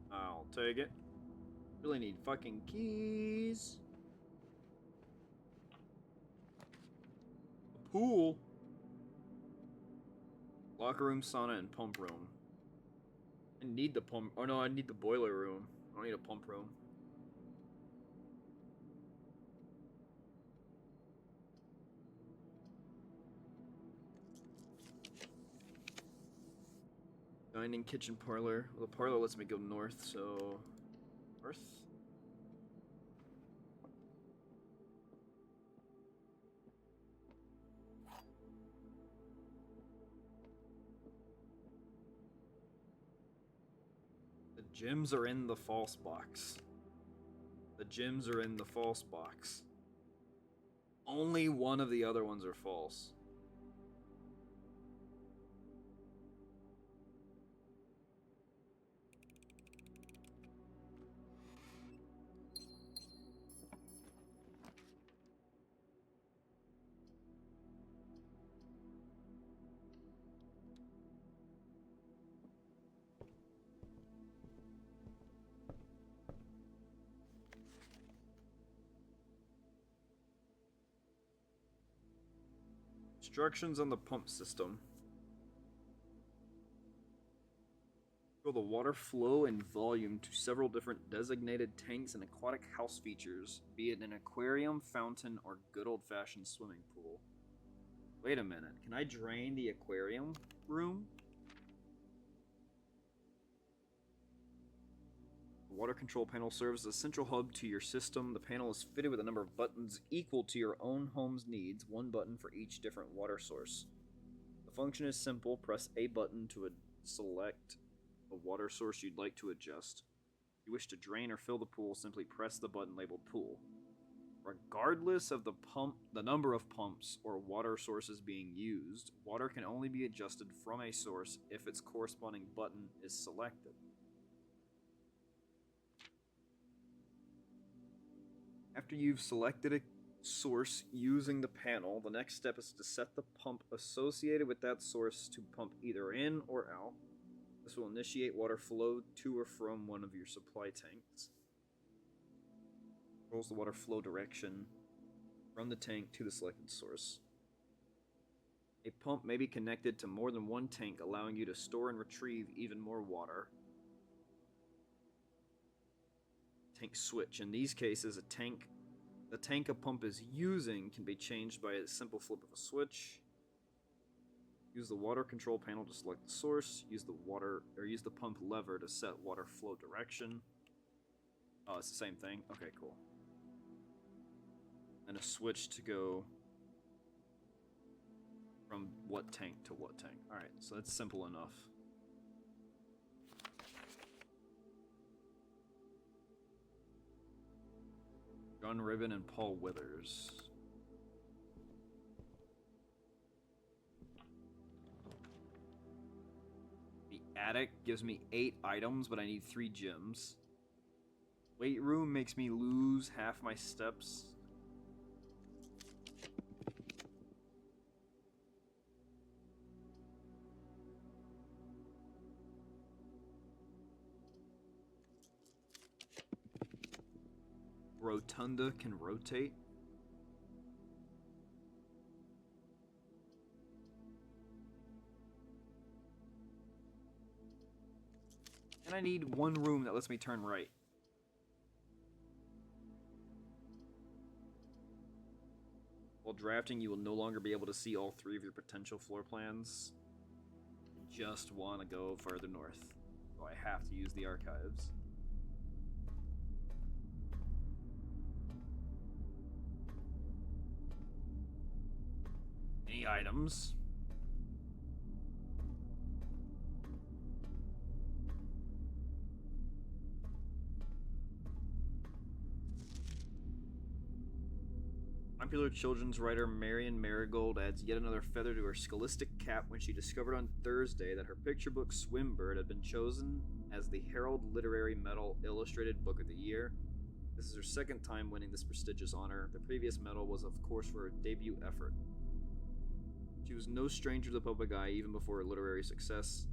I'll take it. Really need fucking keys. A pool. Locker room, sauna, and pump room. I need the pump. Oh no, I need the boiler room. I don't need a pump room. Dining, kitchen, parlor. Well, the parlor lets me go north, so north. The gems are in the false box. The gems are in the false box. Only one of the other ones are false. Instructions on the pump system. Control the water flow and volume to several different designated tanks and aquatic house features, be it an aquarium, fountain, or good old-fashioned swimming pool. Wait a minute, can I drain the aquarium room? The water control panel serves as a central hub to your system. The panel is fitted with a number of buttons equal to your own home's needs, one button for each different water source. The function is simple. Press a button to select the water source you'd like to adjust. If you wish to drain or fill the pool, simply press the button labeled pool. Regardless of the number of pumps or water sources being used, water can only be adjusted from a source if its corresponding button is selected. After you've selected a source using the panel, the next step is to set the pump associated with that source to pump either in or out. This will initiate water flow to or from one of your supply tanks. Controls the water flow direction from the tank to the selected source. A pump may be connected to more than one tank, allowing you to store and retrieve even more water. Tank switch. In these cases, the tank a pump is using can be changed by a simple flip of a switch. Use the water control panel to select the source. Use the pump lever to set water flow direction. Oh, it's the same thing. Okay, cool. And a switch to go from what tank to what tank. All right, so that's simple enough. John Ribbon and Paul Withers. The attic gives me 8 items, but I need 3 gems. Weight room makes me lose half my steps. Rotunda can rotate. And I need one room that lets me turn right. While drafting, you will no longer be able to see all 3 of your potential floor plans. You just want to go further north. So I have to use the archives. Any items? Popular children's writer Marion Marigold adds yet another feather to her scholastic cap when she discovered on Thursday that her picture book Swimbird had been chosen as the Herald Literary Medal Illustrated Book of the Year. This is her second time winning this prestigious honor. The previous medal was, of course, for her debut effort. She was no stranger to the public eye even before her literary success.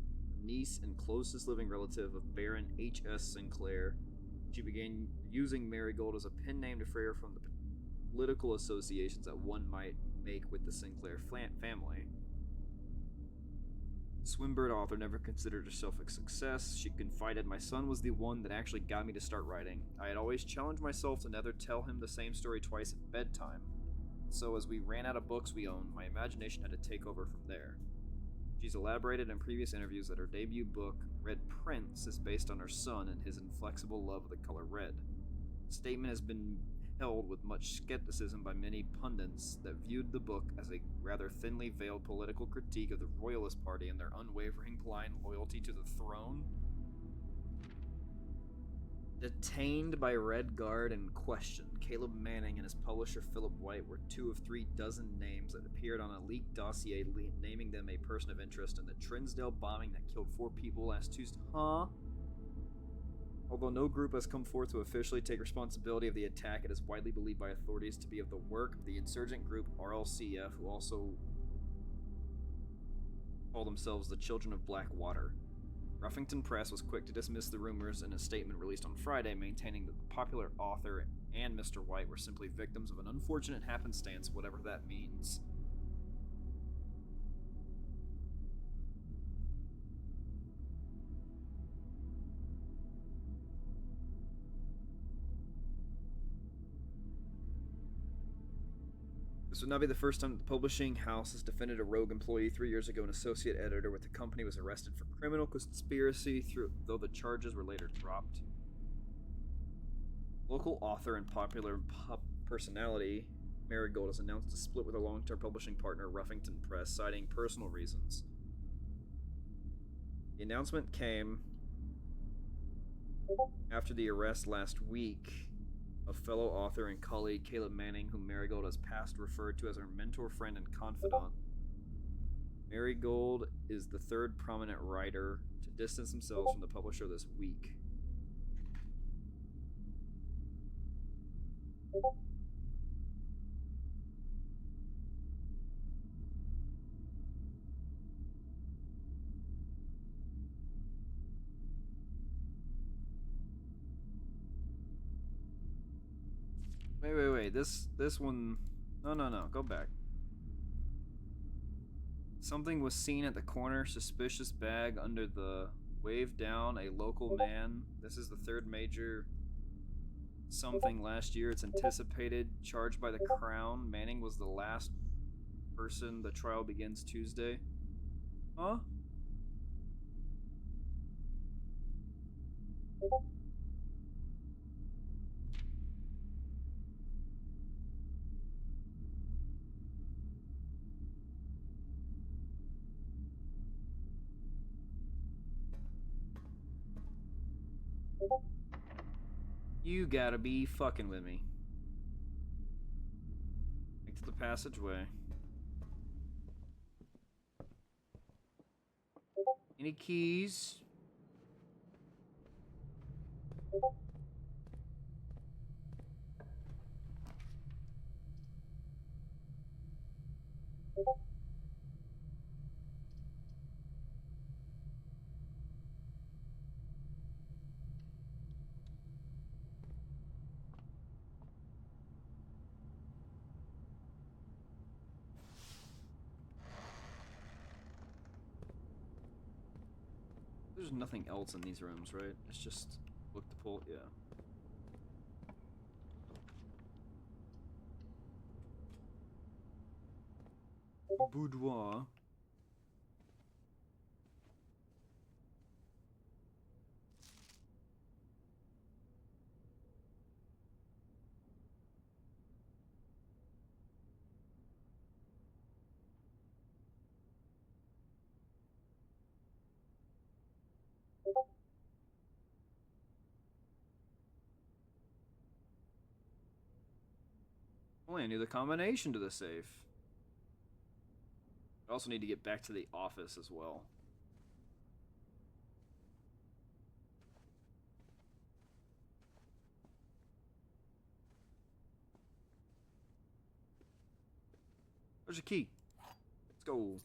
Niece and closest living relative of Baron H.S. Sinclair, she began using Marigold as a pen name to free her from the political associations that one might make with the Sinclair family. Swimbird author never considered herself a success. She confided, "My son was the one that actually got me to start writing. I had always challenged myself to never tell him the same story twice at bedtime. So as we ran out of books we owned, my imagination had to take over from there." She's elaborated in previous interviews that her debut book, Red Prince, is based on her son and his inflexible love of the color red. The statement has been held with much skepticism by many pundits that viewed the book as a rather thinly veiled political critique of the Royalist Party and their unwavering blind loyalty to the throne. Detained by Red Guard and questioned, Caleb Manning and his publisher Philip White were 2 of 3 dozen names that appeared on a leaked dossier naming them a person of interest in the Trinsdale bombing that killed 4 people last Tuesday. Although no group has come forth to officially take responsibility of the attack, it is widely believed by authorities to be of the work of the insurgent group RLCF, who also call themselves the Children of Blackwater. Ruffington Press was quick to dismiss the rumors in a statement released on Friday, maintaining that the popular author and Mr. White were simply victims of an unfortunate happenstance, whatever that means. would not be the first time the publishing house has defended a rogue employee. 3 years ago, an associate editor with the company was arrested for criminal conspiracy, though the charges were later dropped. Local author and popular personality Marigold has announced a split with a long-term publishing partner, Ruffington Press, citing personal reasons. The announcement came after the arrest last week of fellow author and colleague Caleb Manning, whom Marigold has past referred to as her mentor, friend, and confidant. Marigold is the third prominent writer to distance themselves from the publisher this week. Wait. This one... No. Go back. Something was seen at the corner. Suspicious bag under the... Waved down a local man. This is the third major... something last year. It's anticipated. Charged by the Crown. Manning was the last person. The trial begins Tuesday. Huh? You gotta be fucking with me. Back to the passageway. Any keys? There's nothing else in these rooms, right? It's just look to pull, yeah. Boudoir. Only I knew the combination to the safe. I also need to get back to the office as well. Where's your key? Let's go.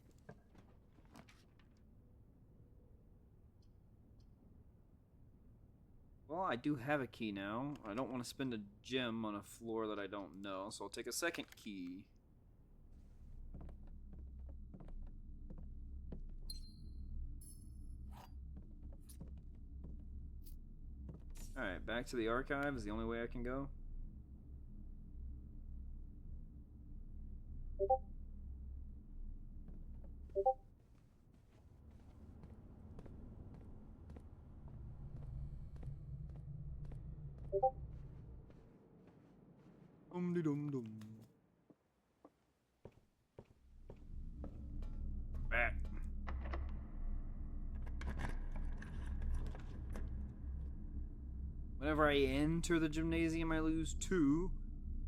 Well, I do have a key now. I don't want to spend a gem on a floor that I don't know, so I'll take a second key. Alright, back to the archive is the only way I can go. Dum-de-dum-dum. Back. Whenever I enter the gymnasium, I lose 2.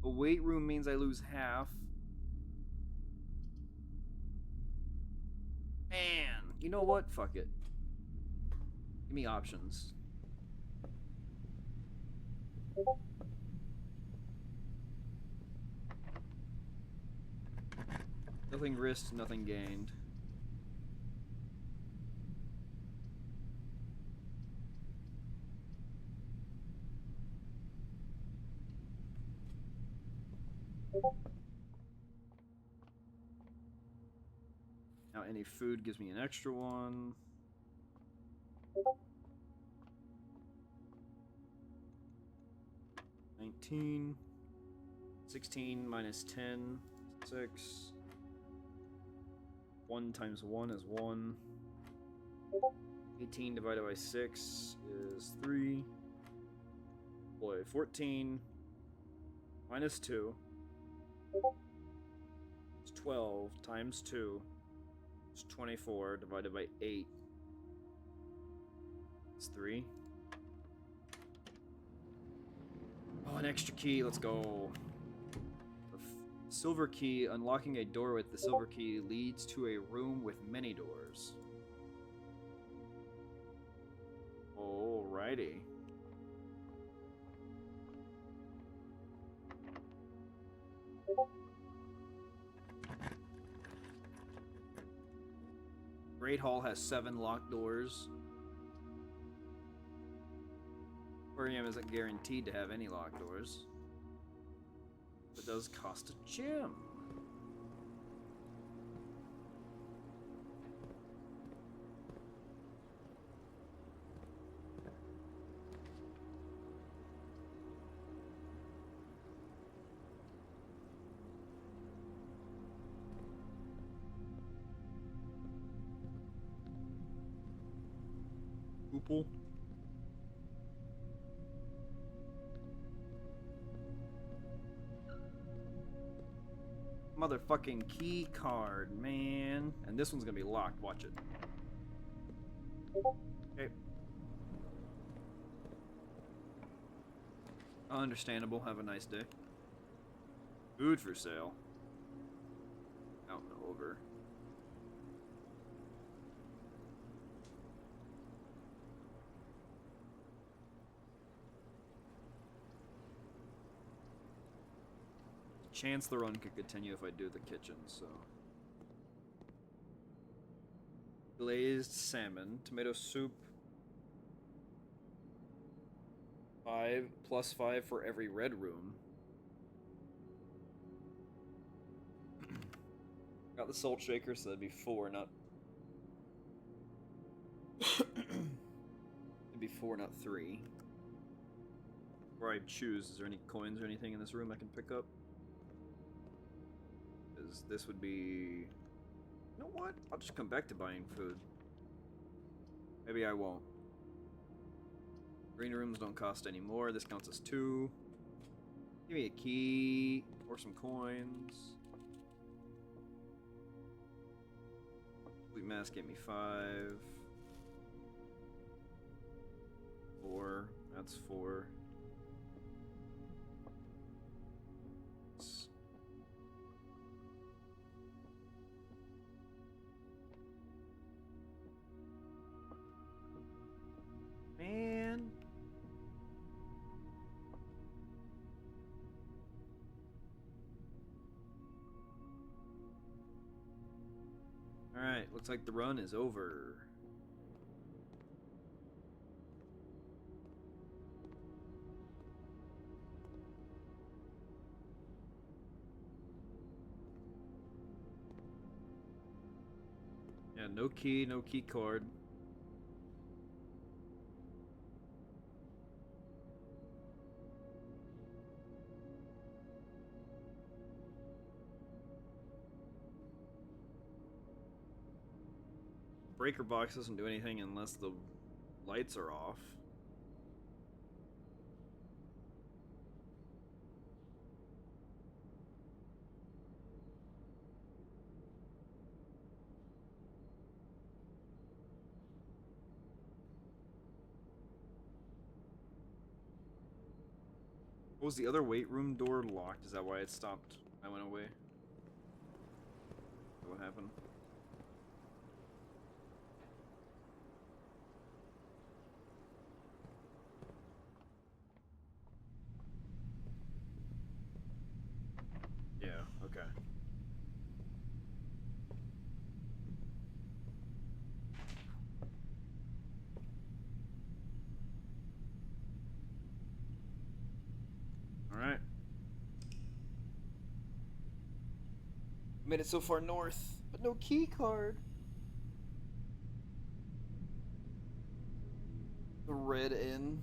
A weight room means I lose half. Man, you know what? Fuck it. Give me options. Nothing risked, nothing gained. Now any food gives me an extra one. $19. 16 minus 10. 6. 1 times 1 is 1. 18 divided by 6 is 3. Boy, 14 minus 2 is 12 times 2 is 24 divided by 8 is 3. Oh, an extra key, let's go. Silver key, unlocking a door with the silver key leads to a room with many doors. Alrighty. Great Hall has 7 locked doors. Aquarium isn't guaranteed to have any locked doors. It does cost a gem. Oople. Motherfucking key card, man. And this one's gonna be locked, watch it. Okay. Understandable, have a nice day. Food for sale. Out and over. Chance the run could continue if I do the kitchen, so. Glazed salmon, tomato soup. 5 plus 5 for every red room. Got the salt shaker, so that'd be 4, not. It'd be 4, not 3. Or I choose, is there any coins or anything in this room I can pick up? This would be... You know what? I'll just come back to buying food. Maybe I won't. Green rooms don't cost any more. This counts as 2. Give me a key or some coins. Sweet mask gave me 5. 4. That's 4. Man. Alright, looks like the run is over. Yeah, no key card. Breaker box doesn't do anything unless the lights are off. Was the other weight room door locked? Is that why it stopped? I went away. What happened? Yeah, okay. Alright. Made it so far north, but no key card. The Red Inn.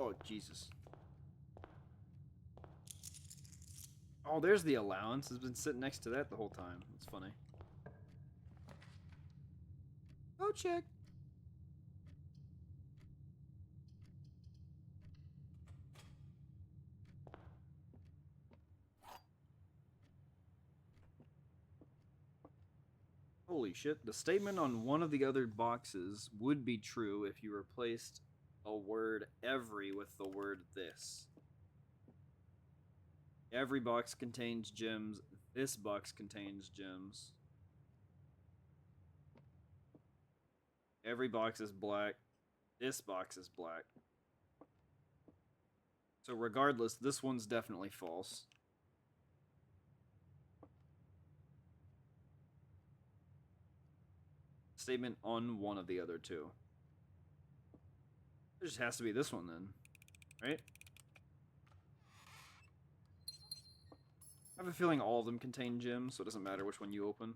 Oh, Jesus. Oh, there's the allowance. It's been sitting next to that the whole time. That's funny. Go check. Holy shit. The statement on one of the other boxes would be true if you replaced a word every with the word this. Every box contains gems. This box contains gems. Every box is black. This box is black. So regardless, this one's definitely false. Statement on one of the other two. It just has to be this one then, right? I have a feeling all of them contain gems, so it doesn't matter which one you open.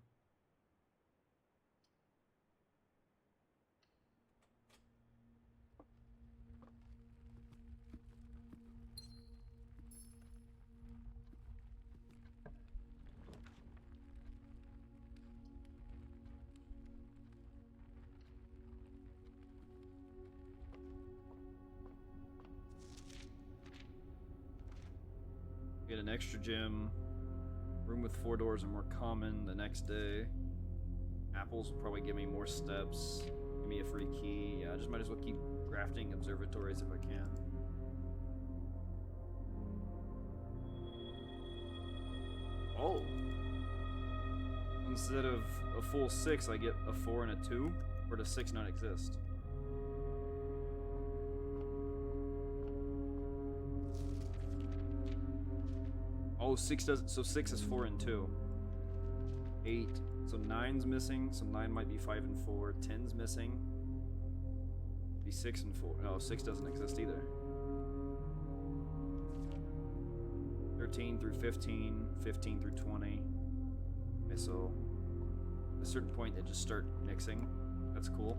Get an extra gem. Room with 4 doors are more common the next day. Apples will probably give me more steps. Give me a free key. Yeah, I just might as well keep crafting observatories if I can. Oh. Instead of a full 6, I get a 4 and a 2? Or does 6 not exist? Oh, 6 does. So 6 is 4 and 2. 8. So 9's missing. So 9 might be 5 and 4. 10's missing. Be 6 and 4. No, 6 doesn't exist either. 13 through 15. 15 through 20. Okay, so at a certain point they just start mixing. That's cool.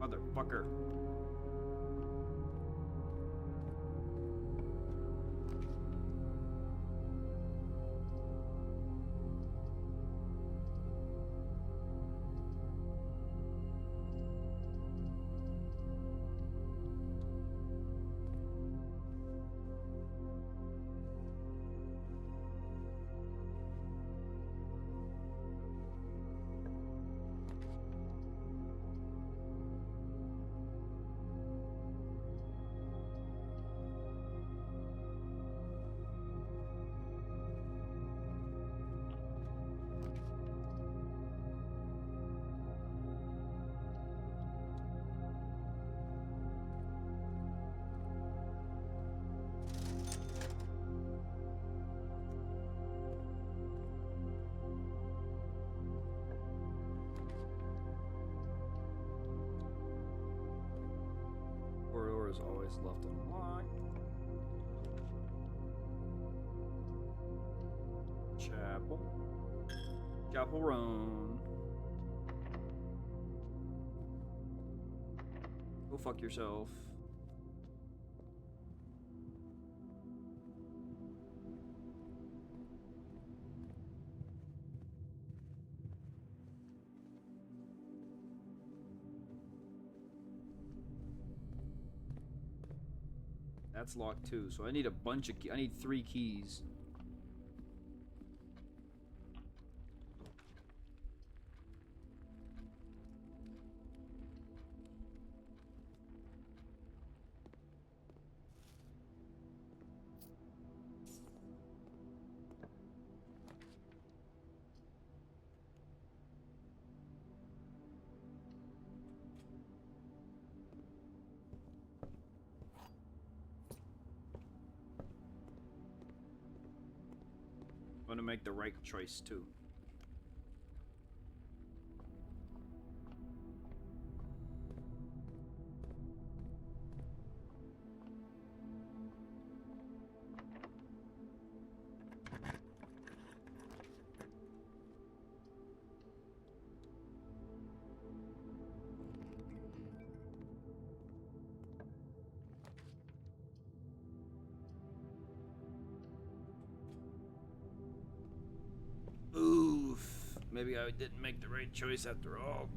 Motherfucker. Corridor is always left unlocked. Chapel. Chapel Roan. Go fuck yourself. That's locked too, so I need a bunch of I need 3 keys. I'm gonna make the right choice too. maybe I didn't make the right choice after all.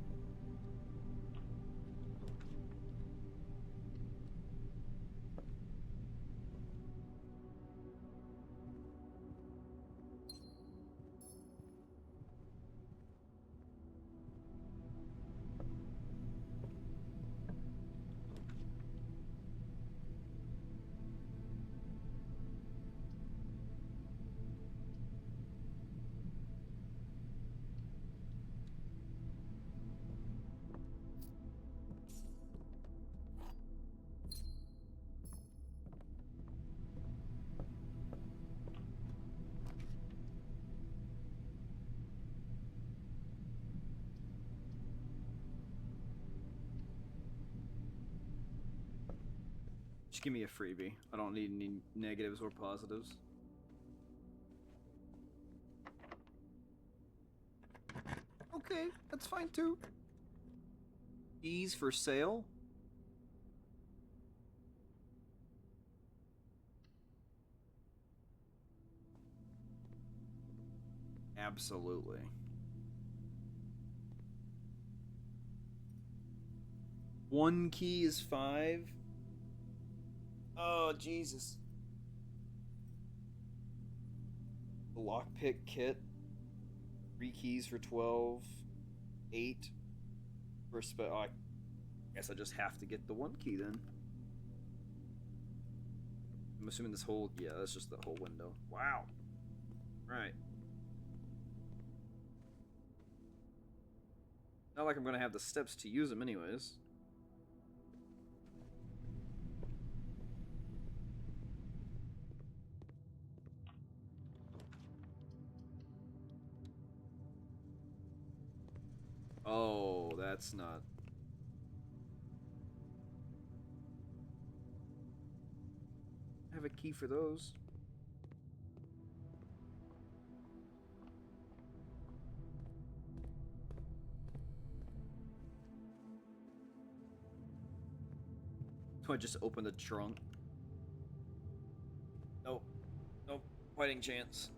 Just give me a freebie. I don't need any negatives or positives. Okay, that's fine too. Keys for sale? Absolutely. One key is 5. Oh, Jesus. The lockpick kit. 3 keys for 12. 8 for oh, I guess I just have to get the 1 key then. I'm assuming this whole, yeah, that's just the whole window. Wow. Right. Not like I'm gonna have the steps to use them anyways. Oh, that's not... I have a key for those. Do I just open the trunk? Nope. Nope. Fighting chance.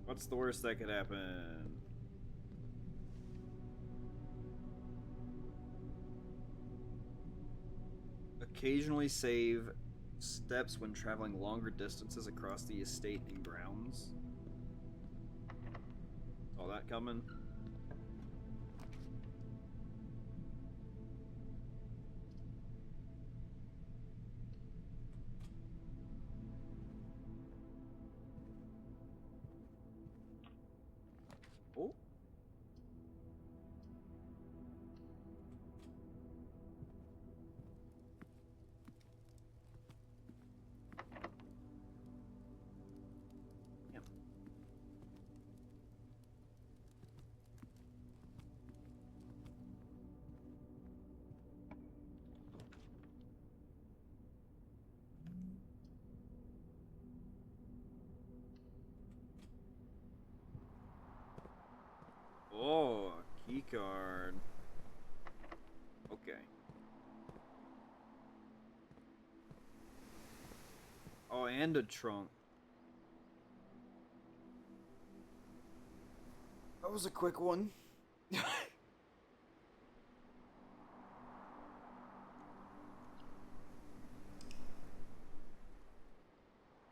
What's the worst that could happen? Occasionally save steps when traveling longer distances across the estate and grounds. Saw that coming. Oh. Yep. Oh, key card. Okay. Oh, and a trunk. That was a quick one.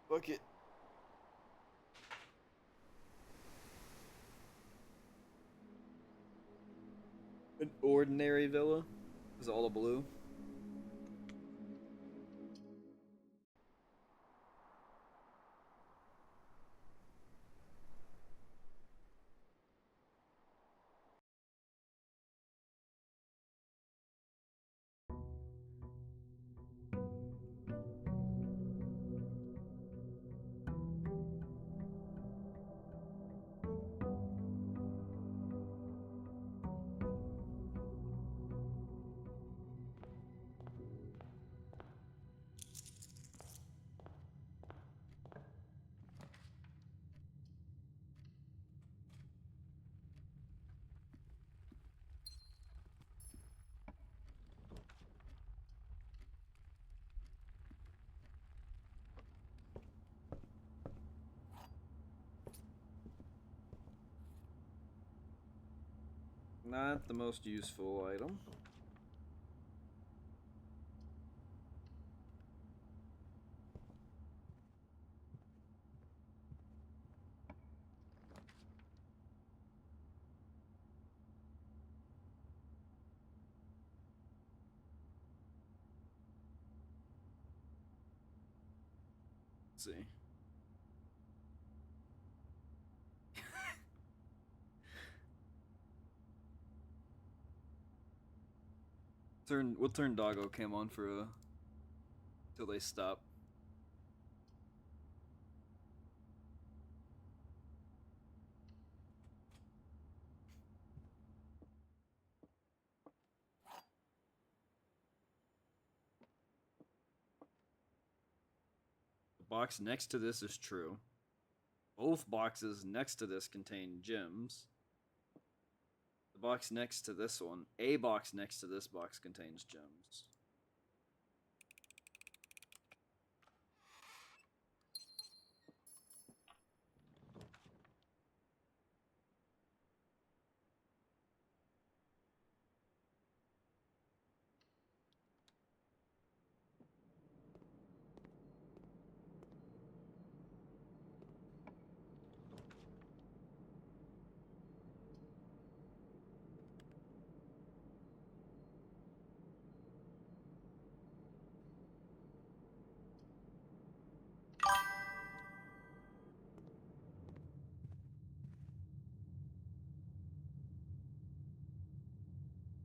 Look it. An ordinary villa is all a blue. Not the most useful item. Let's see. We'll turn doggo cam on for till they stop. The box next to this is true. Both boxes next to this contain gems. The box next to this one, a box next to this box contains gems.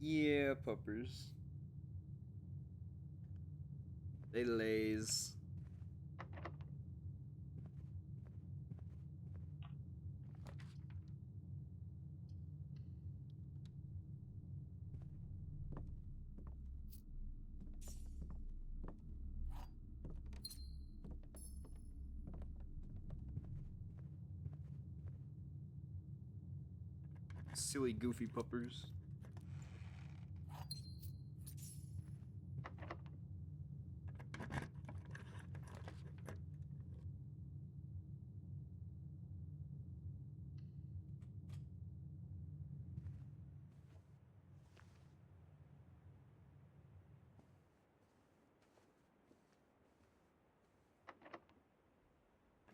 Yeah, puppers. They lays. Silly goofy puppers.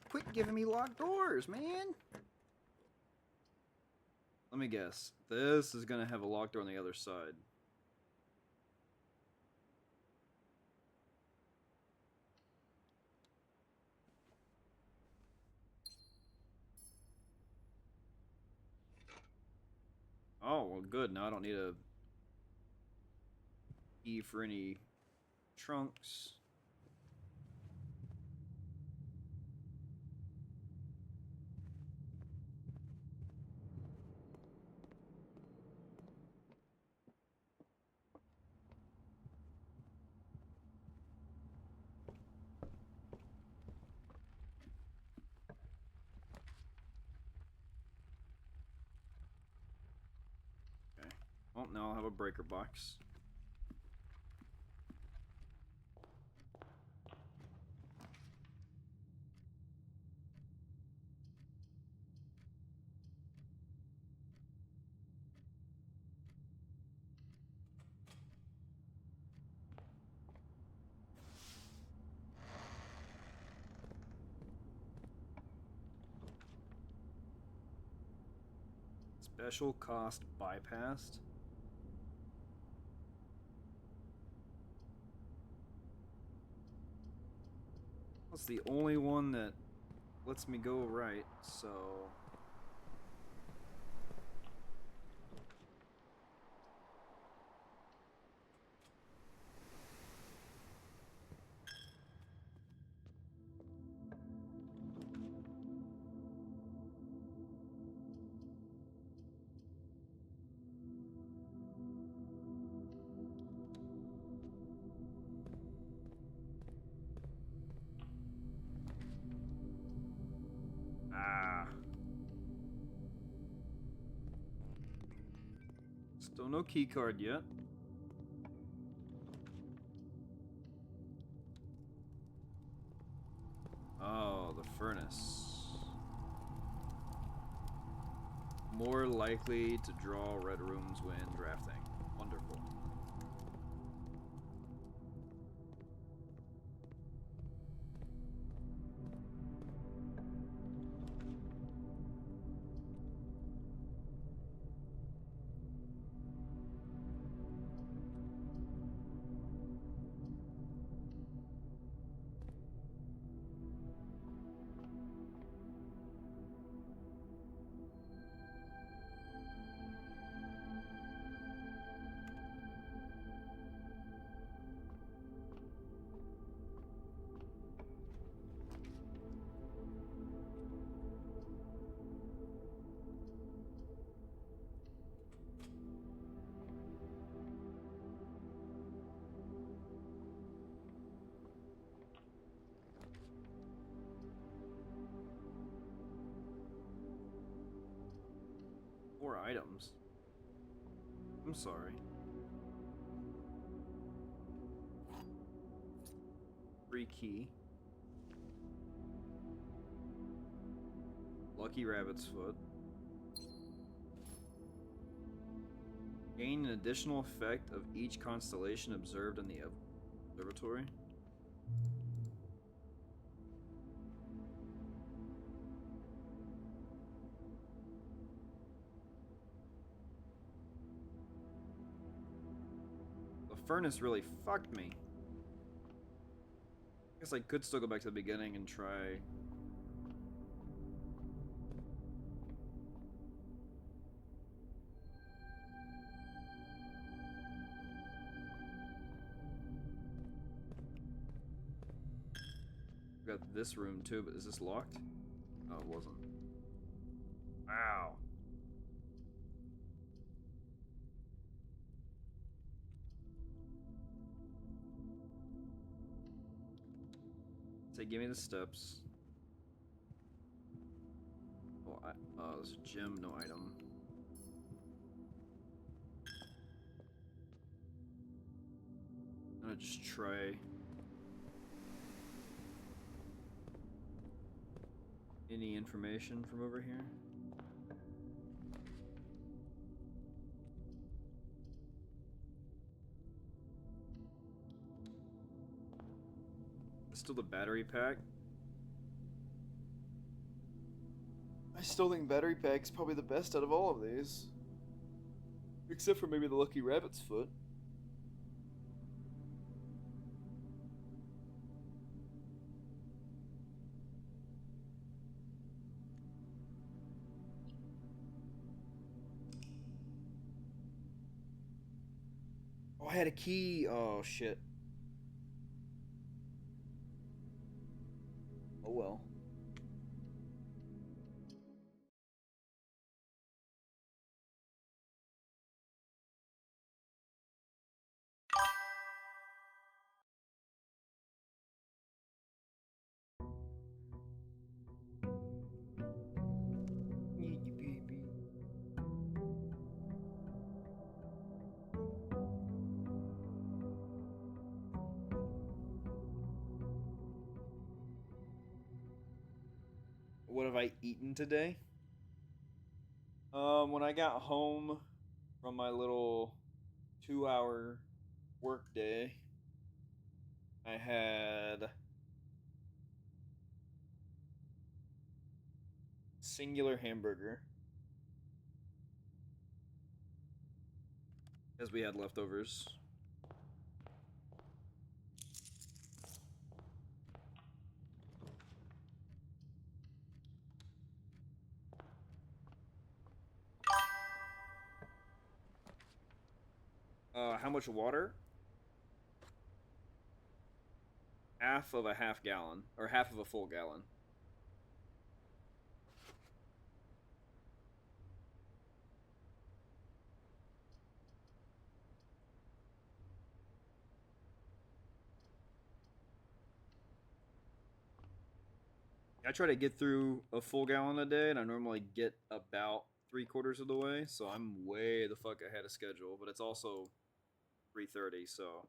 Quit giving me locked doors, man! Let me guess. This is gonna have a locked door on the other side. Oh, well, good. Now I don't need a key for any trunks. Okay. Well, now I'll have a breaker box. Special cost bypassed. That's the only one that lets me go right, so... Ah. Still no key card yet. Oh, the furnace. More likely to draw red rooms when drafting. Wonderful. Four items. I'm sorry. Free key. Lucky rabbit's foot. Gain an additional effect of each constellation observed in the observatory. The furnace really fucked me. I guess I could still go back to the beginning and try. Got this room too, but is this locked? Oh, it wasn't. Wow. Say, give me the steps. Oh, there's a gem, no item. I'm gonna just try. Any information from over here? Still the battery pack. I still think battery pack's probably the best out of all of these. Except for maybe the lucky rabbit's foot. Oh, I had a key. Oh, shit. Oh, well. What have I eaten today? When I got home from my little 2-hour work day, I had singular hamburger, as we had leftovers. How much water? Half of a half gallon, or half of a full gallon. I try to get through a full gallon a day, and I normally get about 3/4 of the way, so I'm way the fuck ahead of schedule, but it's also 3:30, so.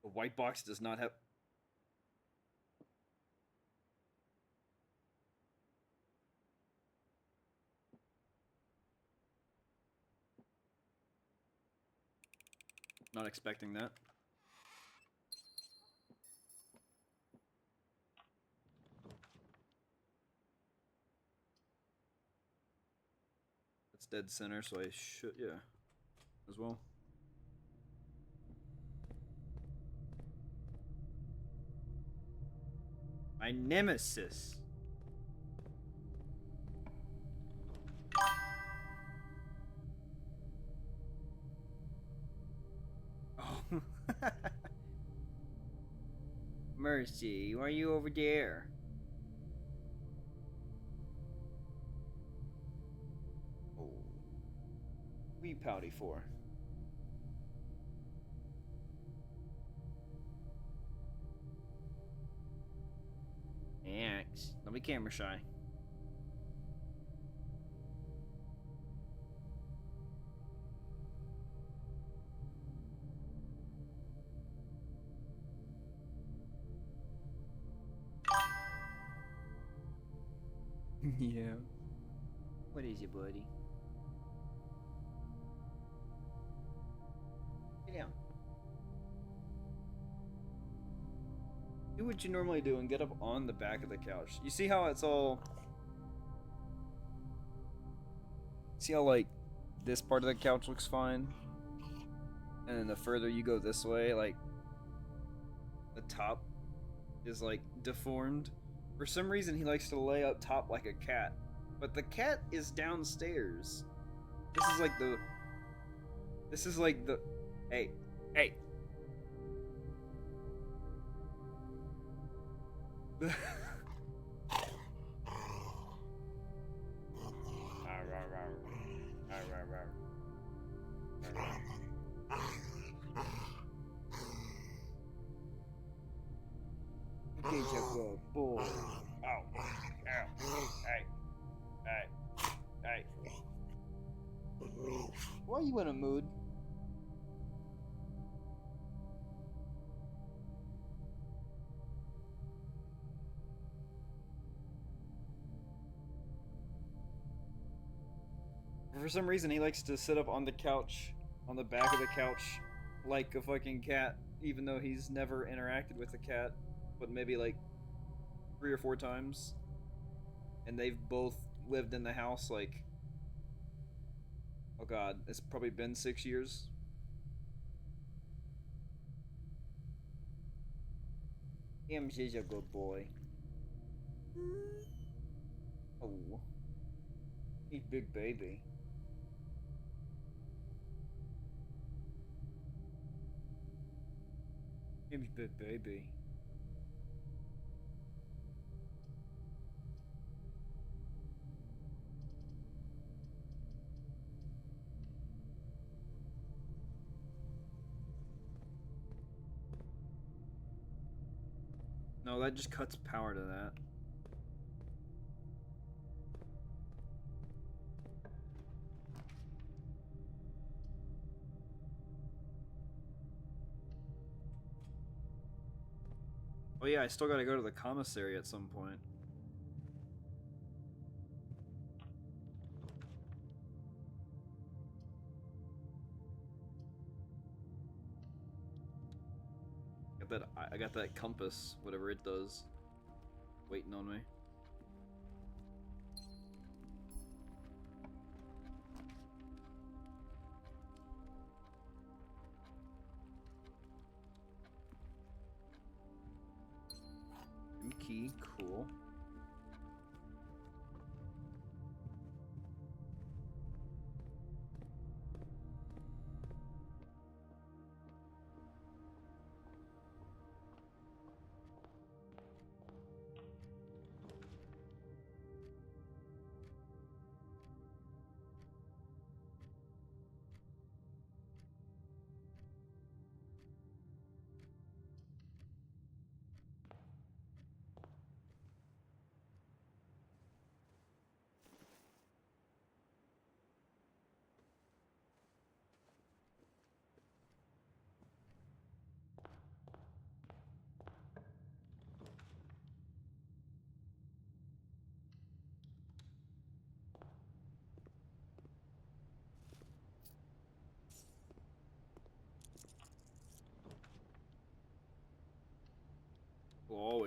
The white box does not have. Not expecting that. That's dead center, so I should, yeah, as well. My nemesis. Oh. Mercy, why are you over there? Oh. What are you pouty for? Thanks. Don't be camera shy. Yeah. What is it, buddy? Get down. Do what you normally do and get up on the back of the couch. You see how it's all... See how, like, this part of the couch looks fine? And then the further you go this way, like, the top is, like, deformed. For some reason, he likes to lay up top like a cat. But the cat is downstairs. This is like the... This is like the... Hey. Hey. He's a good boy. Ow. Ow. Hey. Hey. Hey. Why are you in a mood? For some reason, he likes to sit up on the couch, on the back of the couch, like a fucking cat, even though he's never interacted with a cat, but maybe like 3 or 4 times. And they've both lived in the house like, oh god, it's probably been 6 years. Him is a good boy. Oh, he's big baby. Him's big baby. No, that just cuts power to that. Oh yeah, I still gotta go to the commissary at some point. I got that compass, whatever it does, waiting on me. Key, cool.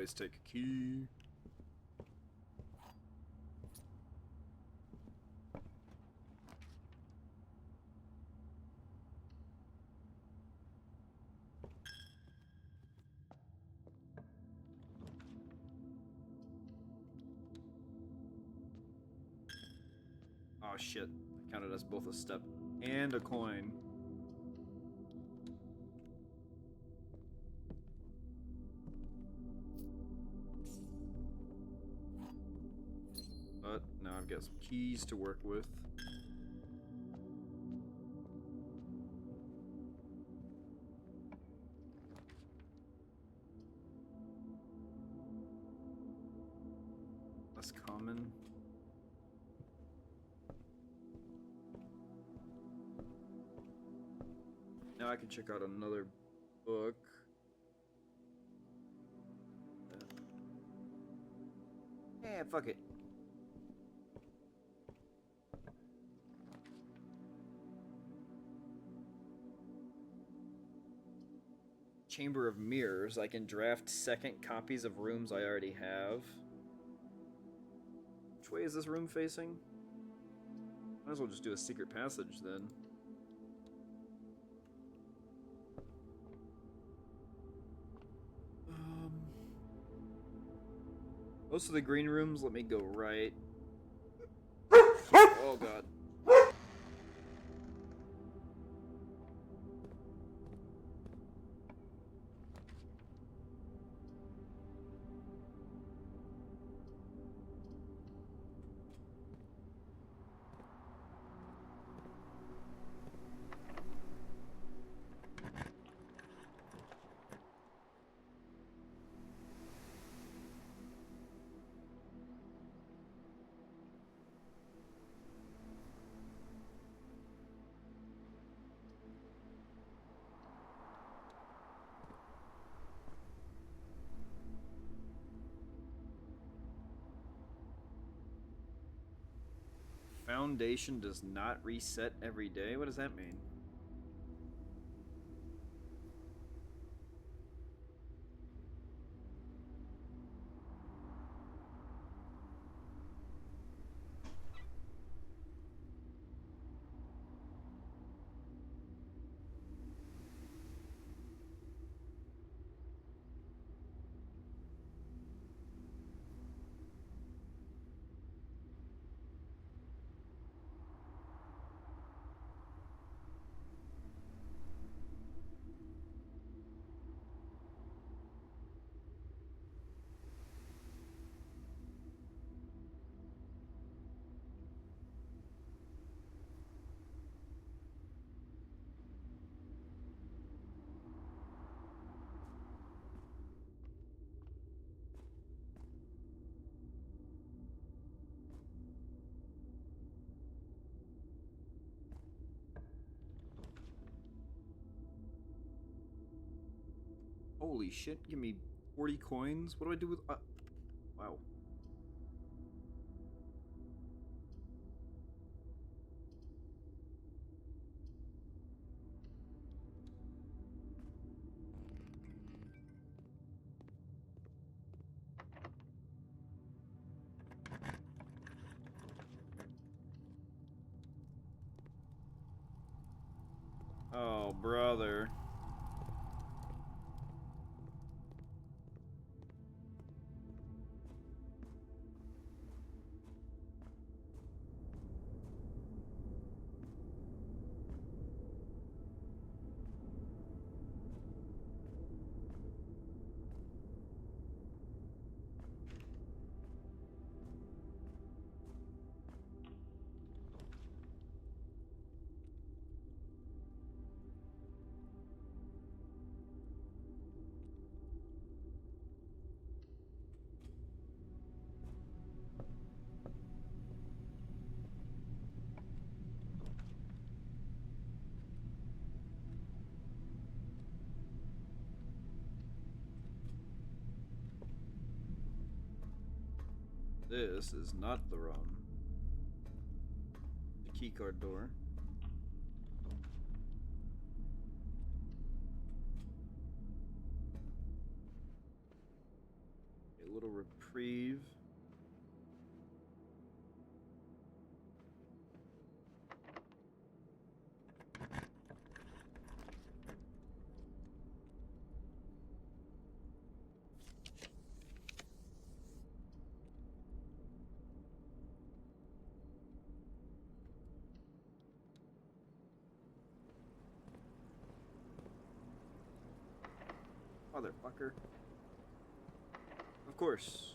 always take a key. Oh shit, I counted as both a step and a coin. But now I've got some keys to work with. Less common. Now I can check out another book. Yeah, fuck it. Chamber of Mirrors. I can draft second copies of rooms I already have. Which way is this room facing? Might as well just do a secret passage then. Most of the green rooms let me go right. Oh god. Foundation does not reset every day? What does that mean? Holy shit, give me 40 coins? What do I do with... wow. Oh, brother. This is not the room. The keycard door. a little reprieve. Motherfucker. Of course.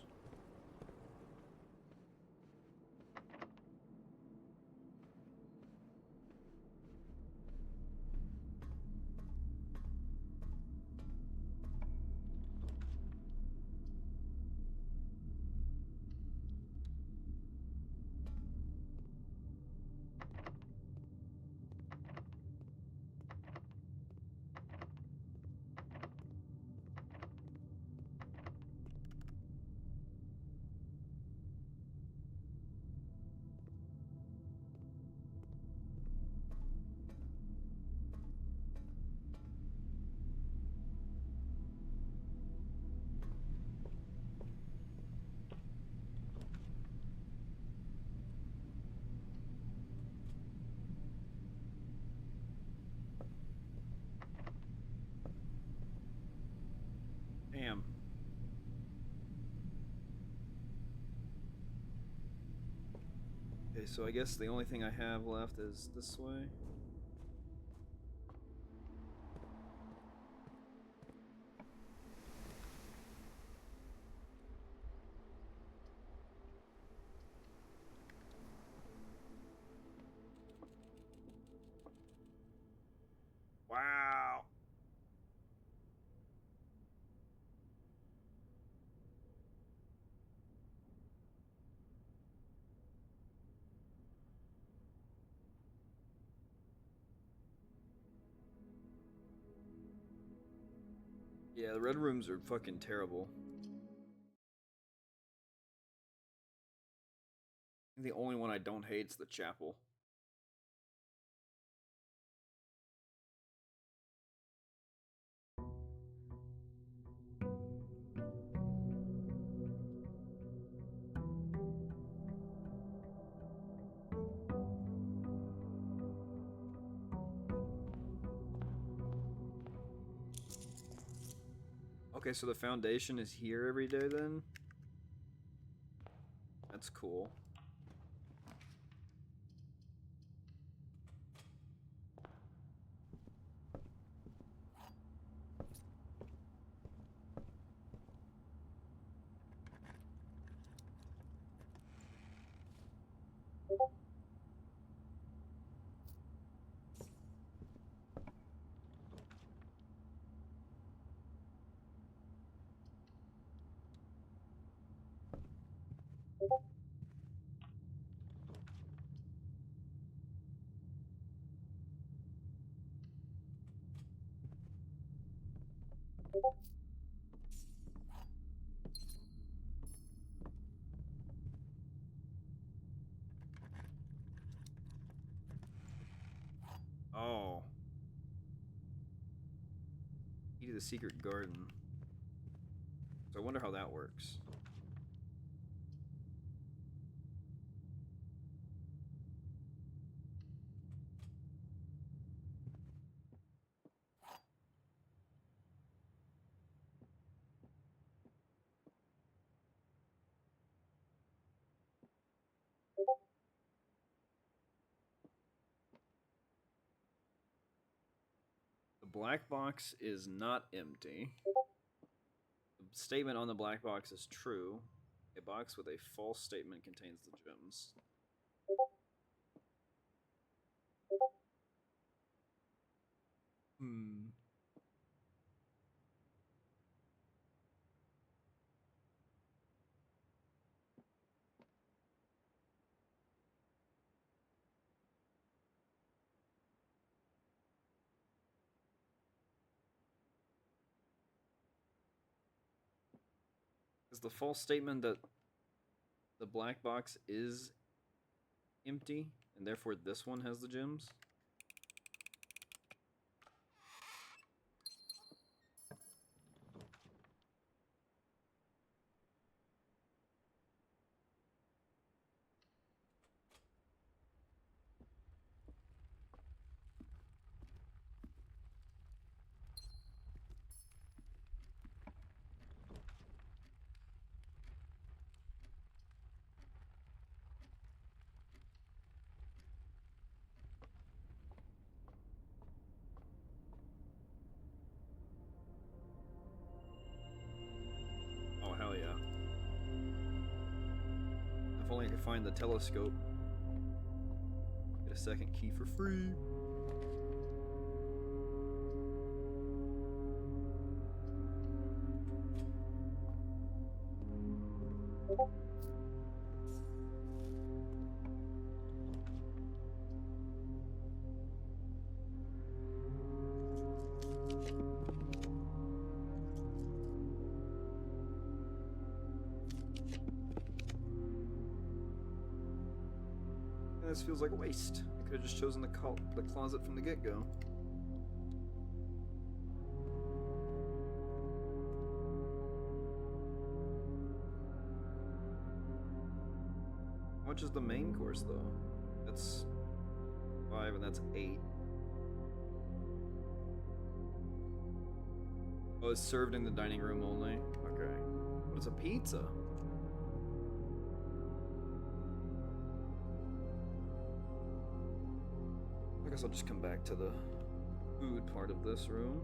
Damn. Okay, so I guess the only thing I have left is this way. Wow. Yeah, the red rooms are fucking terrible. The only one I don't hate is the chapel. Okay, so the foundation is here every day then? That's cool. Oh. Key to the secret garden. So I wonder how that works. The black box is not empty. The statement on the black box is true. A box with a false statement contains the gems. Hmm. Is the false statement that the black box is empty, and therefore this one has the gems? I could find the telescope. Get a second key for free. This feels like a waste. I could have just chosen the closet from the get-go. How much is the main course, though? That's 5 and that's 8. Oh, it's served in the dining room only? Okay. What is a pizza? I guess I'll just come back to the food part of this room.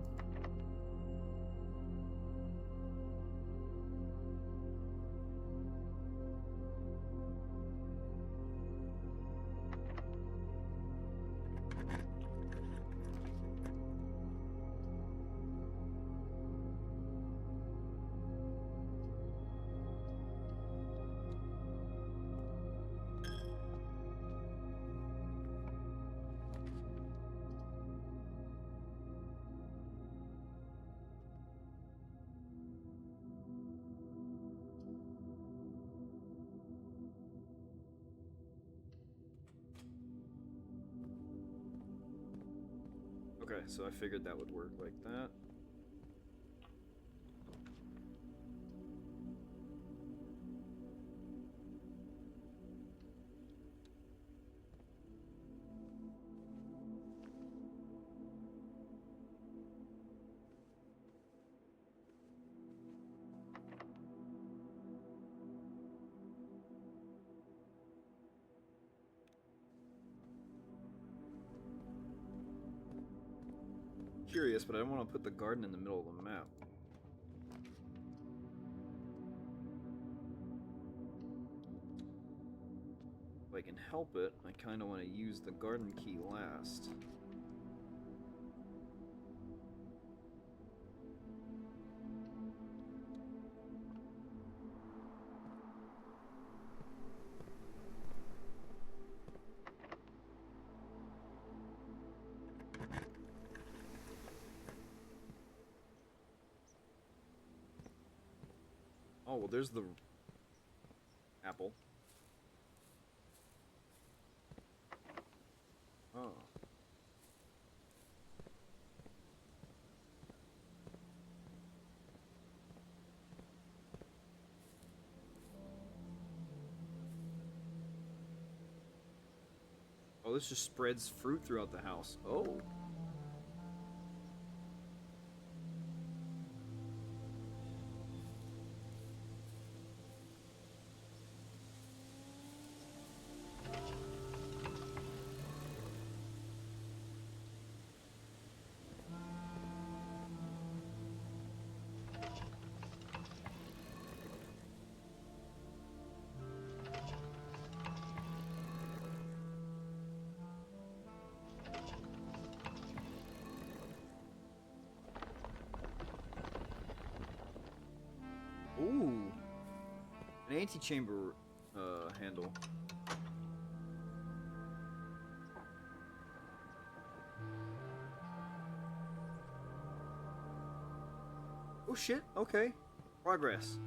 Okay, so I figured that would work like that. Curious, but I don't want to put the garden in the middle of the map. If I can help it, I kind of want to use the garden key last. Oh, well, there's the apple. Oh. Oh, this just spreads fruit throughout the house. Oh. Ooh. An antechamber handle. Oh shit, okay. Progress.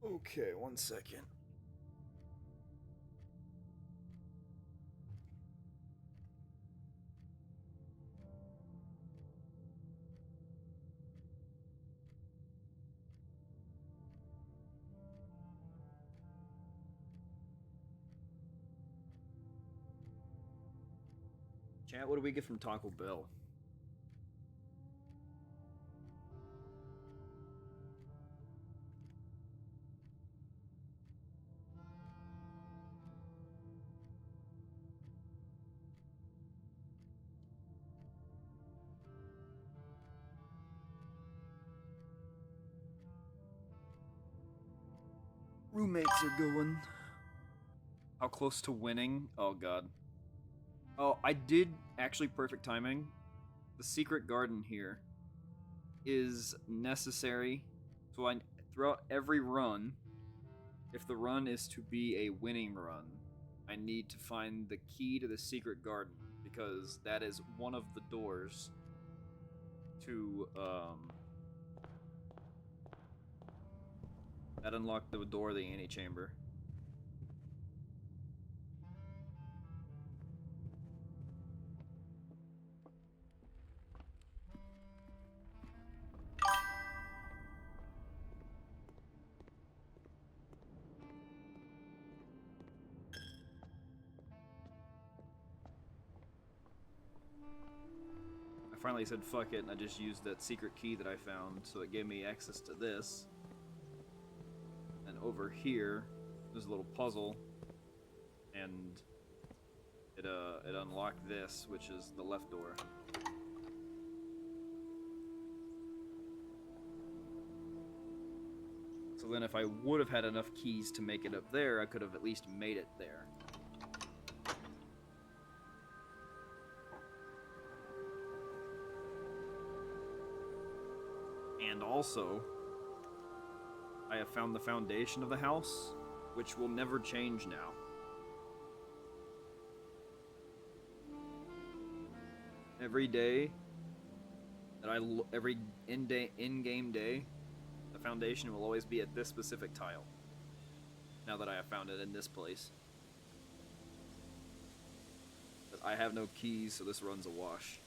Okay, 1 second. Chat, what do we get from Taco Bell? Roommates are going. How close to winning? Oh god. Oh, I did actually perfect timing. The secret garden here is necessary. So I throughout every run, if the run is to be a winning run, I need to find the key to the secret garden because that is one of the doors to that unlocked the door of the antechamber. I finally said fuck it and I just used that secret key that I found, so it gave me access to this. And over here, there's a little puzzle, and it unlocked this, which is the left door. So then if I would have had enough keys to make it up there, I could have at least made it there. And also, I have found the foundation of the house, which will never change now. Every day that every in-game day, the foundation will always be at this specific tile. Now that I have found it in this place. But I have no keys, so this run's a wash.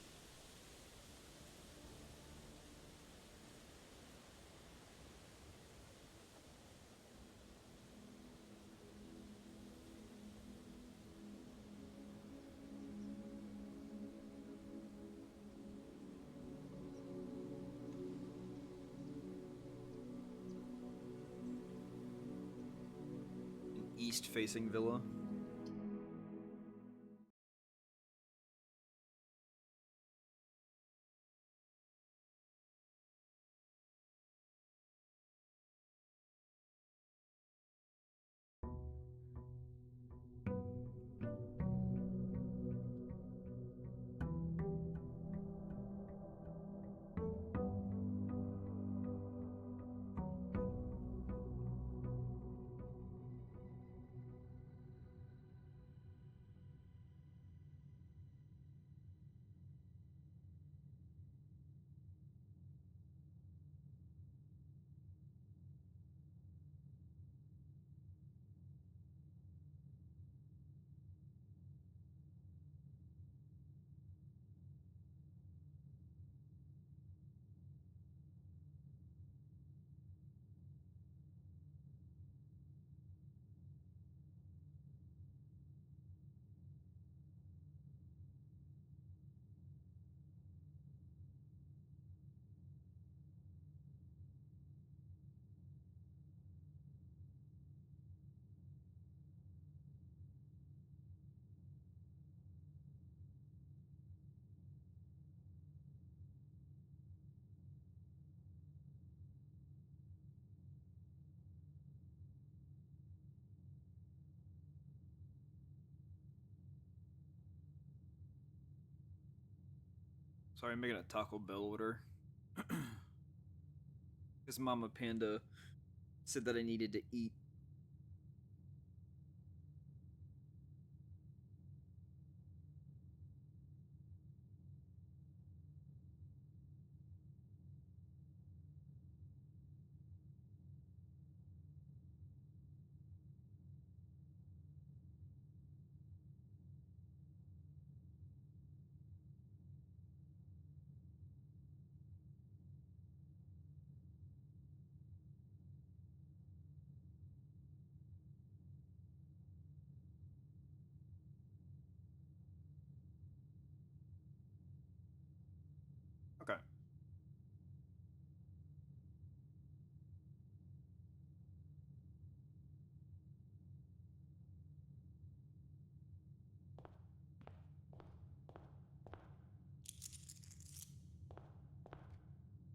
East-facing villa. Sorry, I'm making a Taco Bell order. Because Mama Panda said that I needed to eat.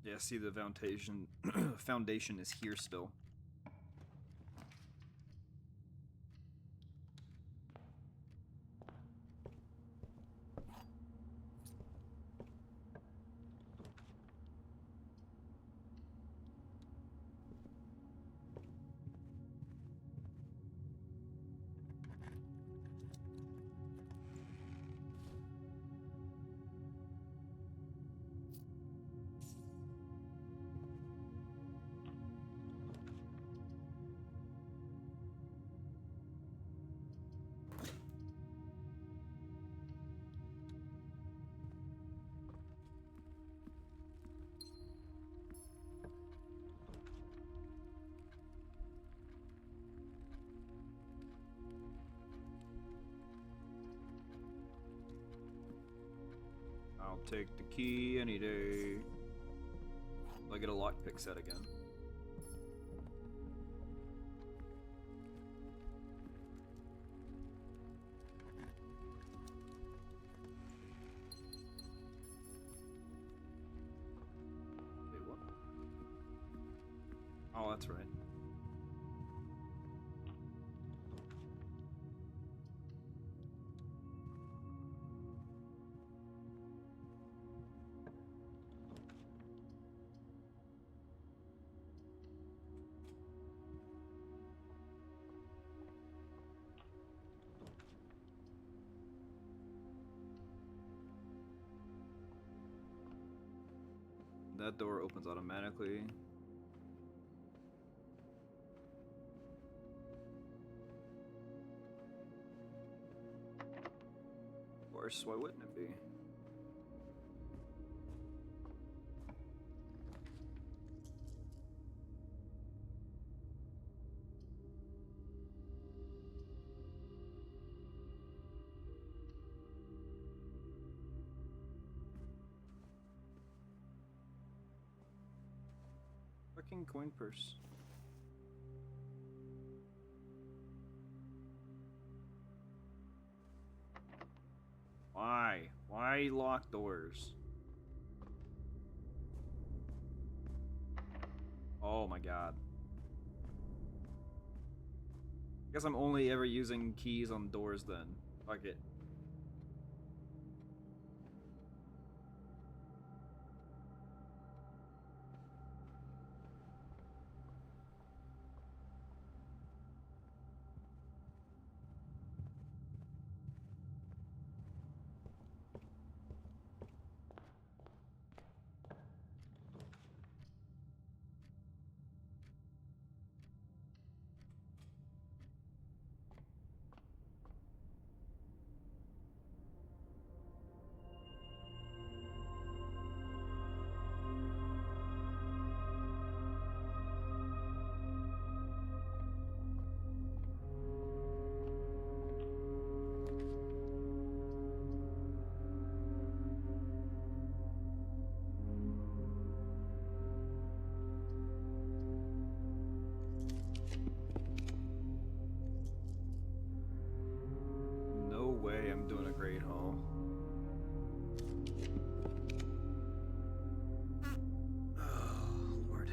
Yeah, see the foundation. Foundation is here still. I'll take the key any day. I'll get a lockpick set again. Wait, what? Oh, that's right. That door opens automatically. Of course, why wouldn't it be? Fucking coin purse. Why? Why lock doors? Oh my god. Guess I'm only ever using keys on doors then. Fuck it. No way I'm doing a great haul. Oh, Lord.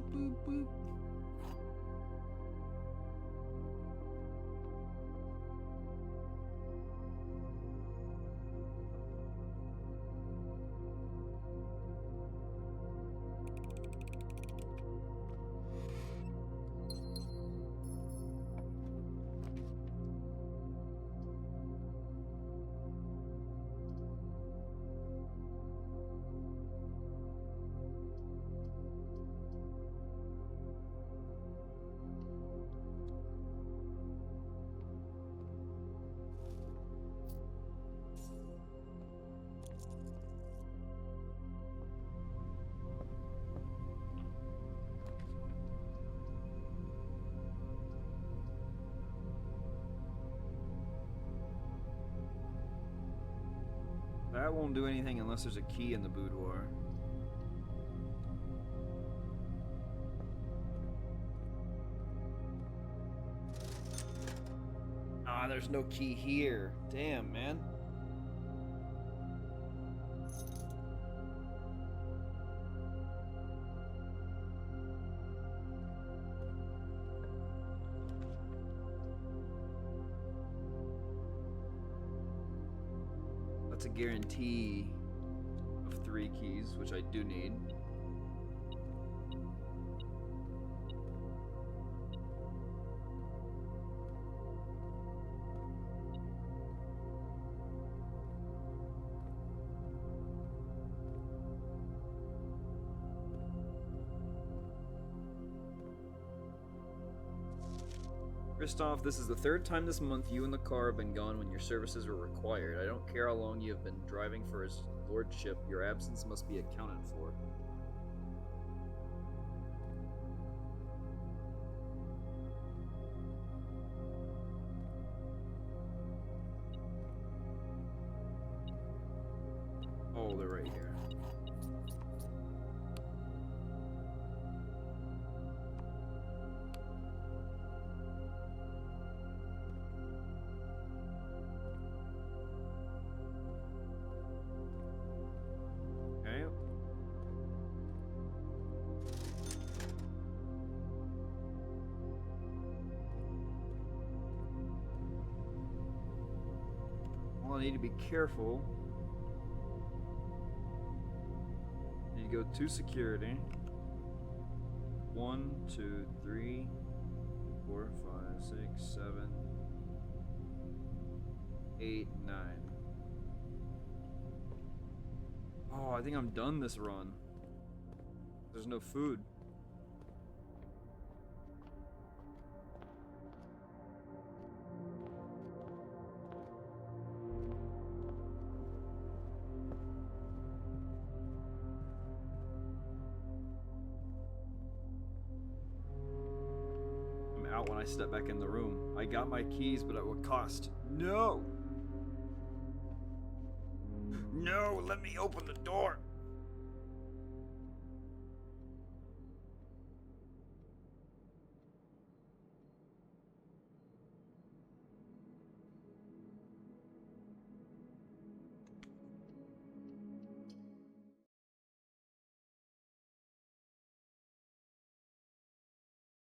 boop, boop, boop. That won't do anything unless there's a key in the boudoir. Ah, there's no key here. Damn, man. That's a guarantee of 3 keys, which I do need. Christoph, this is the 3rd time this month you and the car have been gone when your services were required. I don't care how long you have been driving for his lordship, your absence must be accounted for. Oh, they're right here. Okay. Well, I need to be careful. Need to go to security. 1, 2, 3, 4, 5, 6, 7, 8, 9. Oh, I think I'm done this run. There's no food. I'm out when I step back in the room. I got my keys, but at what cost? No! No, let me open the door!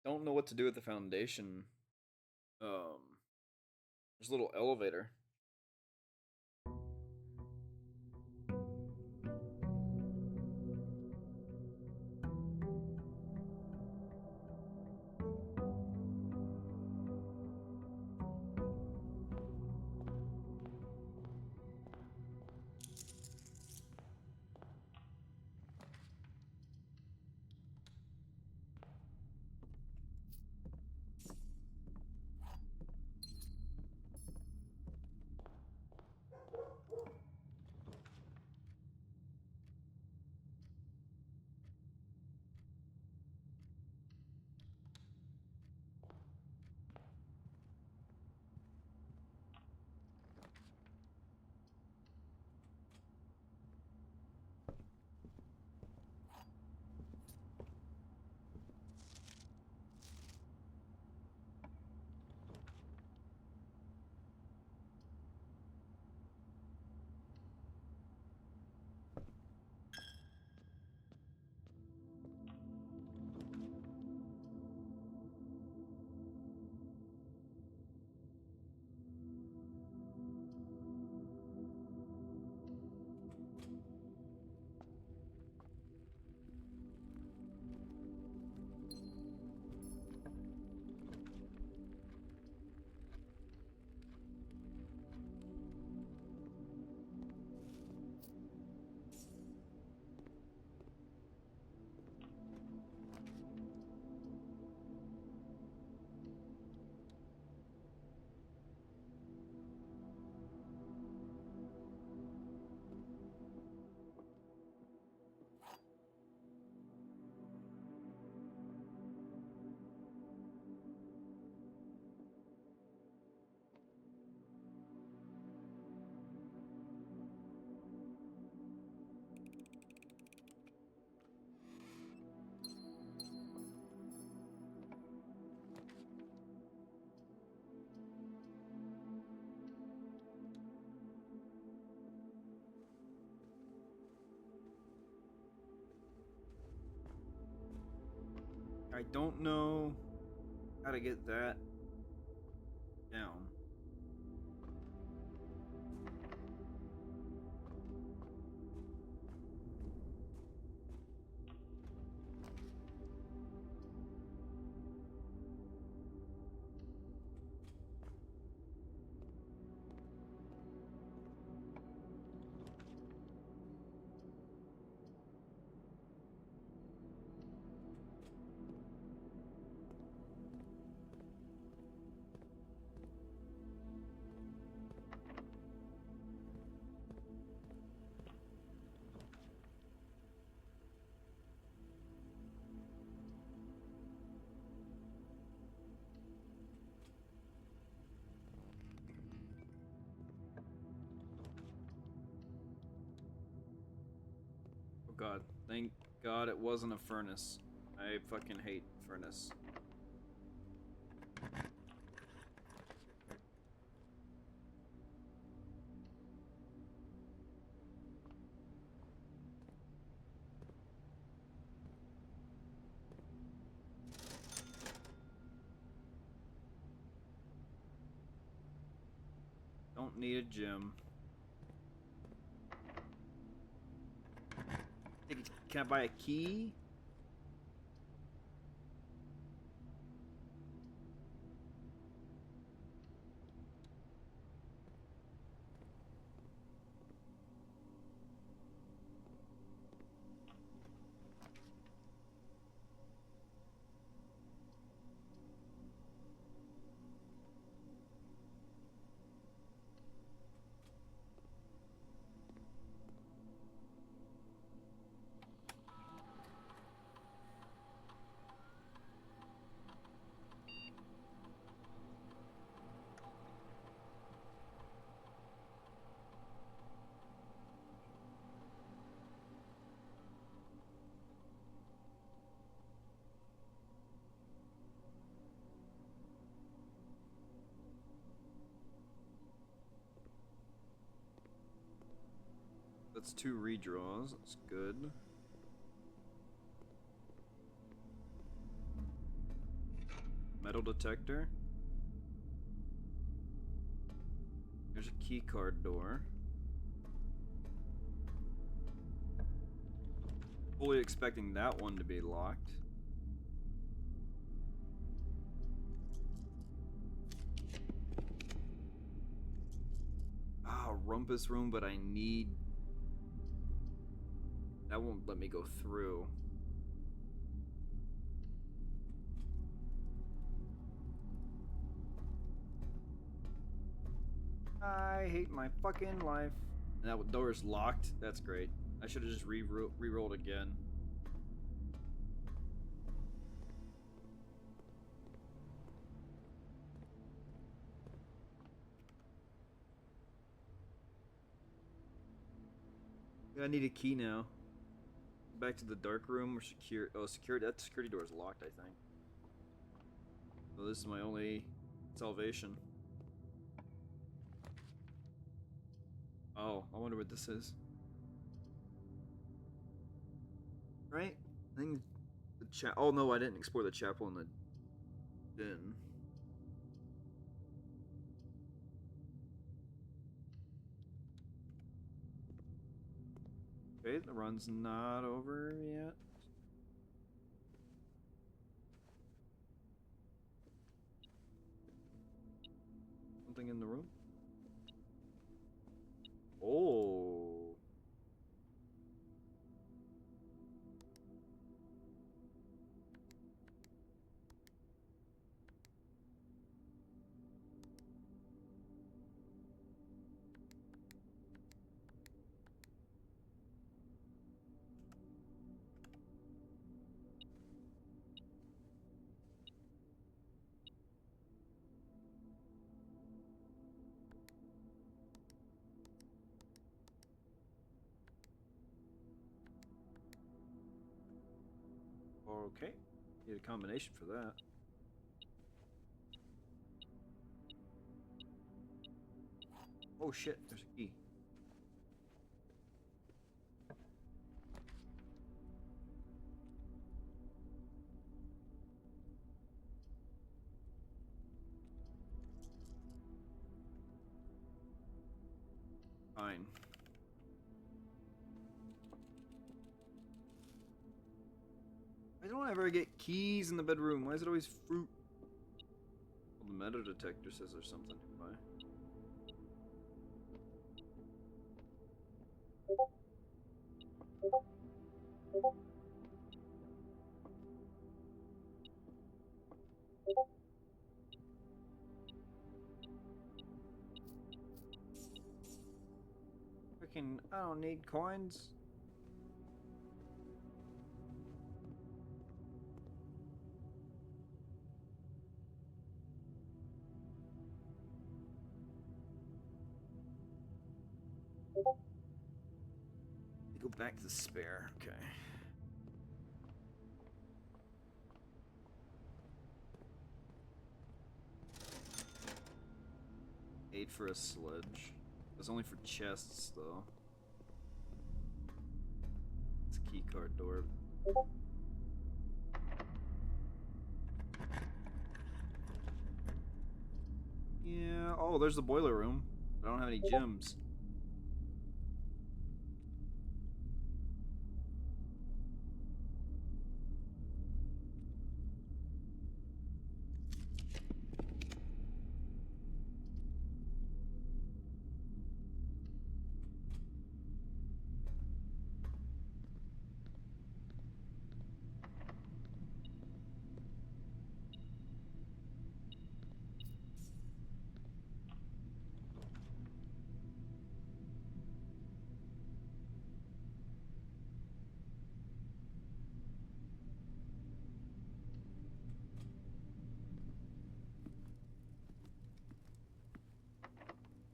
Don't know what to do with the foundation. There's a little elevator. I don't know how to get that down. Oh god, thank god it wasn't a furnace. I fucking hate furnace. Don't need a gym. Can I buy a key? That's 2 redraws. That's good. Metal detector. There's a key card door. Fully expecting that one to be locked. Ah, rumpus room, but I need... That won't let me go through. I hate my fucking life. And that door is locked? That's great. I should have just re-rolled again. Yeah, I need a key now. Back to the dark room or secure. Oh, security. That security door is locked, I think. So this is my only salvation. Oh, I wonder what this is. Right? I think the oh no, I didn't explore the chapel in the den. Okay, the run's not over yet. Something in the room? Oh. Okay. Need a combination for that. Oh shit, there's a key. Whenever I get keys in the bedroom, why is it always fruit? Well, the metal detector says there's something nearby. I don't need coins. Go back to the spare, okay. $8 for a sledge. It's only for chests, though. It's a key card door. Yeah. Oh, there's the boiler room. I don't have any gems.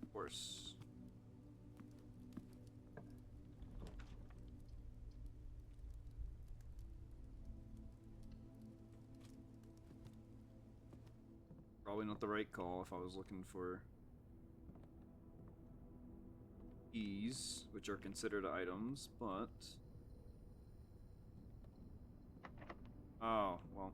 Of course. Probably not the right call if I was looking for keys, which are considered items, but... Oh, well.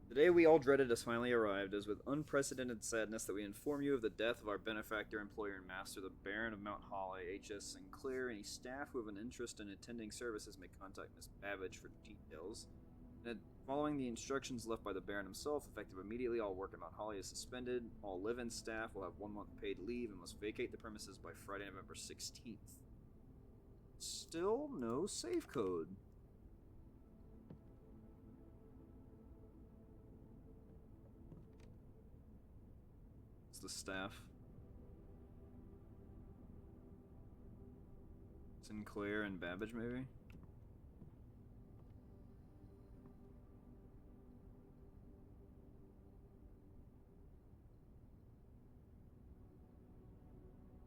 The day we all dreaded has finally arrived. It is with unprecedented sadness that we inform you of the death of our benefactor, employer, and master, the Baron of Mount Holly, H.S. Sinclair. Any staff who have an interest in attending services may contact Miss Babbage for details. And following the instructions left by the Baron himself, effective immediately, all work at Mount Holly is suspended. All live-in staff will have 1 month paid leave and must vacate the premises by Friday, November 16th. Still no safe code. The staff. Sinclair and Babbage, maybe?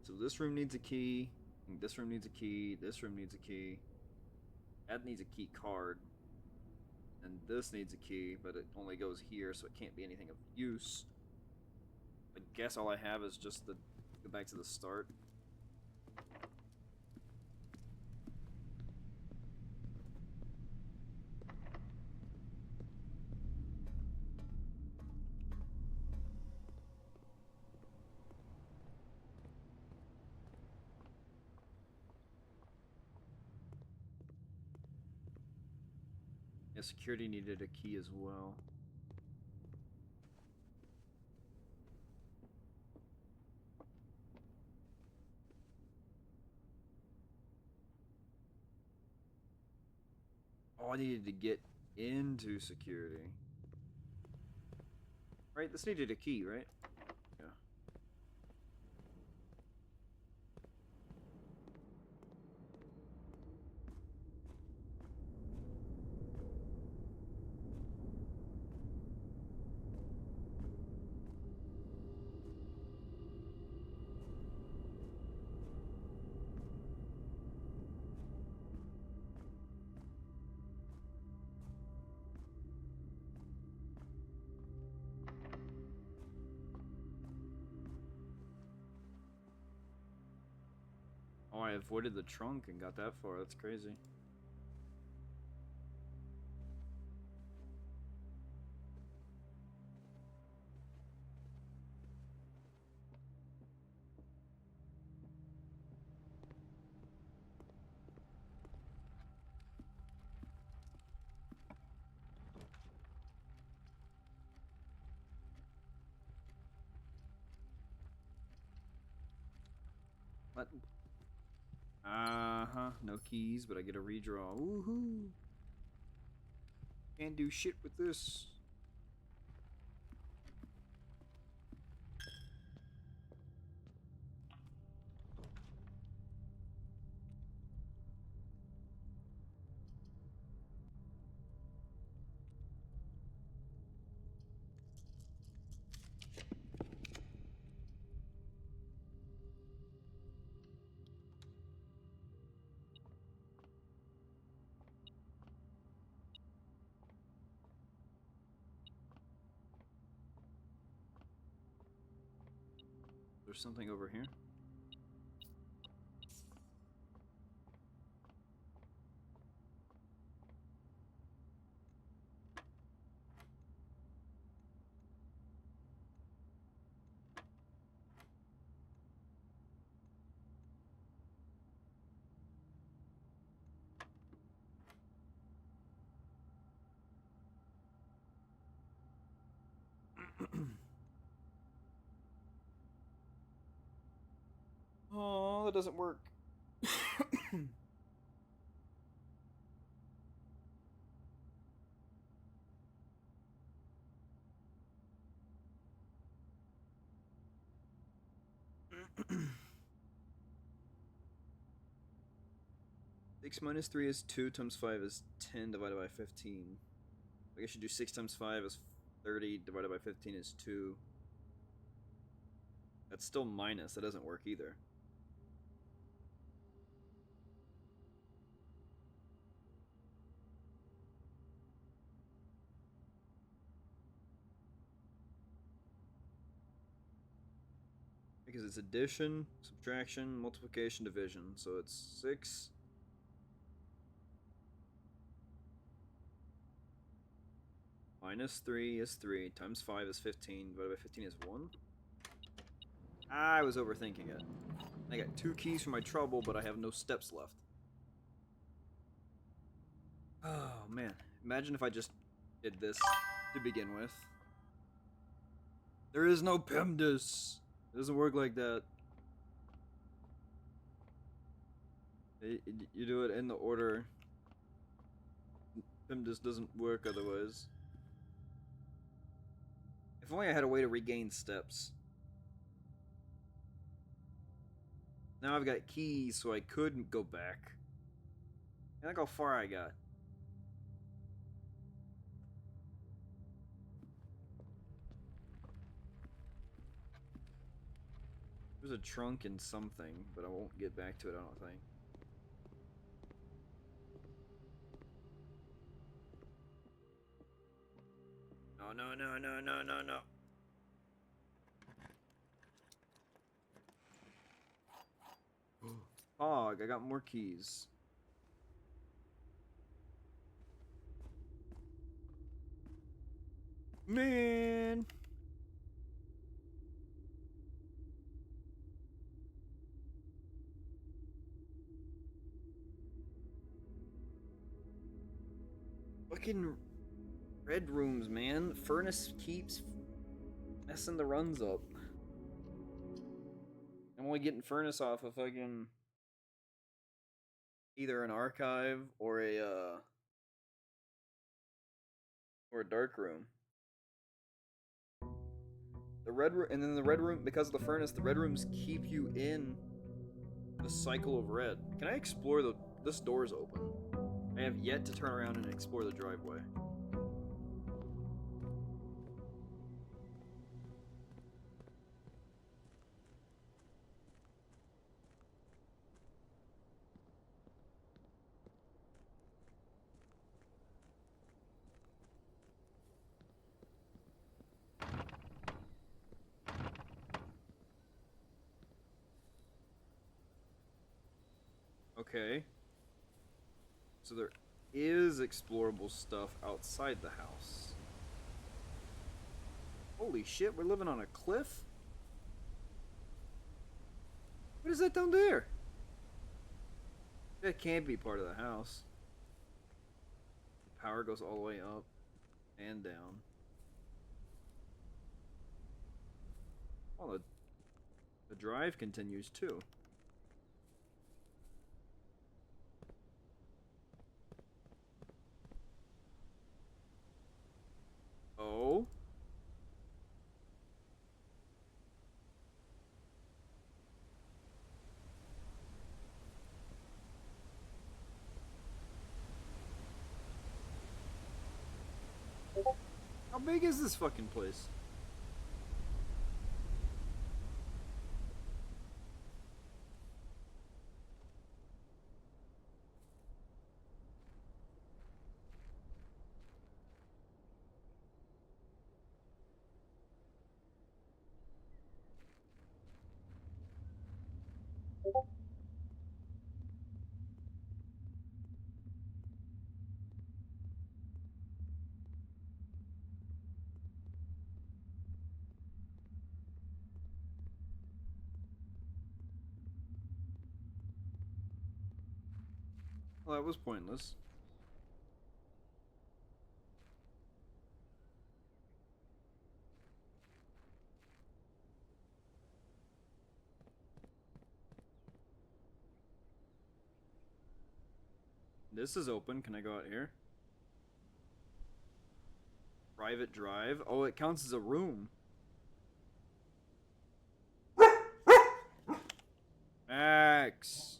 So this room needs a key. This room needs a key. This room needs a key. That needs a key card. And this needs a key, but it only goes here, so it can't be anything of use. I guess all I have is just the go back to the start. Yeah, security needed a key as well. Oh, I needed to get into security. Right, this needed a key, right? Yeah. Oh, I avoided the trunk and got that far. That's crazy. What? Uh-huh. No keys, but I get a redraw. Woohoo! Can't do shit with this. There's something over here. Oh, that doesn't work. 6 minus 3 is 2 times 5 is 10 divided by 15. I guess you do 6 times 5 is 30 divided by 15 is 2. That's still minus. That doesn't work either. Because it's addition, subtraction, multiplication, division. So it's 6 minus 3 is 3 times 5 is 15 divided by 15 is 1. I was overthinking it. I got 2 keys for my trouble, but I have no steps left. Oh man, imagine if I just did this to begin with. There is no PEMDAS. It doesn't work like that. You do it in the order. PEMDAS doesn't work otherwise. If only I had a way to regain steps. Now I've got keys, so I couldn't go back. And look how far I got. There's a trunk and something, but I won't get back to it, I don't think. No, no, no, no, no, no, no. Hog, I got more keys. Man! Fucking red rooms, man. Furnace keeps messing the runs up. I'm only getting furnace off of fucking either an archive or a dark room. The red room, and then the red room, because of the furnace, the red rooms keep you in the cycle of red. Can I explore the? This door's open. I have yet to turn around and explore the driveway. Okay. So there is explorable stuff outside the house. Holy shit, we're living on a cliff? What is that down there? That can't be part of the house. The power goes all the way up and down. Oh, the drive continues too. big is this fucking place? Well, that was pointless. This is open. Can I go out here? Private drive. Oh, it counts as a room. Max.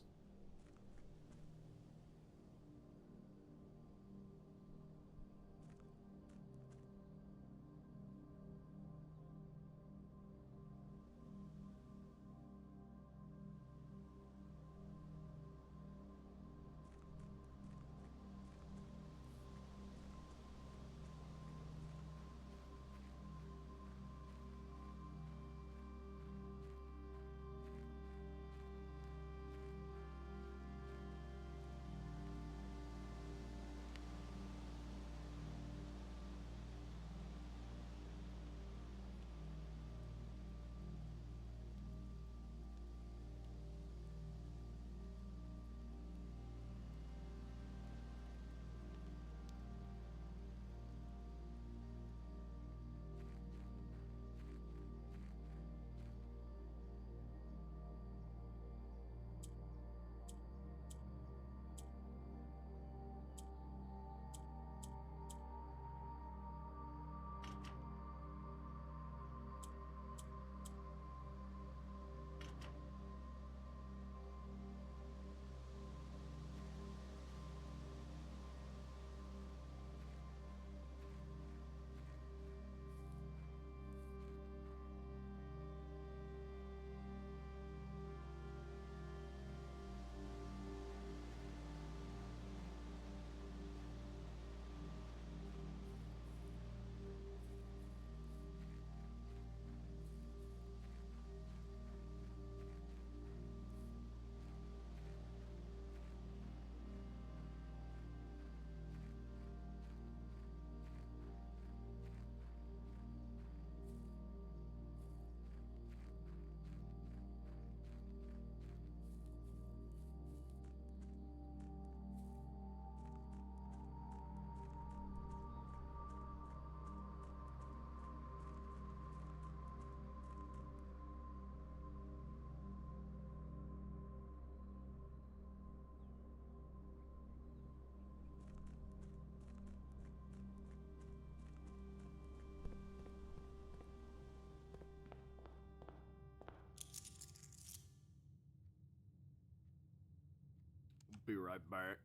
Be right back.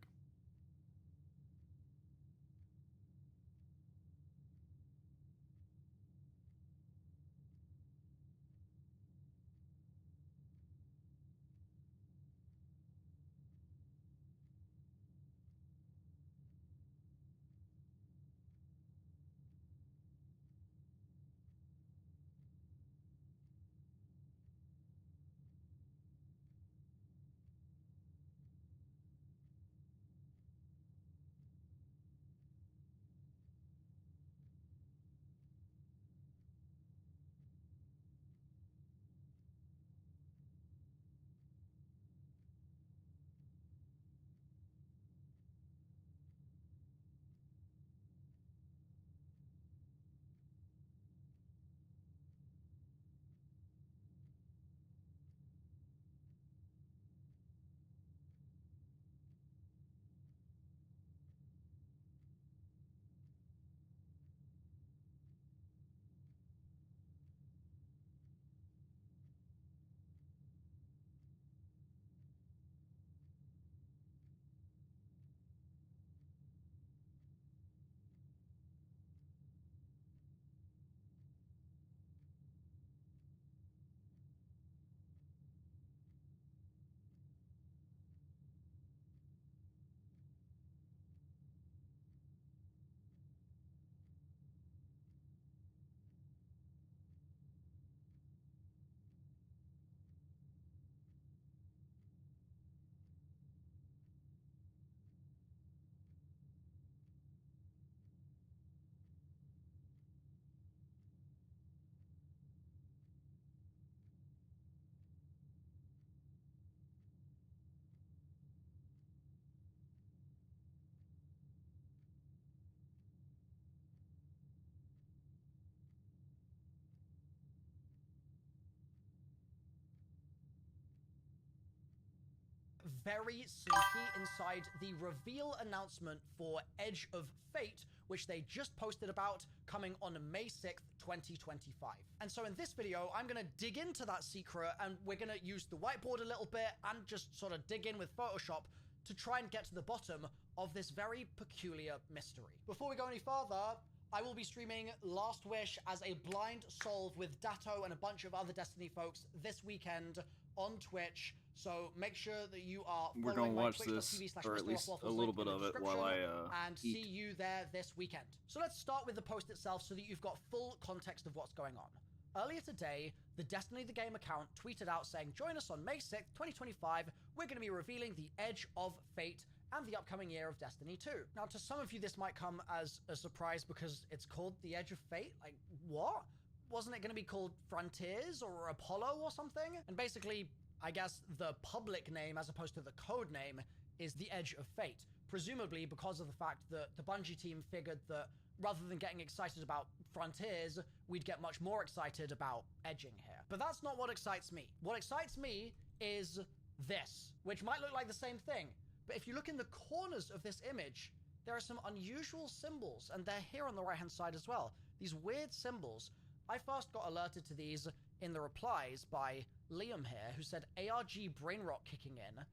very sneaky inside the reveal announcement for Edge of Fate, which they just posted about, coming on May 6th, 2025. And so in this video, I'm gonna dig into that secret, and we're gonna use the whiteboard a little bit and just sort of dig in with Photoshop to try and get to the bottom of this very peculiar mystery. Before we go any further, I will be streaming Last Wish as a blind solve with Datto and a bunch of other Destiny folks this weekend on Twitch. So make sure that you are We're gonna watch this, twitch.tv/Mr. or at least Waffles a little link in bit the of it while description, I and eat. see you there this weekend. So let's start with the post itself so that you've got full context of what's going on. Earlier today, the Destiny the Game account tweeted out saying, join us on May 6th, 2025. We're going to be revealing the Edge of Fate and the upcoming year of Destiny 2. Now, to some of you, this might come as a surprise because it's called the Edge of Fate. Like, what? Wasn't it going to be called Frontiers or Apollo or something? And basically, I guess the public name as opposed to the code name is the Edge of Fate, presumably because of the fact that the Bungie team figured that rather than getting excited about Frontiers, we'd get much more excited about edging here. But that's not what excites me. What excites me is this, which might look like the same thing. But if you look in the corners of this image, there are some unusual symbols, and they're here on the right-hand side as well. These weird symbols. I first got alerted to these in the replies by Liam here, who said ARG brain rot kicking in,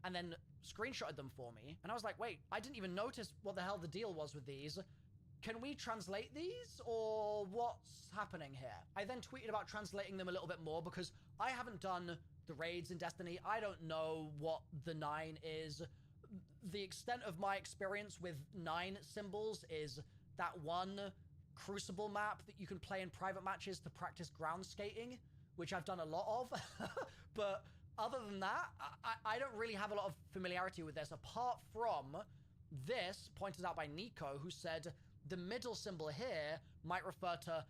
and then screenshotted them for me. And I was like, wait, I didn't even notice what the hell the deal was with these. Can we translate these, or what's happening here? I then tweeted about translating them a little bit more because I haven't done the raids in Destiny. I don't know what the 9 is. The extent of my experience with 9 symbols is that one Crucible map that you can play in private matches to practice ground skating, which I've done a lot of. But other than that, I don't really have a lot of familiarity with this, apart from this pointed out by Nico, who said the middle symbol here might refer to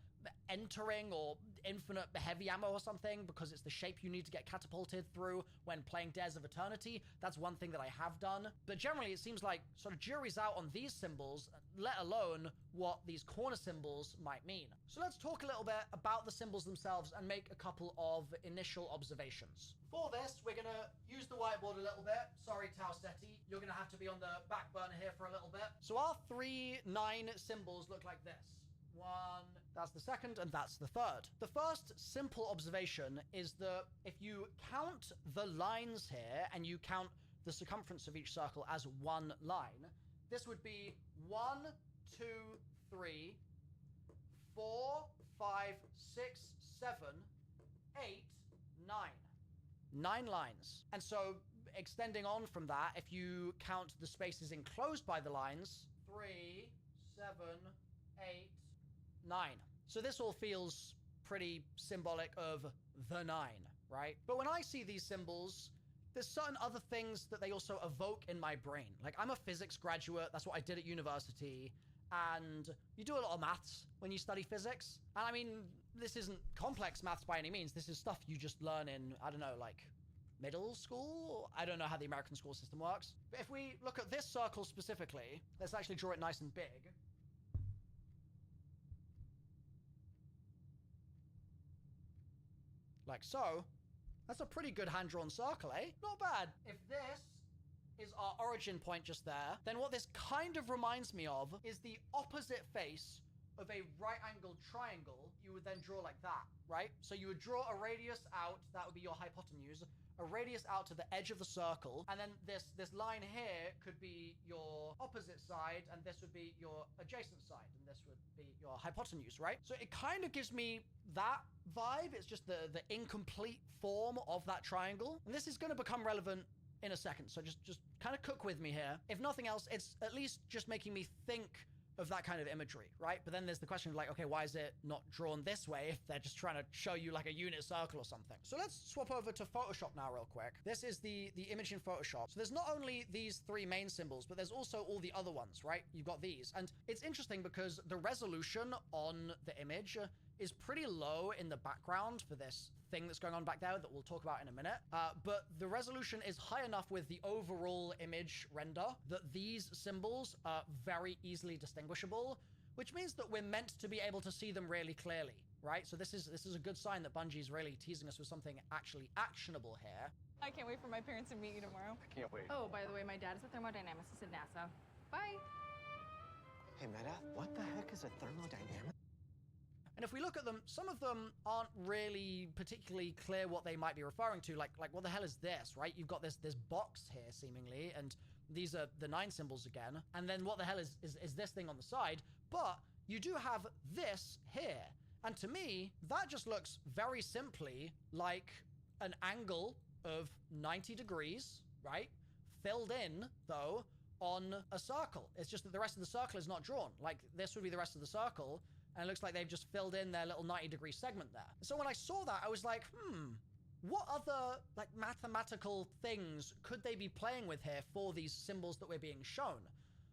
entering or infinite heavy ammo or something, because it's the shape you need to get catapulted through when playing Dares of Eternity. That's one thing that I have done. But generally, it seems like sort of jury's out on these symbols, let alone what these corner symbols might mean. So let's talk a little bit about the symbols themselves and make a couple of initial observations. For this, we're gonna use the whiteboard a little bit. Sorry, Tausetti, you're gonna have to be on the back burner here for a little bit. So our 3 9 symbols look like this. One, that's the second, and that's the third. The first simple observation is that if you count the lines here and you count the circumference of each circle as one line, this would be 1, 2, 3, 4, 5, 6, 7, 8, 9. 9 lines. And so extending on from that, if you count the spaces enclosed by the lines, 3, 7, 8, 9. So this all feels pretty symbolic of the 9, right? But when I see these symbols, there's certain other things that they also evoke in my brain. Like, I'm a physics graduate, that's what I did at university, and you do a lot of maths when you study physics. And I mean, this isn't complex maths by any means, this is stuff you just learn in, I don't know, like middle school? I don't know how the American school system works. But if we look at this circle specifically, let's actually draw it nice and big. Like so. That's a pretty good hand-drawn circle, eh? Not bad. If this is our origin point just there, then what this kind of reminds me of is the opposite face of a right-angled triangle. You would then draw like that, right? So you would draw a radius out, that would be your hypotenuse, a radius out to the edge of the circle, and then this line here could be your opposite side, and this would be your adjacent side, and this would be your hypotenuse, right? So it kind of gives me that vibe. It's just the incomplete form of that triangle, and this is going to become relevant in a second, so just kind of cook with me here. If nothing else, it's at least just making me think of that kind of imagery, right? But then there's the question of like, okay, why is it not drawn this way if they're just trying to show you like a unit circle or something? So let's swap over to Photoshop now real quick. This is the image in Photoshop. So there's not only these 3 main symbols, but there's also all the other ones, right? You've got these. And it's interesting because the resolution on the image is pretty low in the background for this thing that's going on back there that we'll talk about in a minute. But the resolution is high enough with the overall image render that these symbols are very easily distinguishable, which means that we're meant to be able to see them really clearly, right? So this is a good sign that Bungie's really teasing us with something actually actionable here. I can't wait for my parents to meet you tomorrow. I can't wait. Oh, by the way, my dad is a thermodynamicist at NASA. Bye. Hey, Meta, what the heck is a thermodynamic? And if we look at them, some of them aren't really particularly clear what they might be referring to. Like what the hell is this, right? You've got this box here, seemingly, and these are the 9 symbols again. And then what the hell is this thing on the side? But you do have this here. And to me, that just looks very simply like an angle of 90 degrees, right? Filled in, though, on a circle. It's just that the rest of the circle is not drawn. Like, this would be the rest of the circle, and it looks like they've just filled in their little 90-degree segment there. So when I saw that, I was like, what other, like, mathematical things could they be playing with here for these symbols that we're being shown?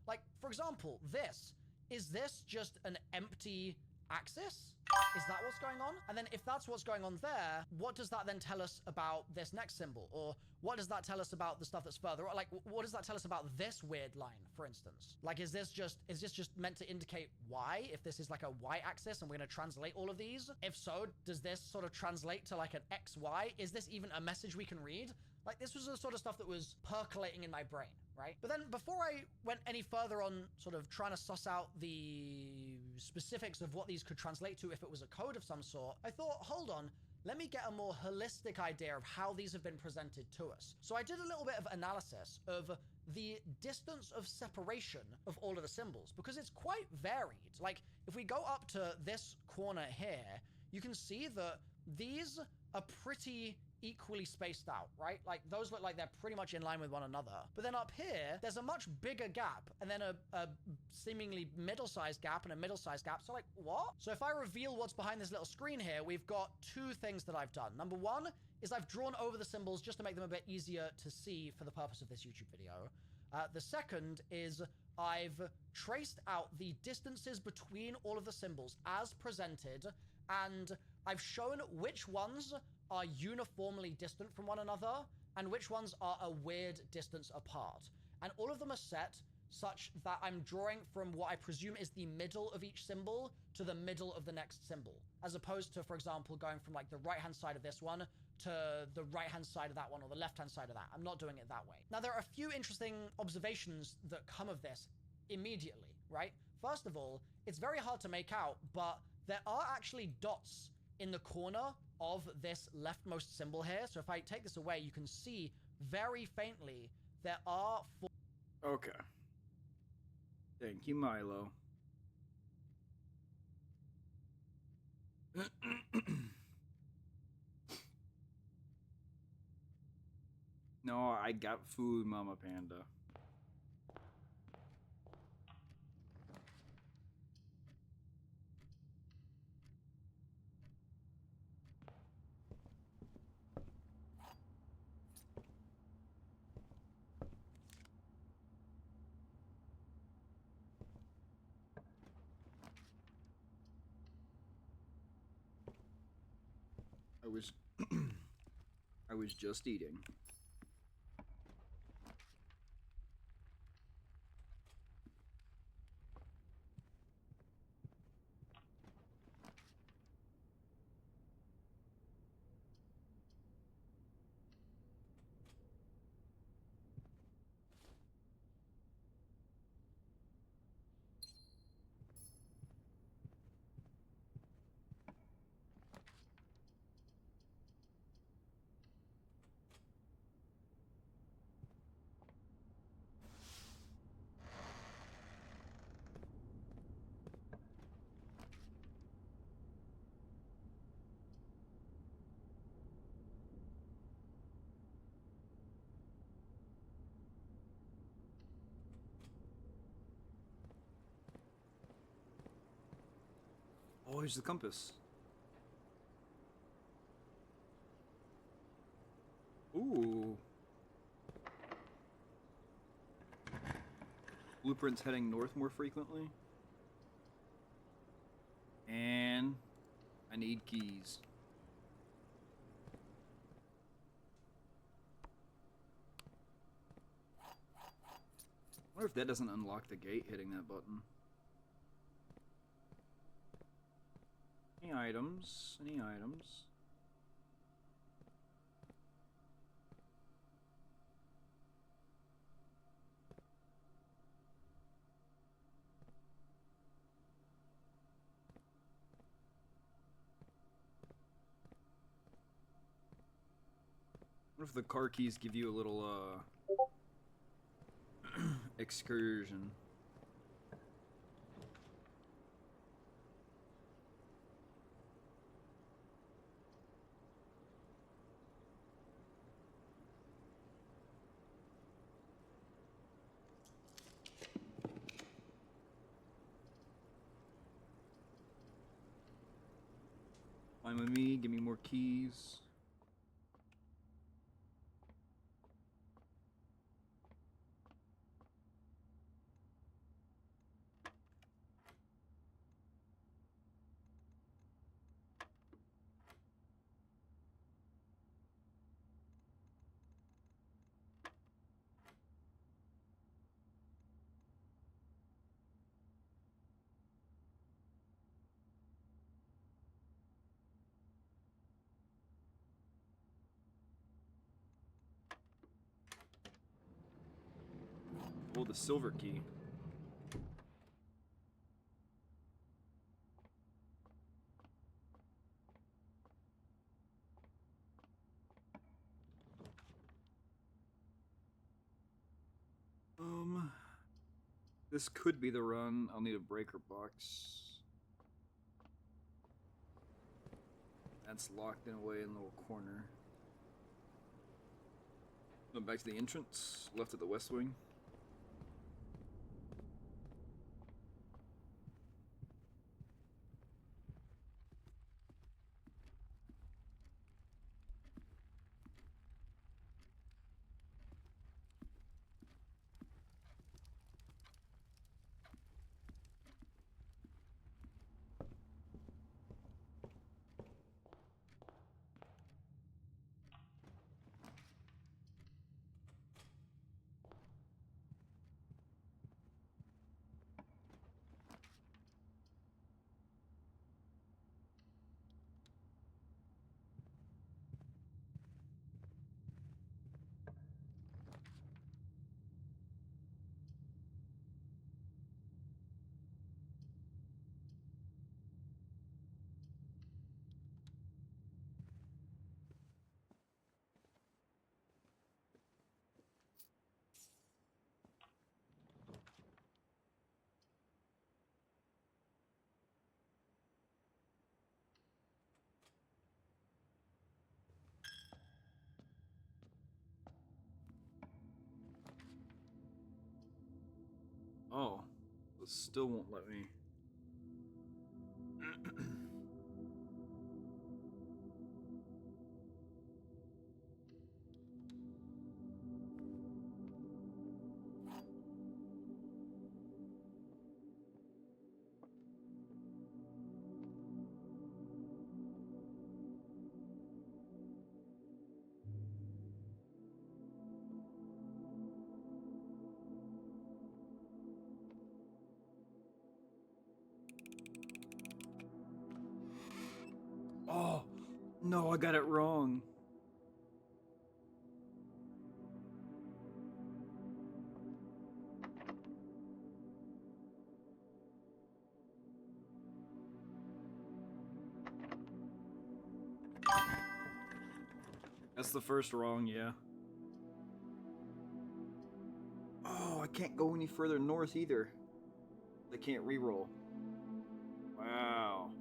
Like, for example, this. Is this just an empty axis? Is that what's going on? And then if that's what's going on there, what does that then tell us about this next symbol? Or what does that tell us about the stuff that's further on? Like, what does that tell us about this weird line, for instance? Like, is this just meant to indicate Y? If this is like a Y axis and we're gonna translate all of these? If so, does this sort of translate to like an XY? Is this even a message we can read? Like, this was the sort of stuff that was percolating in my brain, right? But then before I went any further on sort of trying to suss out the specifics of what these could translate to if it was a code of some sort, I thought, hold on, let me get a more holistic idea of how these have been presented to us. So I did a little bit of analysis of the distance of separation of all of the symbols, because it's quite varied. Like, if we go up to this corner here, you can see that these are pretty equally spaced out, right? Like, those look like they're pretty much in line with one another. But then up here, there's a much bigger gap, and then a seemingly middle-sized gap and a middle-sized gap. So like, what? So if I reveal what's behind this little screen here, we've got 2 things that I've done. Number 1 is I've drawn over the symbols just to make them a bit easier to see for the purpose of this YouTube video. The second is I've traced out the distances between all of the symbols as presented, and I've shown which ones are uniformly distant from one another and which ones are a weird distance apart. And all of them are set such that I'm drawing from what I presume is the middle of each symbol to the middle of the next symbol, as opposed to, for example, going from like the right-hand side of this one to the right-hand side of that one or the left-hand side of that. I'm not doing it that way. Now, there are a few interesting observations that come of this immediately, right? First of all, it's very hard to make out, but there are actually dots in the corner of this leftmost symbol here. So if I take this away, you can see very faintly there are 4. Okay. Thank you, Milo. No, I got food, Mama Panda. I was just eating. Oh, here's the compass. Ooh. Blueprints heading north more frequently. And I need keys. I wonder if that doesn't unlock the gate hitting that button. Any items? Any items? What if the car keys give you a little excursion? Fine with me, give me more keys. Oh, the silver key. This could be the run. I'll need a breaker box. That's locked in away in the little corner. Going back to the entrance, left at the west wing. Oh, it still won't let me. Oh, no, I got it wrong. That's the first wrong, yeah. Oh, I can't go any further north either. They can't re-roll. Wow.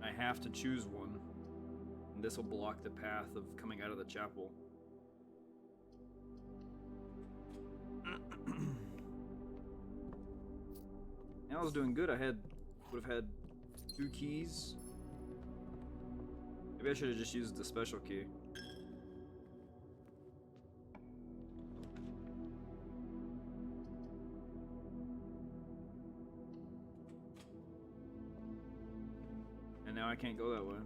I have to choose one. And this will block the path of coming out of the chapel. Now I was doing good. Would have had 2 keys. Maybe I should have just used the special key. And now I can't go that way.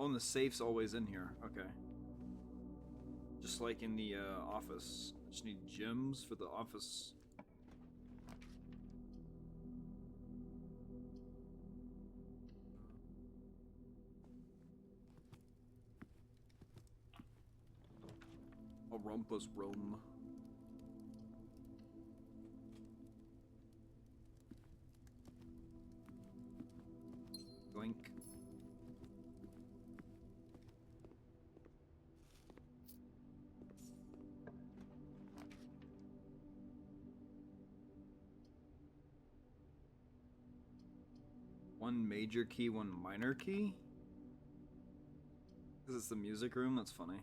Oh, and the safe's always in here. Okay. Just like in the office. I just need gems for the office. A rumpus room. Doink. One major key, one minor key? Because it's the music room? That's funny.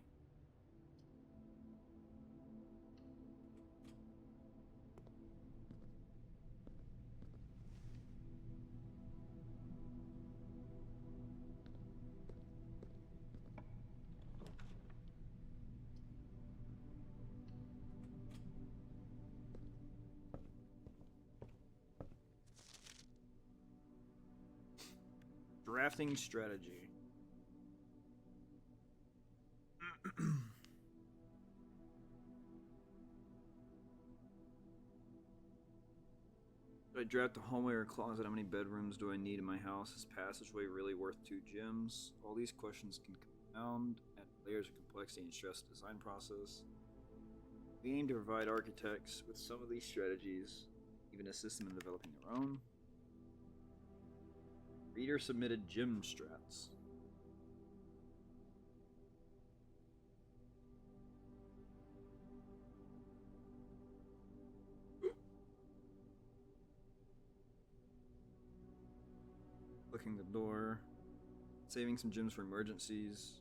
Drafting strategy. Should I draft a hallway or a closet? How many bedrooms do I need in my house? Is passageway really worth 2 gems? All these questions can compound, add layers of complexity and stress the design process. We aim to provide architects with some of these strategies, even assist them in developing their own. Reader submitted gem strats. Clicking the door. Saving some gems for emergencies.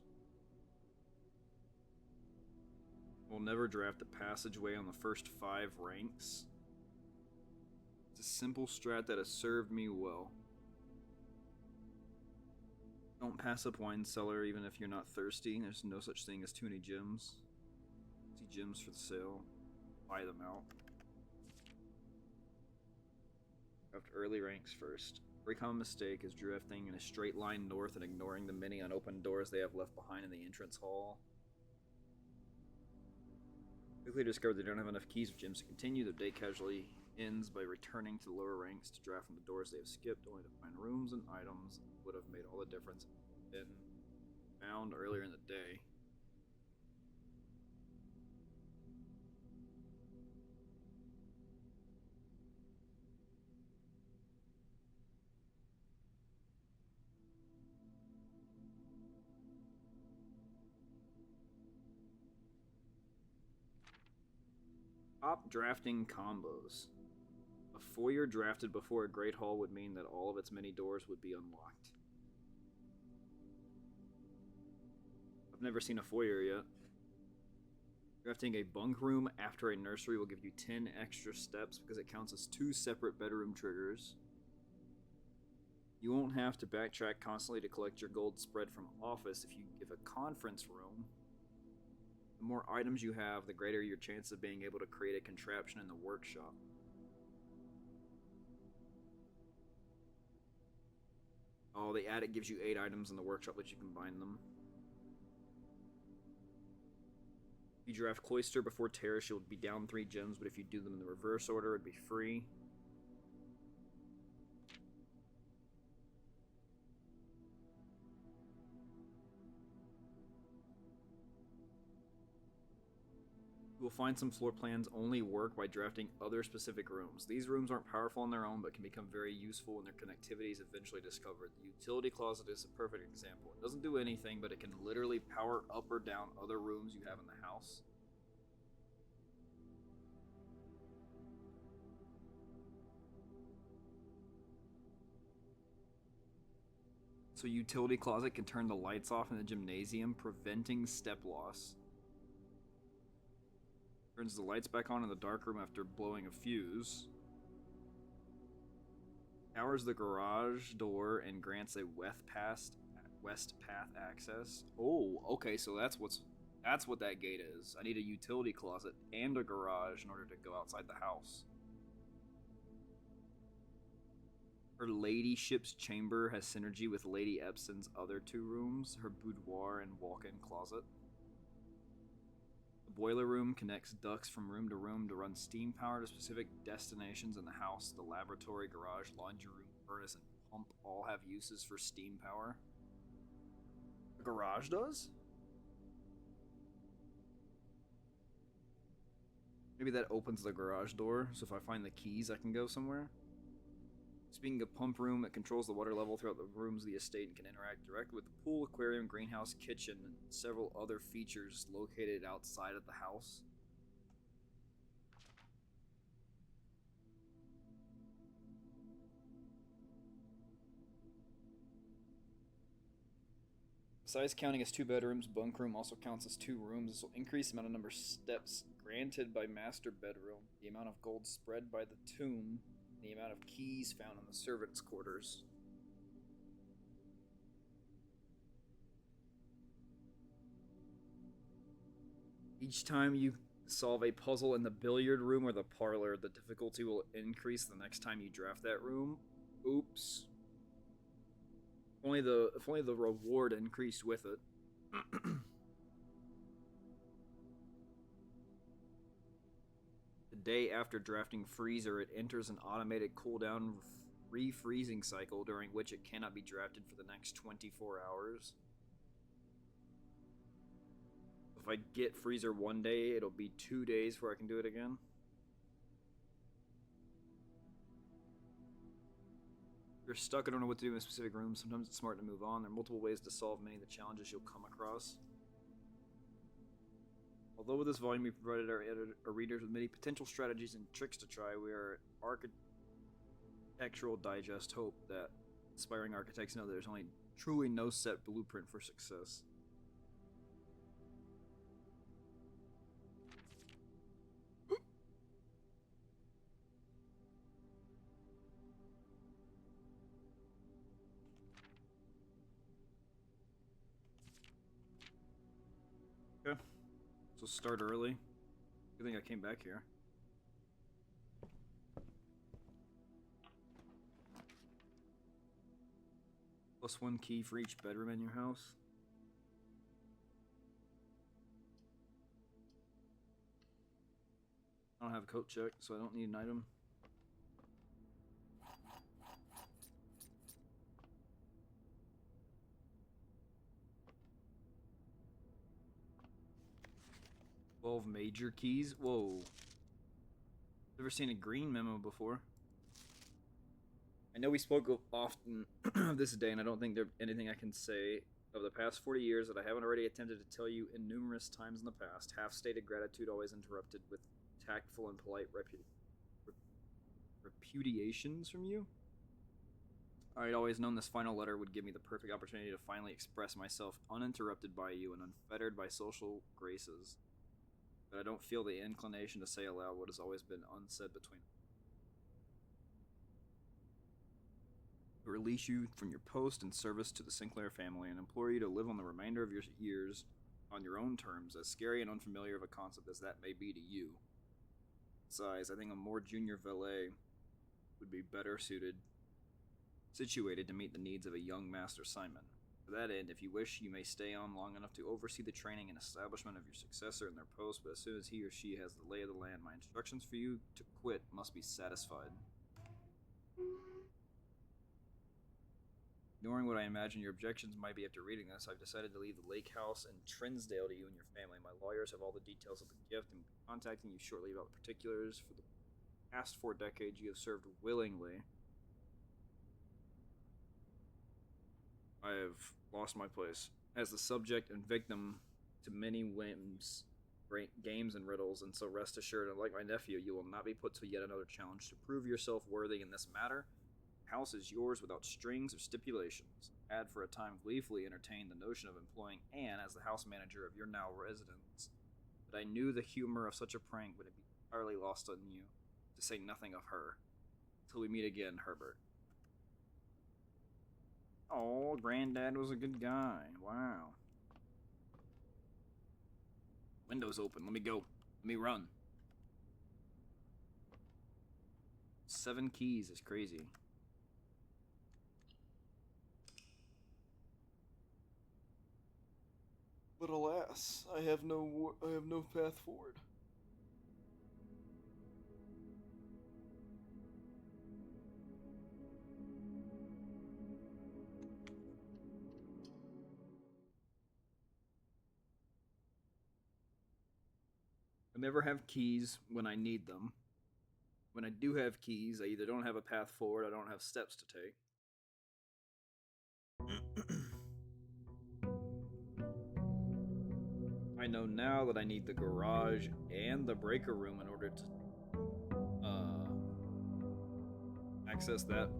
We'll never draft a passageway on the first 5 ranks. It's a simple strat that has served me well. Don't pass up wine cellar even if you're not thirsty. There's no such thing as too many gems. See gems for the sale. Buy them out. Draft early ranks first. Very common mistake is drafting in a straight line north and ignoring the many unopened doors they have left behind in the entrance hall. Quickly discovered they don't have enough keys or gems to continue. Their day casually ends by returning to the lower ranks to draft from the doors they have skipped, only to find rooms and items that would have made all the difference if they'd been found earlier in the day. Top drafting combos. A foyer drafted before a great hall would mean that all of its many doors would be unlocked. I've never seen a foyer yet. Drafting a bunk room after a nursery will give you 10 extra steps because it counts as 2 separate bedroom triggers. You won't have to backtrack constantly to collect your gold spread from office if you give a conference room. The more items you have, the greater your chance of being able to create a contraption in the workshop. Oh, the attic gives you 8 items in the workshop that you combine them. If you draft Cloister before Terrace, you'll be down 3 gems, but if you do them in the reverse order, it'd be free. You will find some floor plans only work by drafting other specific rooms. These rooms aren't powerful on their own, but can become very useful when their connectivity is eventually discovered. The utility closet is a perfect example. It doesn't do anything, but it can literally power up or down other rooms you have in the house. So utility closet can turn the lights off in the gymnasium, preventing step loss. Turns the lights back on in the dark room after blowing a fuse. Powers the garage door and grants a west path access. Oh, okay, so that's what that gate is. I need a utility closet and a garage in order to go outside the house. Her ladyship's chamber has synergy with Lady Epson's other 2 rooms, her boudoir and walk-in closet. The boiler room connects ducts from room to run steam power to specific destinations in the house. The laboratory, garage, laundry room, furnace, and pump all have uses for steam power. The garage does? Maybe that opens the garage door, so if I find the keys, I can go somewhere. Speaking of pump room, it controls the water level throughout the rooms of the estate and can interact directly with the pool, aquarium, greenhouse, kitchen, and several other features located outside of the house. Besides counting as 2 bedrooms, bunk room also counts as 2 rooms. This will increase the amount of number of steps granted by master bedroom, the amount of gold spread by the tomb, and the amount of keys found in the servants' quarters. Each time you solve a puzzle in the billiard room or the parlor, the difficulty will increase the next time you draft that room. Oops. If only the reward increased with it. The day after drafting freezer, it enters an automated cooldown refreezing cycle during which it cannot be drafted for the next 24 hours. If I get freezer one day, it'll be 2 days before I can do it again. If you're stuck and don't know what to do in a specific room, sometimes it's smart to move on. There are multiple ways to solve many of the challenges you'll come across. Although with this volume we provided our readers with many potential strategies and tricks to try, we are architectural digest hope that aspiring architects know there's only truly no set blueprint for success. Okay, so start early. Good thing I came back here. +1 key for each bedroom in your house. I don't have a coat check, so I don't need an item. "12 major keys? Whoa. Never seen a green memo before. I know we spoke often of this day, and I don't think there's anything I can say of the past 40 years that I haven't already attempted to tell you in numerous times in the past. Half-stated gratitude always interrupted with tactful and polite repudiations from you. I had always known this final letter would give me the perfect opportunity to finally express myself uninterrupted by you and unfettered by social graces. But I don't feel the inclination to say aloud what has always been unsaid between us. I release you from your post and service to the Sinclair family and implore you to live on the remainder of your years on your own terms, as scary and unfamiliar of a concept as that may be to you. Besides, I think a more junior valet would be better situated to meet the needs of a young Master Simon. To that end, if you wish, you may stay on long enough to oversee the training and establishment of your successor in their post, but as soon as he or she has the lay of the land, my instructions for you to quit must be satisfied. Ignoring what I imagine your objections might be after reading this, I've decided to leave the lake house in Trinsdale to you and your family. My lawyers have all the details of the gift and will be contacting you shortly about the particulars. For the past 4 decades, you have served willingly. I have lost my place as the subject and victim to many whims, games, and riddles, and so rest assured, unlike my nephew, you will not be put to yet another challenge to prove yourself worthy in this matter. The house is yours without strings or stipulations. I had for a time gleefully entertained the notion of employing Anne as the house manager of your now residence, but I knew the humor of such a prank would be entirely lost on you, to say nothing of her. Till we meet again, Herbert. Oh, Granddad was a good guy. Wow. Window's open. Let me go. Let me run. 7 keys is crazy. But alas, I have no path forward. I never have keys when I need them. When I do have keys, I either don't have a path forward, I don't have steps to take. I know now that I need the garage and the breaker room in order to access that.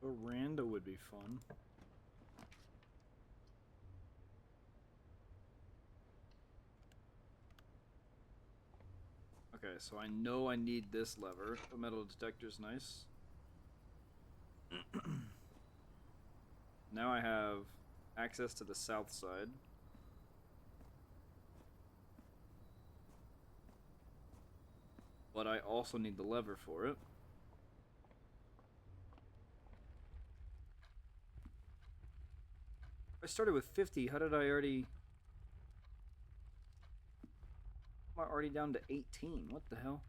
Veranda would be fun. Okay, so I know I need this lever. The metal detector's nice. Now I have access to the south side. But I also need the lever for it. I started with 50. How did I already... I'm already down to 18. What the hell?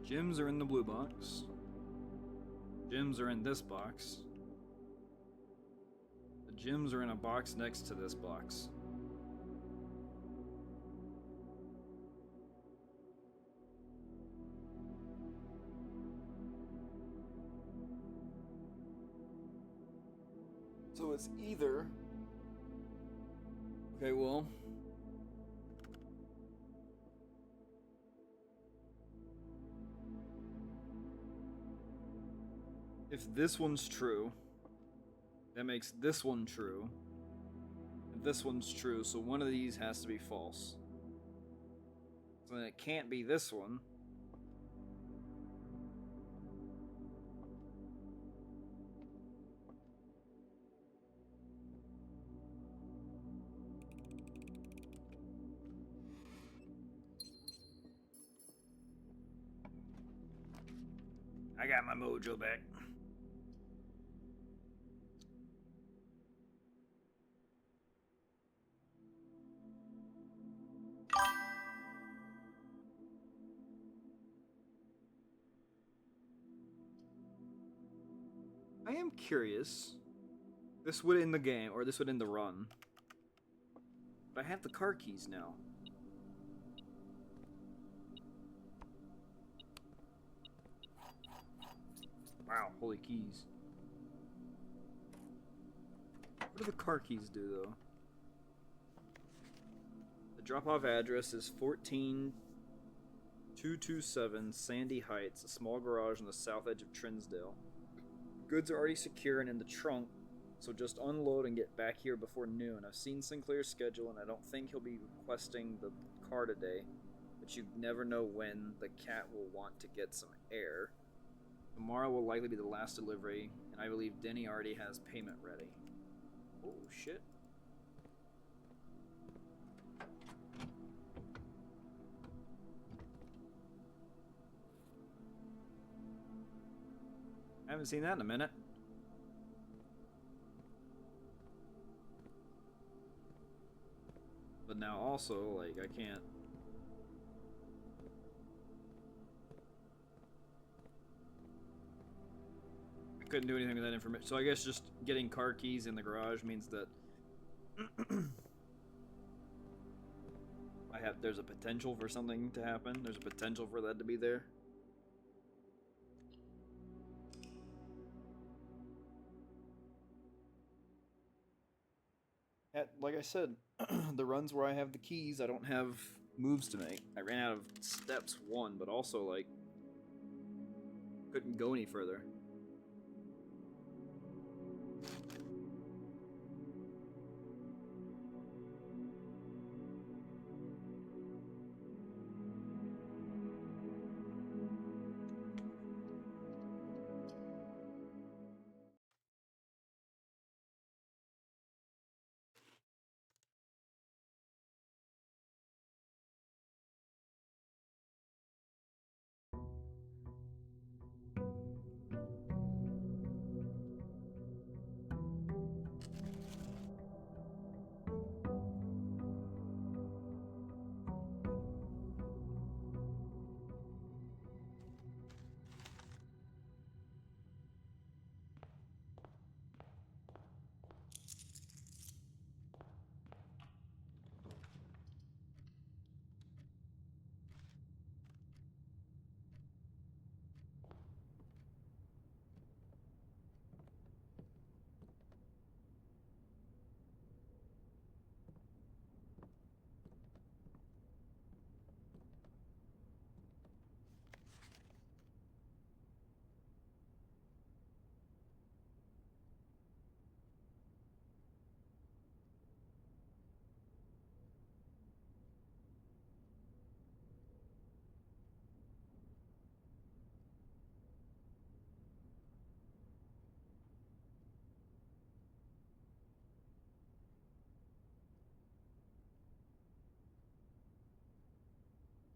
Gems are in the blue box. Gems are in this box. The gems are in a box next to this box. So it's either... Okay, well... If this one's true, that makes this one true. If this one's true, so one of these has to be false. So then it can't be this one. I got my mojo back. I am curious. This would end the game, or this would end the run. But I have the car keys now. Wow, holy keys. What do the car keys do, though? The drop-off address is 14227 Sandy Heights, a small garage on the south edge of Trinsdale. Goods are already secure and in the trunk, so just unload and get back here before noon. I've seen Sinclair's schedule, and I don't think he'll be requesting the car today, but you never know when the cat will want to get some air. Tomorrow will likely be the last delivery, and I believe Denny already has payment ready. Oh, shit. I haven't seen that in a minute. But now also, like, I can't... I couldn't do anything with that information. So I guess just getting car keys in the garage means that... there's a potential for something to happen. There's a potential for that to be there. Like I said, the runs where I have the keys, I don't have moves to make. I ran out of steps, one, but also, like, couldn't go any further.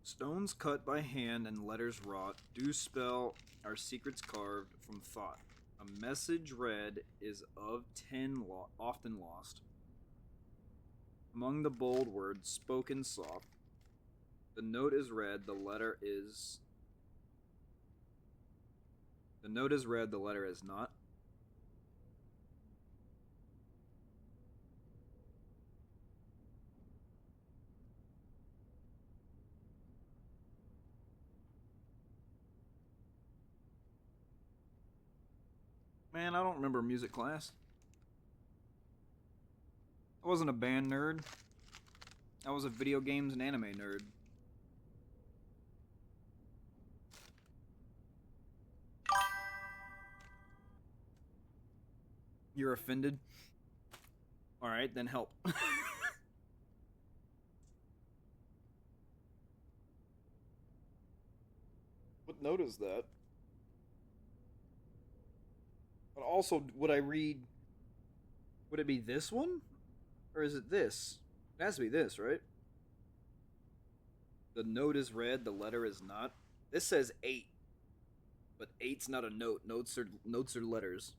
Stones cut by hand and letters wrought do spell our secrets carved from thought. A message read is of 10 often lost. Among the bold words spoken soft, the note is read, the letter is The note is red, the letter is not. Man, I don't remember music class. I wasn't a band nerd. I was a video games and anime nerd. You're offended? Alright, then help. What note is that? But also, would I read... Would it be this one? Or is it this? It has to be this, right? The note is red, the letter is not. This says 8. But 8's not a note. Notes are letters.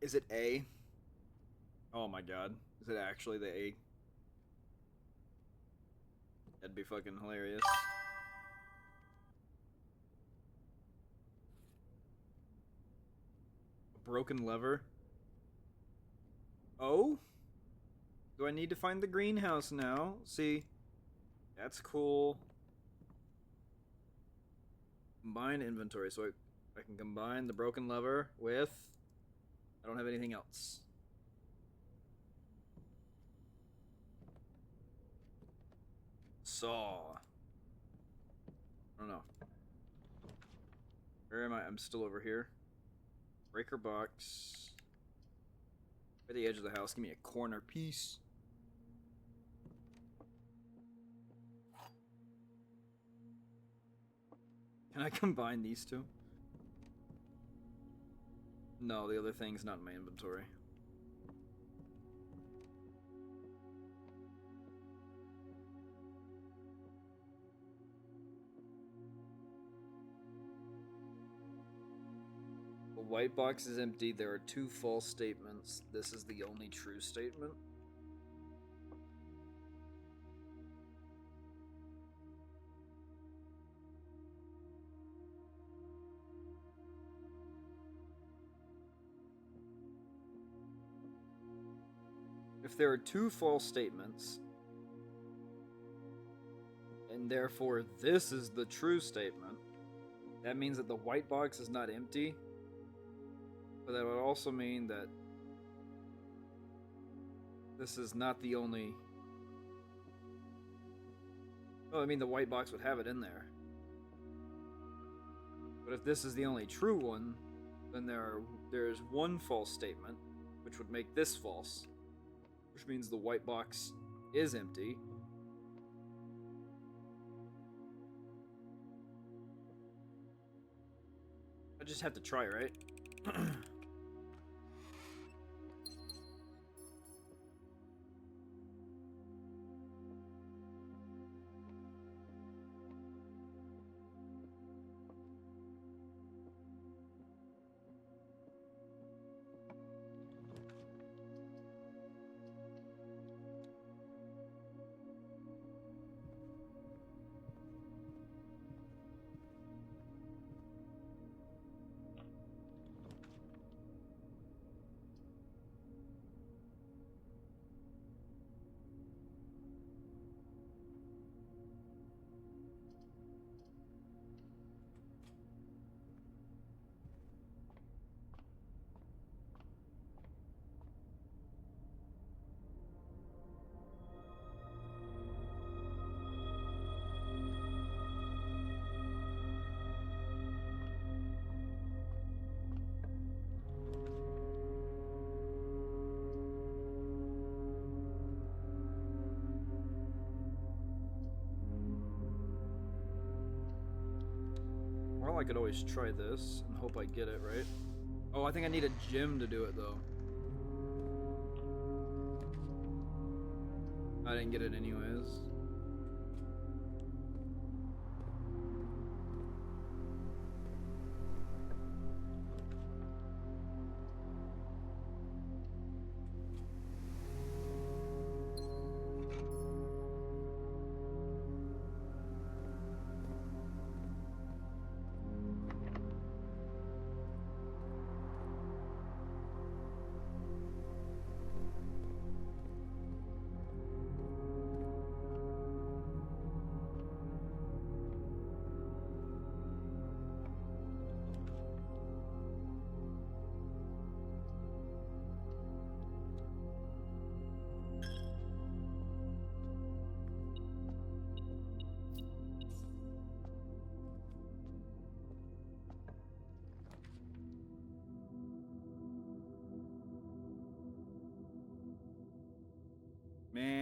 Is it A? Oh my god. Is it actually the A? That'd be fucking hilarious. A broken lever? Oh? Do I need to find the greenhouse now? See? That's cool. Combine inventory. So I can combine the broken lever with... I don't have anything else. Saw. I don't know. Where am I? I'm still over here. Breaker box. At the edge of the house. Give me a corner piece. Can I combine these two? No, the other thing's not in my inventory. The white box is empty. There are 2 false statements. This is the only true statement. If there are 2 false statements, and therefore this is the true statement, that means that the white box is not empty. But that would also mean that this is not the only... Well, I mean, the white box would have it in there. But if this is the only true one, then there's 1 false statement, which would make this false. Which means the white box is empty. I just have to try, right? Well, I could always try this and hope I get it, right? Oh, I think I need a gem to do it, though. I didn't get it anyways.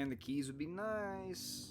Man, the keys would be nice.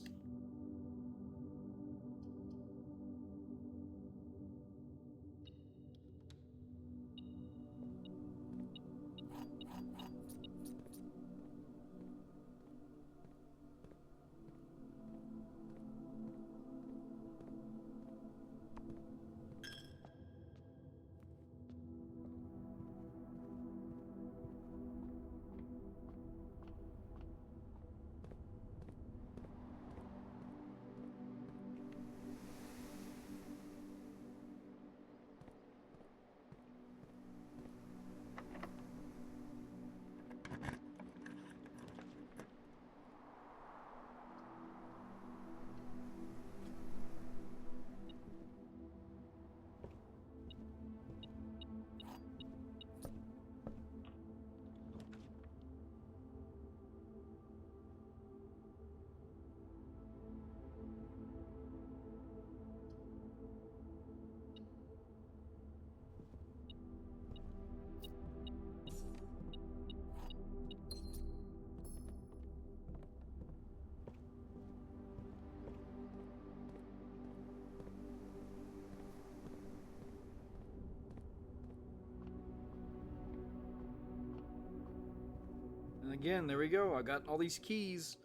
And again, there we go. I got all these keys.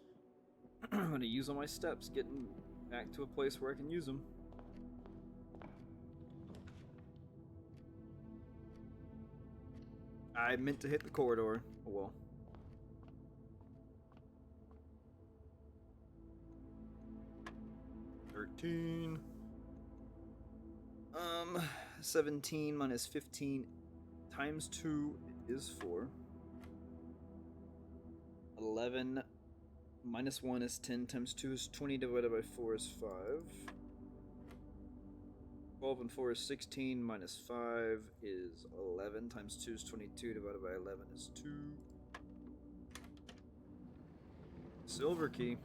I'm gonna use all my steps getting back to a place where I can use them. I meant to hit the corridor. Oh well. $13. 17 minus 15 times 2 is 4. 11 minus 1 is 10 times 2 is 20 divided by 4 is 5. 12 and 4 is 16 minus 5 is 11 times 2 is 22 divided by 11 is 2. Silver key.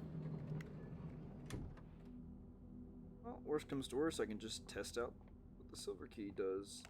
Well, worst comes to worst, I can just test out what the silver key does.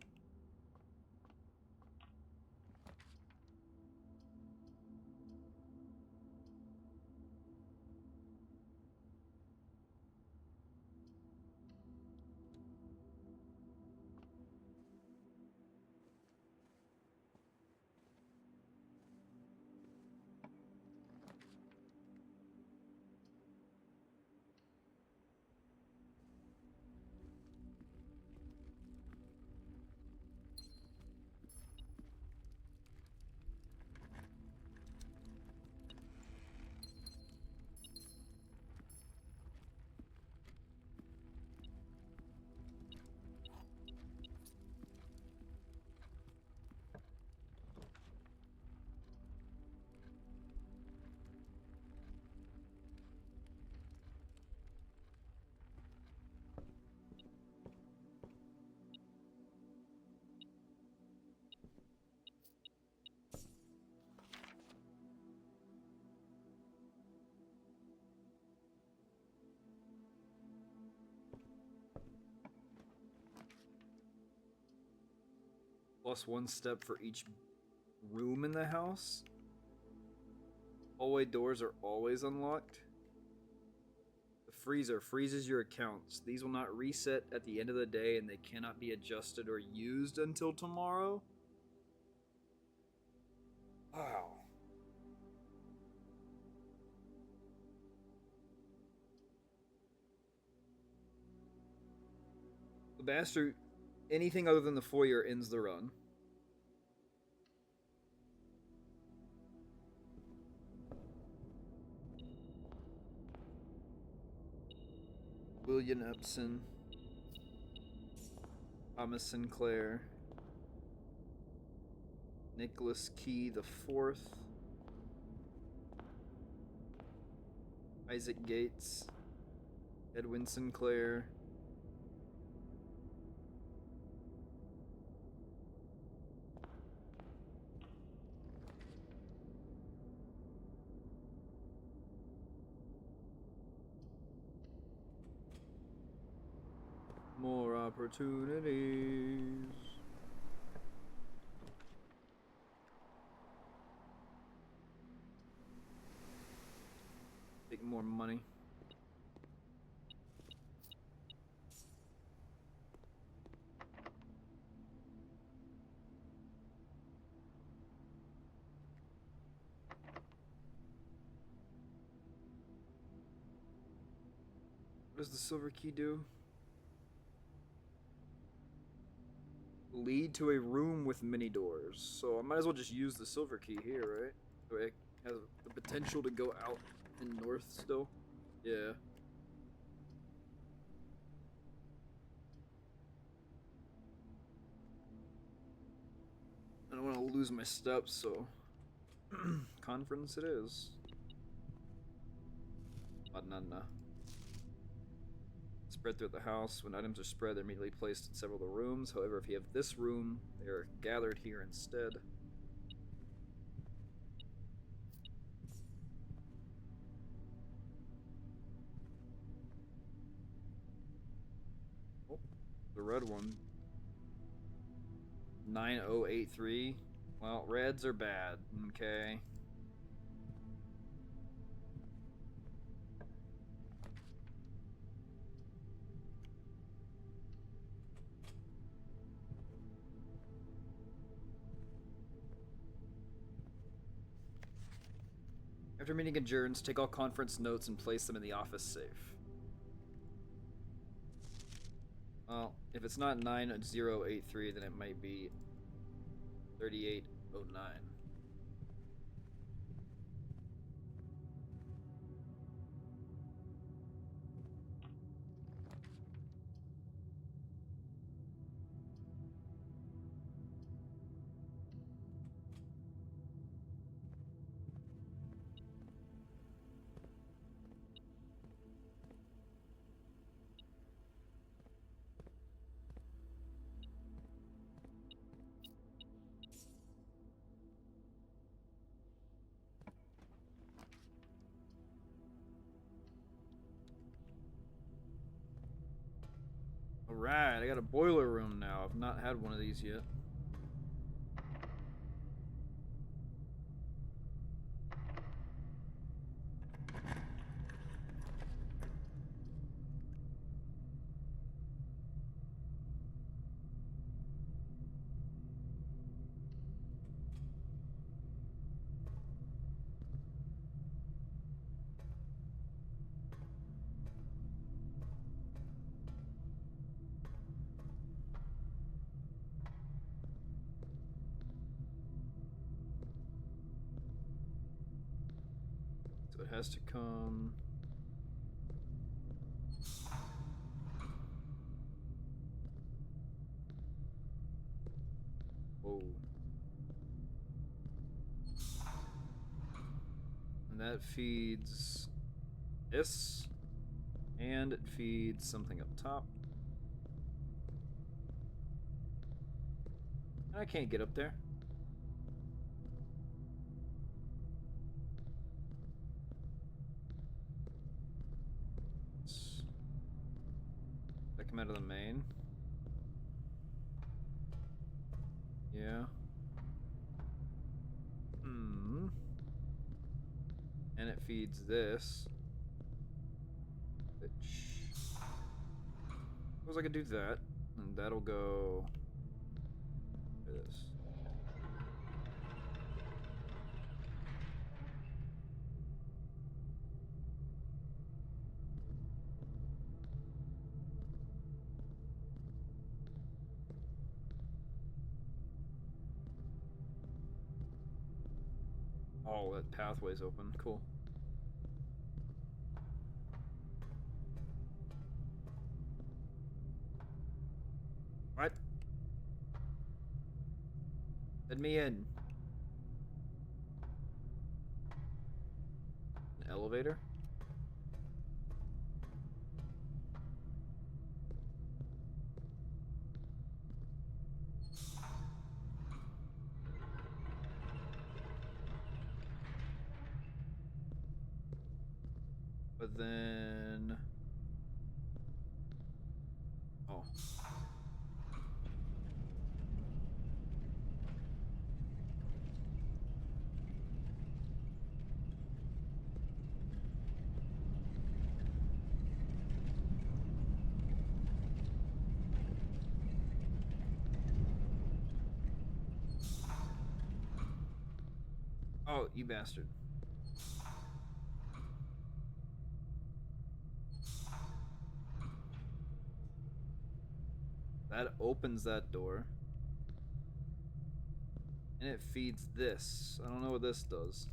Plus 1 step for each room in the house. Hallway doors are always unlocked. The freezer freezes your accounts. These will not reset at the end of the day and they cannot be adjusted or used until tomorrow. Wow. The bastard, anything other than the foyer ends the run. William Epson, Thomas Sinclair, Nicholas Key the Fourth, Isaac Gates, Edwin Sinclair, more opportunities. money. What does the silver key do? Lead to a room with many doors. So I might as well just use the silver key here, right? So it has the potential to go out in north still. Yeah. I don't want to lose my steps, so conference it is. Banana. Spread throughout the house. When items are spread, they're immediately placed in several of the rooms. However, if you have this room, they are gathered here instead. Oh, the red one. 9083. Well, reds are bad. Okay. After meeting adjourns, take all conference notes and place them in the office safe. Well, if it's not 9083, then it might be 3809. Alright, I got a boiler room now. I've not had one of these yet. So it has to come... Whoa. And that feeds this. And it feeds something up top. I can't get up there. That come out of the main. Yeah. And it feeds this. Which... suppose I could do that. And that'll go... this. Oh, that pathway's open. Cool. What? Let me in. An elevator? But then... oh. Oh, you bastard. That opens that door. And it feeds this. I don't know what this does.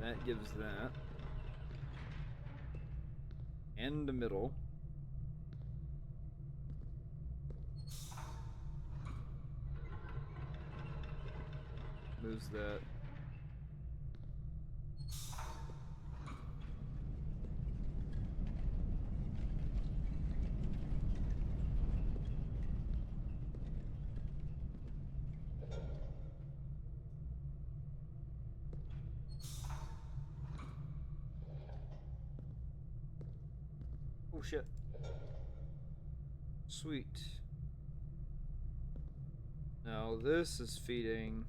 That gives that. And the middle. Moves that. Oh shit. Sweet. Now this is feeding.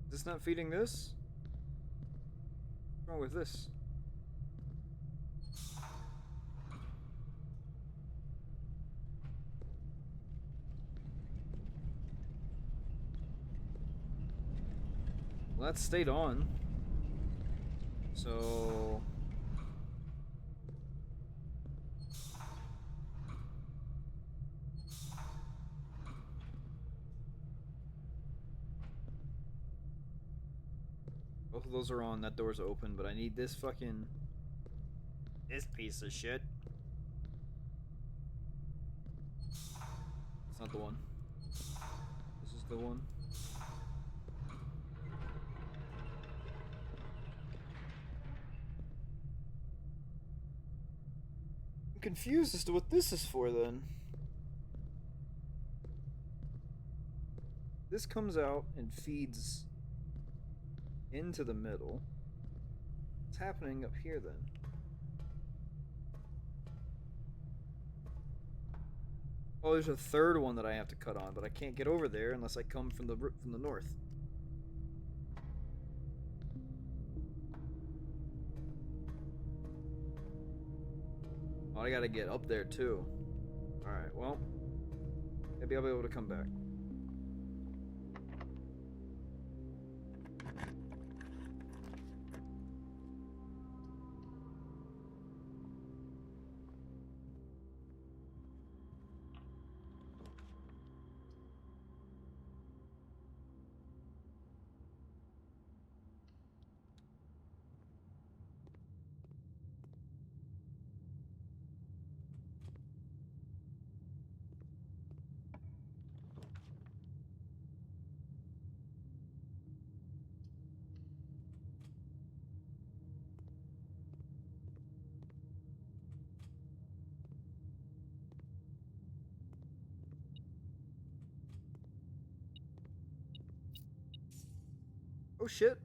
Is this not feeding this? What's wrong with this? Well, that stayed on. So... both of those are on, that door's open, but I need this fucking... this piece of shit. It's not the one. This is the one. I'm confused as to what this is for then. This comes out and feeds into the middle. What's happening up here then? Oh, there's a third one that I have to cut on, but I can't get over there unless I come from the north. Oh, I gotta get up there too. Alright, well, maybe I'll be able to come back. Oh shit.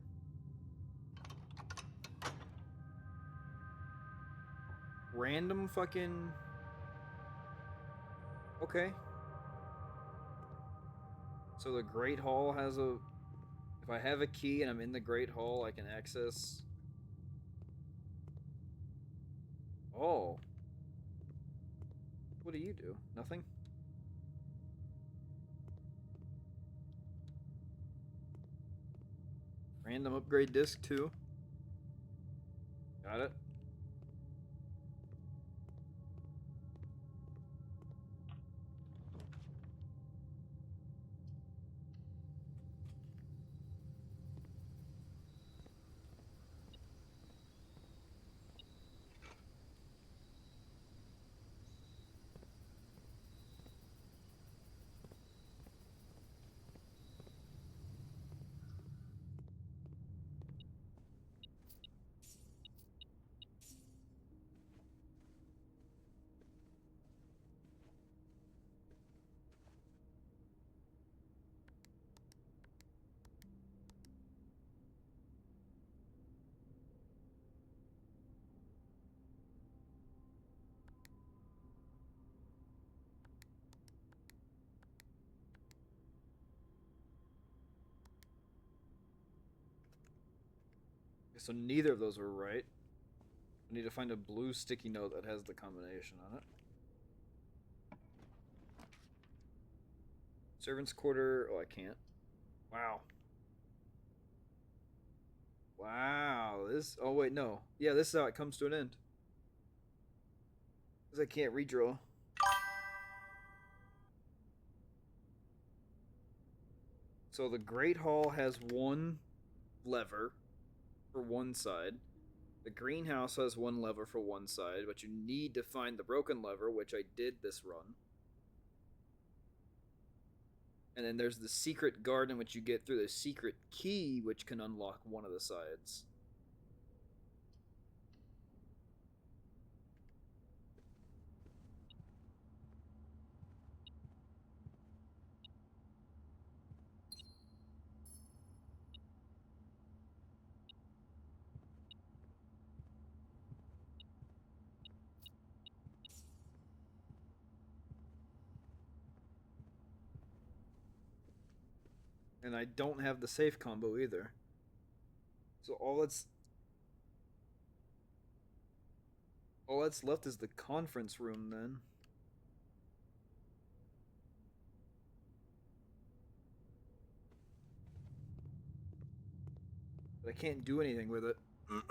Random fucking... okay. So the Great Hall has a... if I have a key and I'm in the Great Hall, I can access... oh. What do you do? Nothing? Random upgrade disc 2. Got it. So neither of those were right. I need to find a blue sticky note that has the combination on it. Servants' quarter. Oh, I can't. Wow. Wow. This. Oh wait, no. Yeah, this is how it comes to an end. Because I can't redraw. So the Great Hall has one lever for one side. The greenhouse has one lever for one side, but you need to find the broken lever, which I did this run. And then there's the secret garden, which you get through the secret key, which can unlock one of the sides. And I don't have the safe combo either. So all that's left is the conference room then. But I can't do anything with it.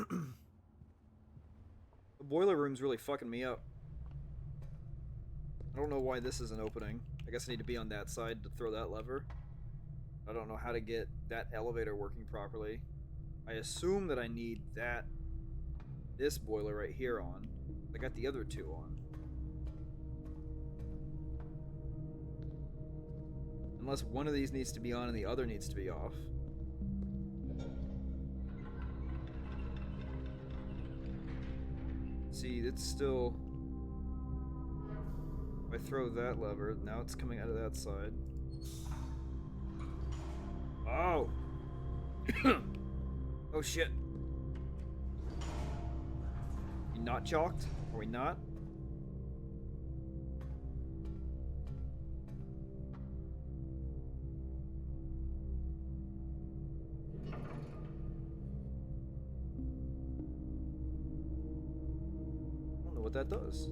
The boiler room's really fucking me up. I don't know why this isn't opening. I guess I need to be on that side to throw that lever. I don't know how to get that elevator working properly. I assume that I need this boiler right here on. I got the other two on. Unless one of these needs to be on and the other needs to be off. See, it's still... If I throw that lever, now it's coming out of that side. Oh! Oh shit. You not chalked? Are we not? I don't know what that does.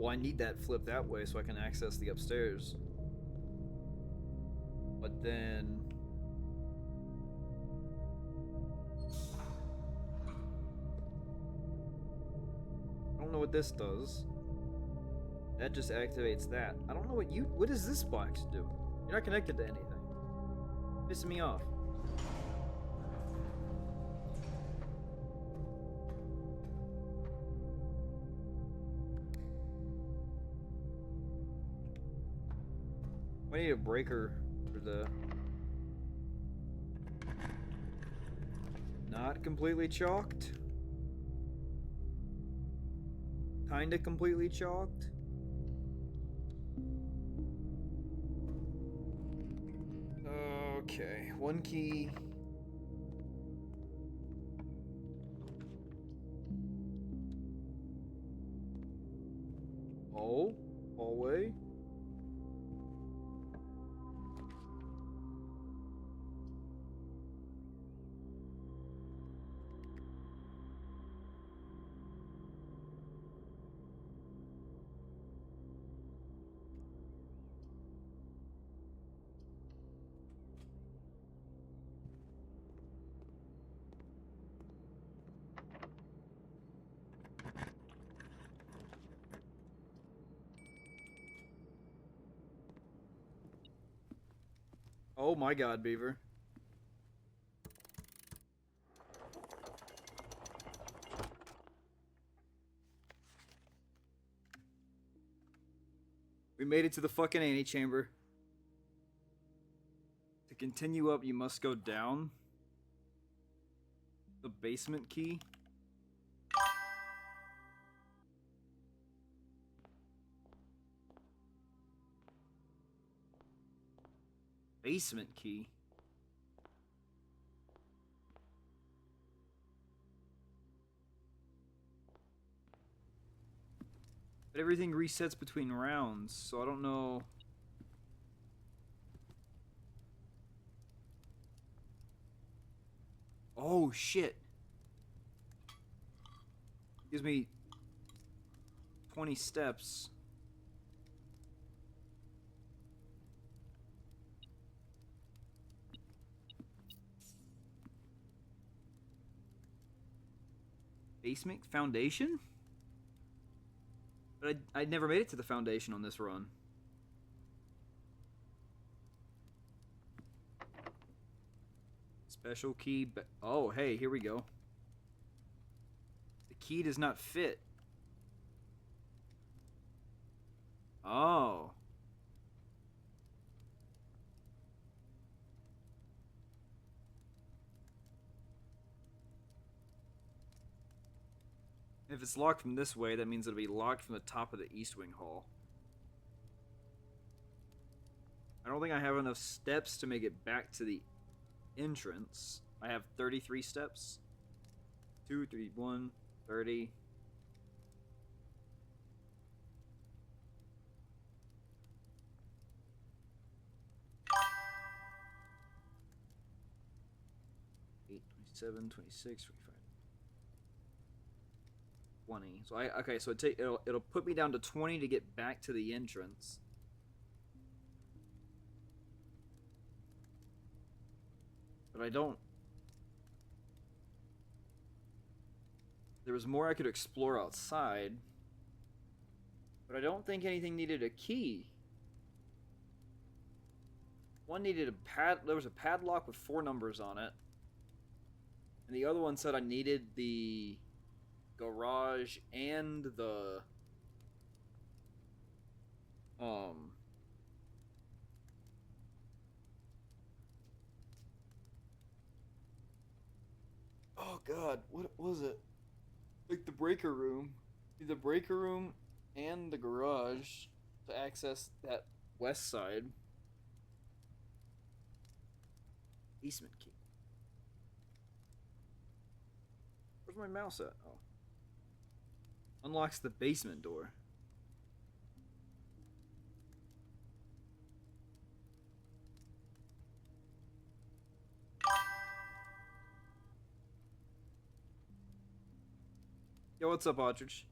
So I need that flip that way so I can access the upstairs. But then... I don't know what this does. That just activates that. I don't know what does this box do? You're not connected to anything. Pissing me off. I need a breaker for the... Not completely chalked. Kinda completely chalked. Okay, one key. Oh, hallway. Oh my god, Beaver. We made it to the fucking antechamber. To continue up, you must go down. The basement key. Basement key. But everything resets between rounds, so I don't know. Oh shit. Gives me 20 steps. Basement foundation? But I never made it to the foundation on this run. Special key. Oh, hey, here we go. The key does not fit. Oh. If it's locked from this way, that means it'll be locked from the top of the East Wing Hall. I don't think I have enough steps to make it back to the entrance. I have 33 steps. 2, 3, 1, 30. Eight, 27, 26, 25. 20. So okay, so it'll put me down to 20 to get back to the entrance. But I don't. There was more I could explore outside. But I don't think anything needed a key. One needed a there was a padlock with 4 numbers on it. And the other one said I needed the garage and the oh god, what was it? Like the breaker room. The breaker room and the garage to access that west side. Basement key. Where's my mouse at? Oh. Unlocks the basement door. Yo, what's up, Ostrich?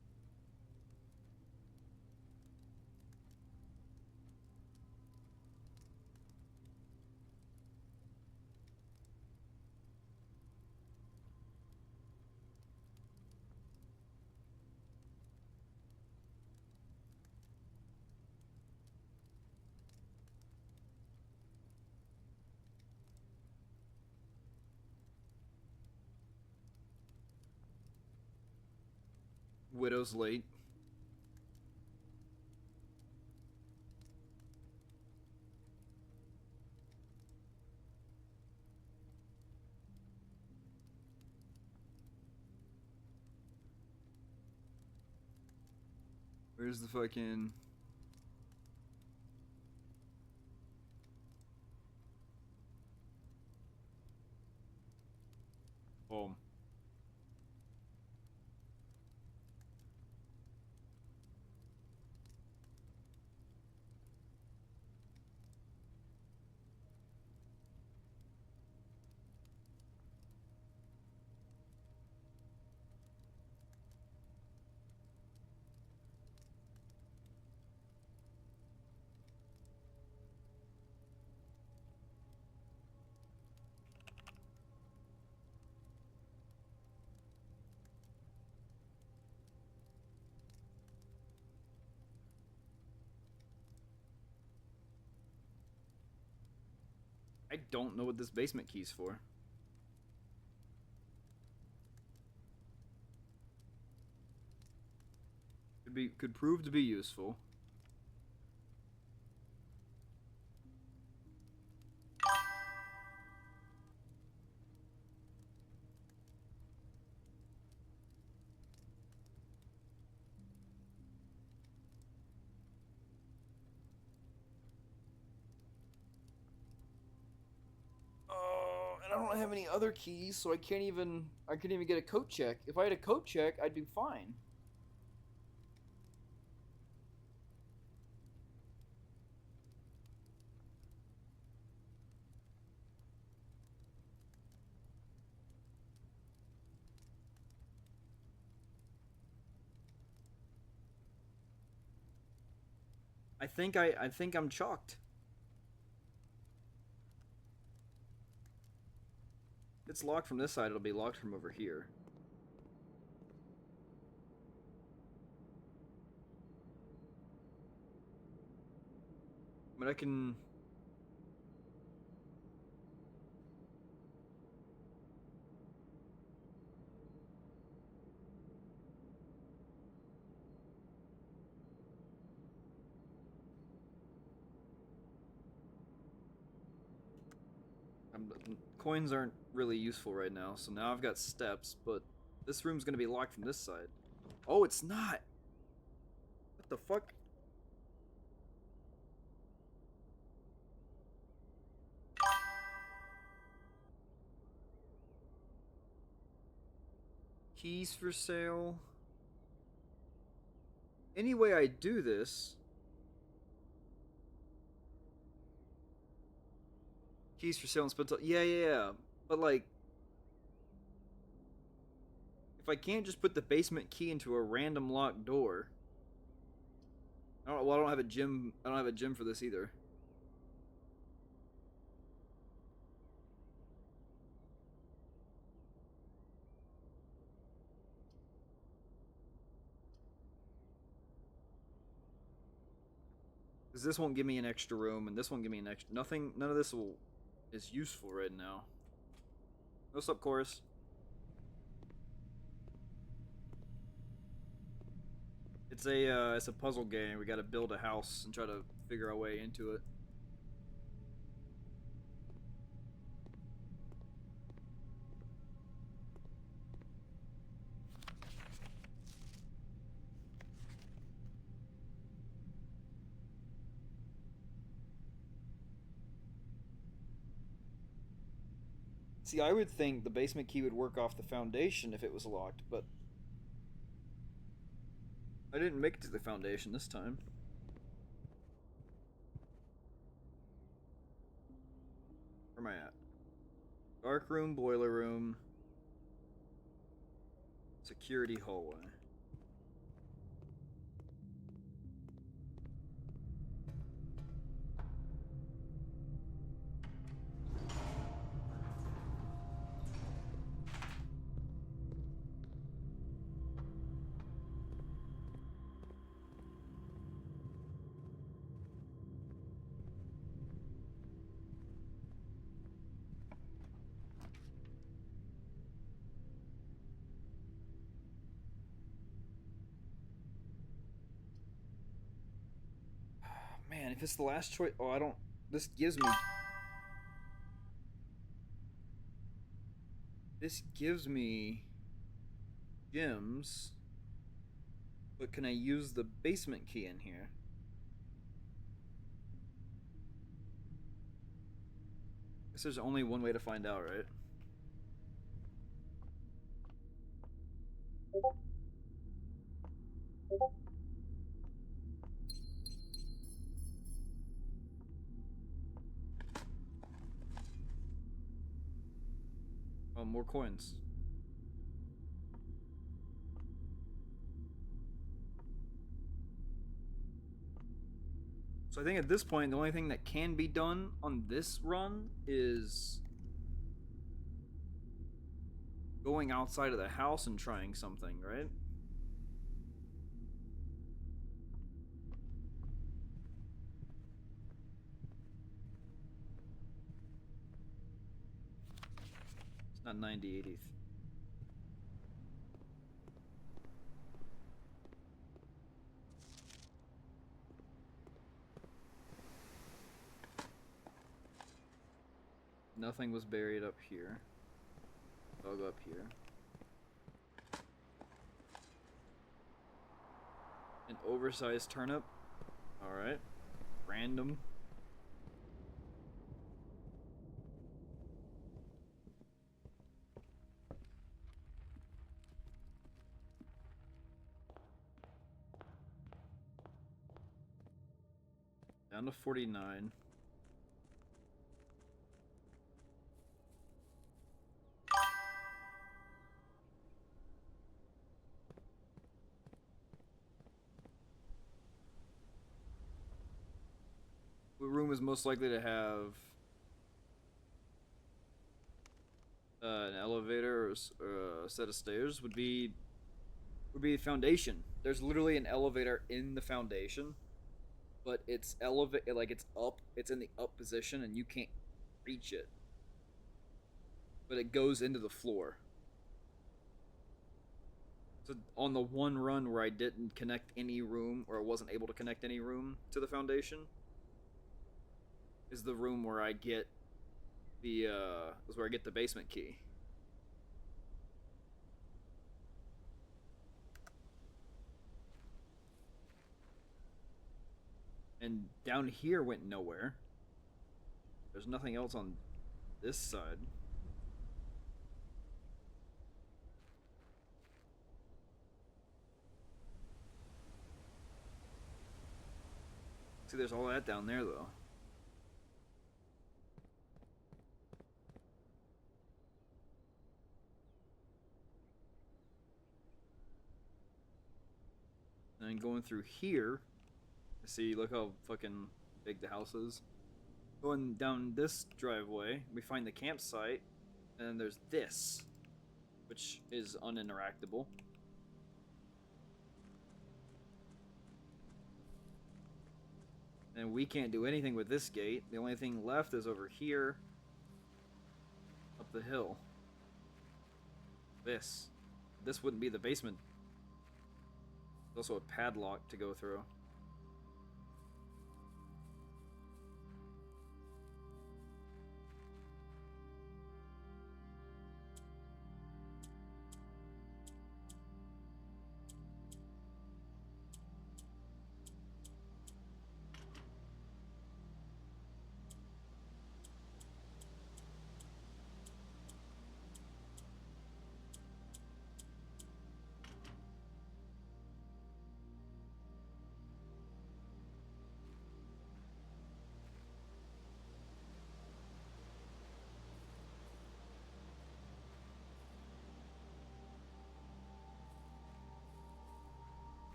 Widow's late. Where's the fucking... home? I don't know what this basement key's for. Could prove to be useful. don't have any other keys, so I can't even get a coat check. If I had a coat check, I'd be fine. I think I'm chalked. If it's locked from this side, it'll be locked from over here. But I can... coins aren't really useful right now, so now I've got steps, but this room's gonna be locked from this side. Oh, it's not! What the fuck? Keys for sale. Any way I do this... Keys for sale and split. Yeah. But like, if I can't just put the basement key into a random locked door, I don't have a gym. I don't have a gym for this either. Because this won't give me an extra room, and this won't give me an extra. Nothing. None of this is useful right now. What's up, Chorus? It's a puzzle game. We got to build a house and try to figure our way into it. See, I would think the basement key would work off the foundation if it was locked, but I didn't make it to the foundation this time. Where am I at? Dark room, boiler room, security hallway. Man, if it's the last choice... Oh, I don't... This gives me... This gives me... gems. But can I use the basement key in here? Guess there's only one way to find out, right? Oh, more coins. So I think at this point, the only thing that can be done on this run is going outside of the house and trying something, right? It's not 90/80th. Nothing was buried up here. I'll go up here. An oversized turnip. Alright. Random. Down to 49. What room is most likely to have an elevator or a set of stairs? Would be foundation. There's literally an elevator in the foundation, but it's it's up. It's in the up position, and you can't reach it. But it goes into the floor. So on the one run where I didn't connect any room, or I wasn't able to connect any room to the foundation, is the room where I get the basement key. And down here went nowhere. There's nothing else on this side. See, there's all that down there, though. And going through here, see, look how fucking big the house is. Going down this driveway, we find the campsite, and then there's this, which is uninteractable. And we can't do anything with this gate. The only thing left is over here, up the hill. This wouldn't be the basement. There's also a padlock to go through.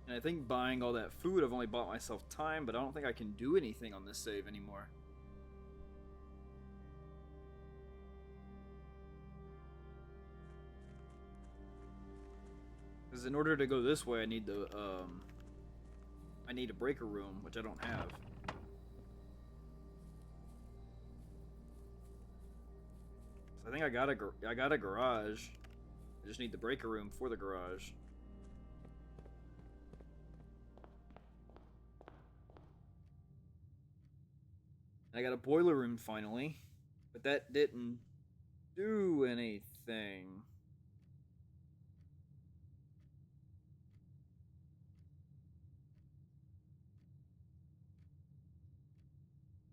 And I think buying all that food, I've only bought myself time, but I don't think I can do anything on this save anymore. Because in order to go this way, I need a breaker room, which I don't have. So I think I got a garage. I just need the breaker room for the garage. I got a boiler room finally, but that didn't do anything.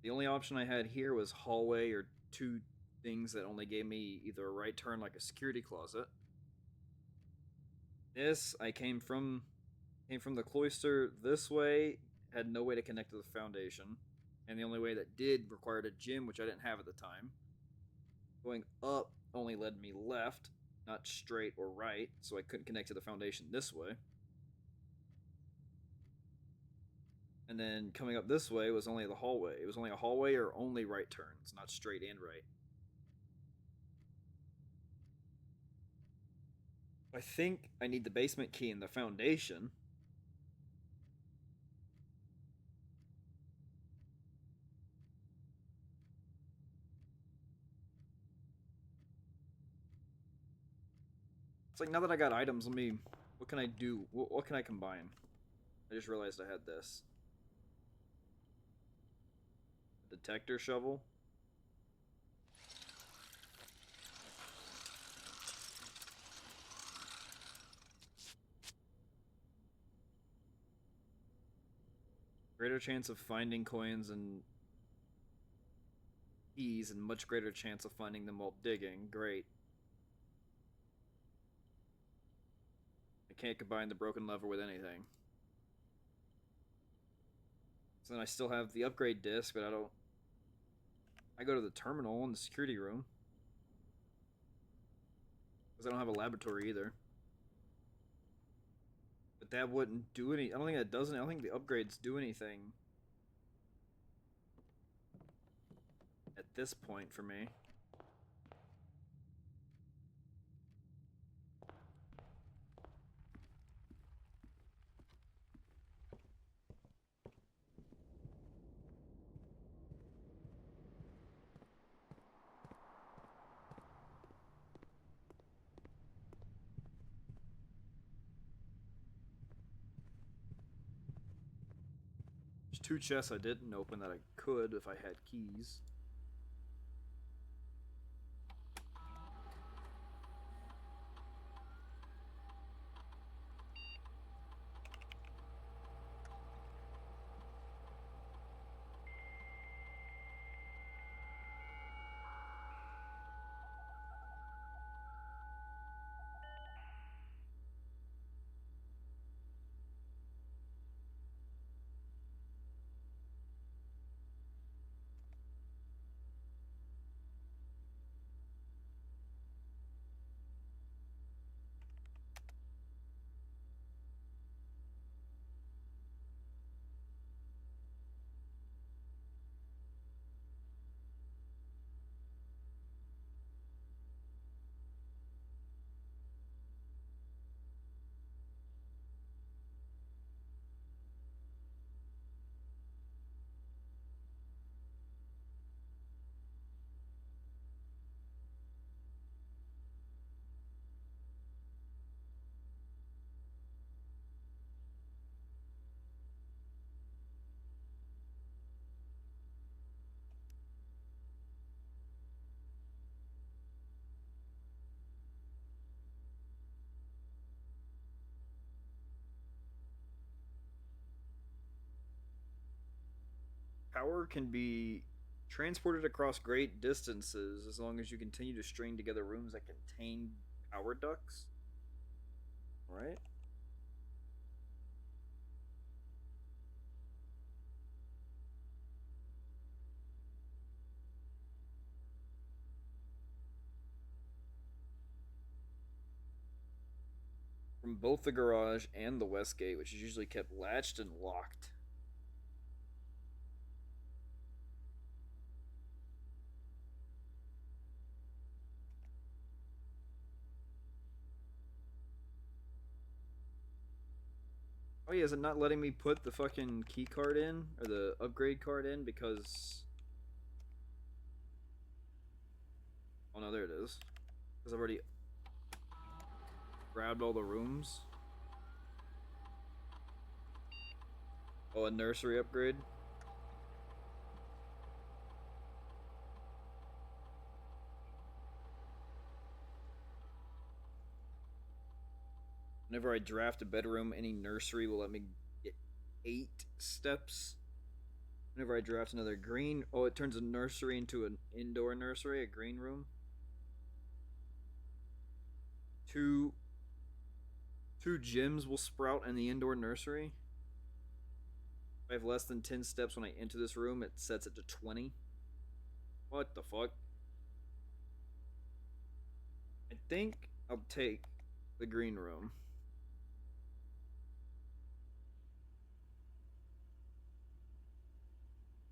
The only option I had here was hallway or two things that only gave me either a right turn like a security closet. This, I came from the cloister this way, had no way to connect to the foundation. And the only way that did required a gym, which I didn't have at the time. Going up only led me left, not straight or right, so I couldn't connect to the foundation this way. And then coming up this way was only the hallway. It was only a hallway or only right turns, not straight and right. I think I need the basement key in the foundation. It's like, now that I got items, what can I do? What can I combine? I just realized I had this. A detector shovel. Greater chance of finding coins and keys and much greater chance of finding them while digging. Great. I can't combine the broken lever with anything. So then I still have the upgrade disc, but I don't... I go to the terminal in the security room. Because I don't have a laboratory either. But that wouldn't do any... I don't think that does any... I don't think the upgrades do anything at this point for me. There's 2 chests I didn't open that I could if I had keys. Power can be transported across great distances as long as you continue to string together rooms that contain power ducts. Right? From both the garage and the west gate, which is usually kept latched and locked. Oh yeah, is it not letting me put the fucking key card in? Or the upgrade card in because... Oh no, there it is. Because I've already grabbed all the rooms. Oh, a nursery upgrade? Whenever I draft a bedroom, any nursery will let me get 8 steps. Whenever I draft another green... Oh, it turns a nursery into an indoor nursery, a green room. Two gyms will sprout in the indoor nursery. If I have less than 10 steps when I enter this room, it sets it to 20. What the fuck? I think I'll take the green room.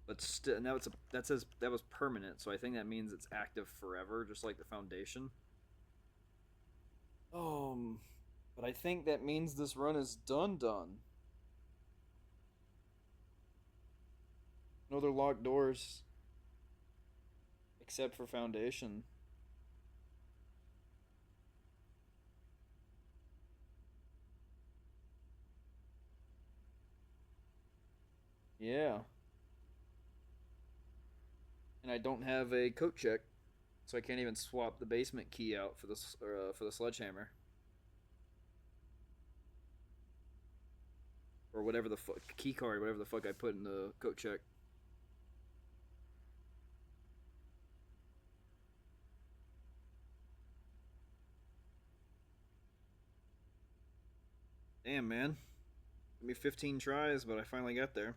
But still, now that says that was permanent, so I think that means it's active forever, just like the foundation. But I think that means this run is done. No other locked doors. Except for foundation. Yeah. And I don't have a coat check, so I can't even swap the basement key out for the sledgehammer. Or whatever the fuck, key card, whatever the fuck I put in the coat check. Damn, man. Took me 15 tries, but I finally got there.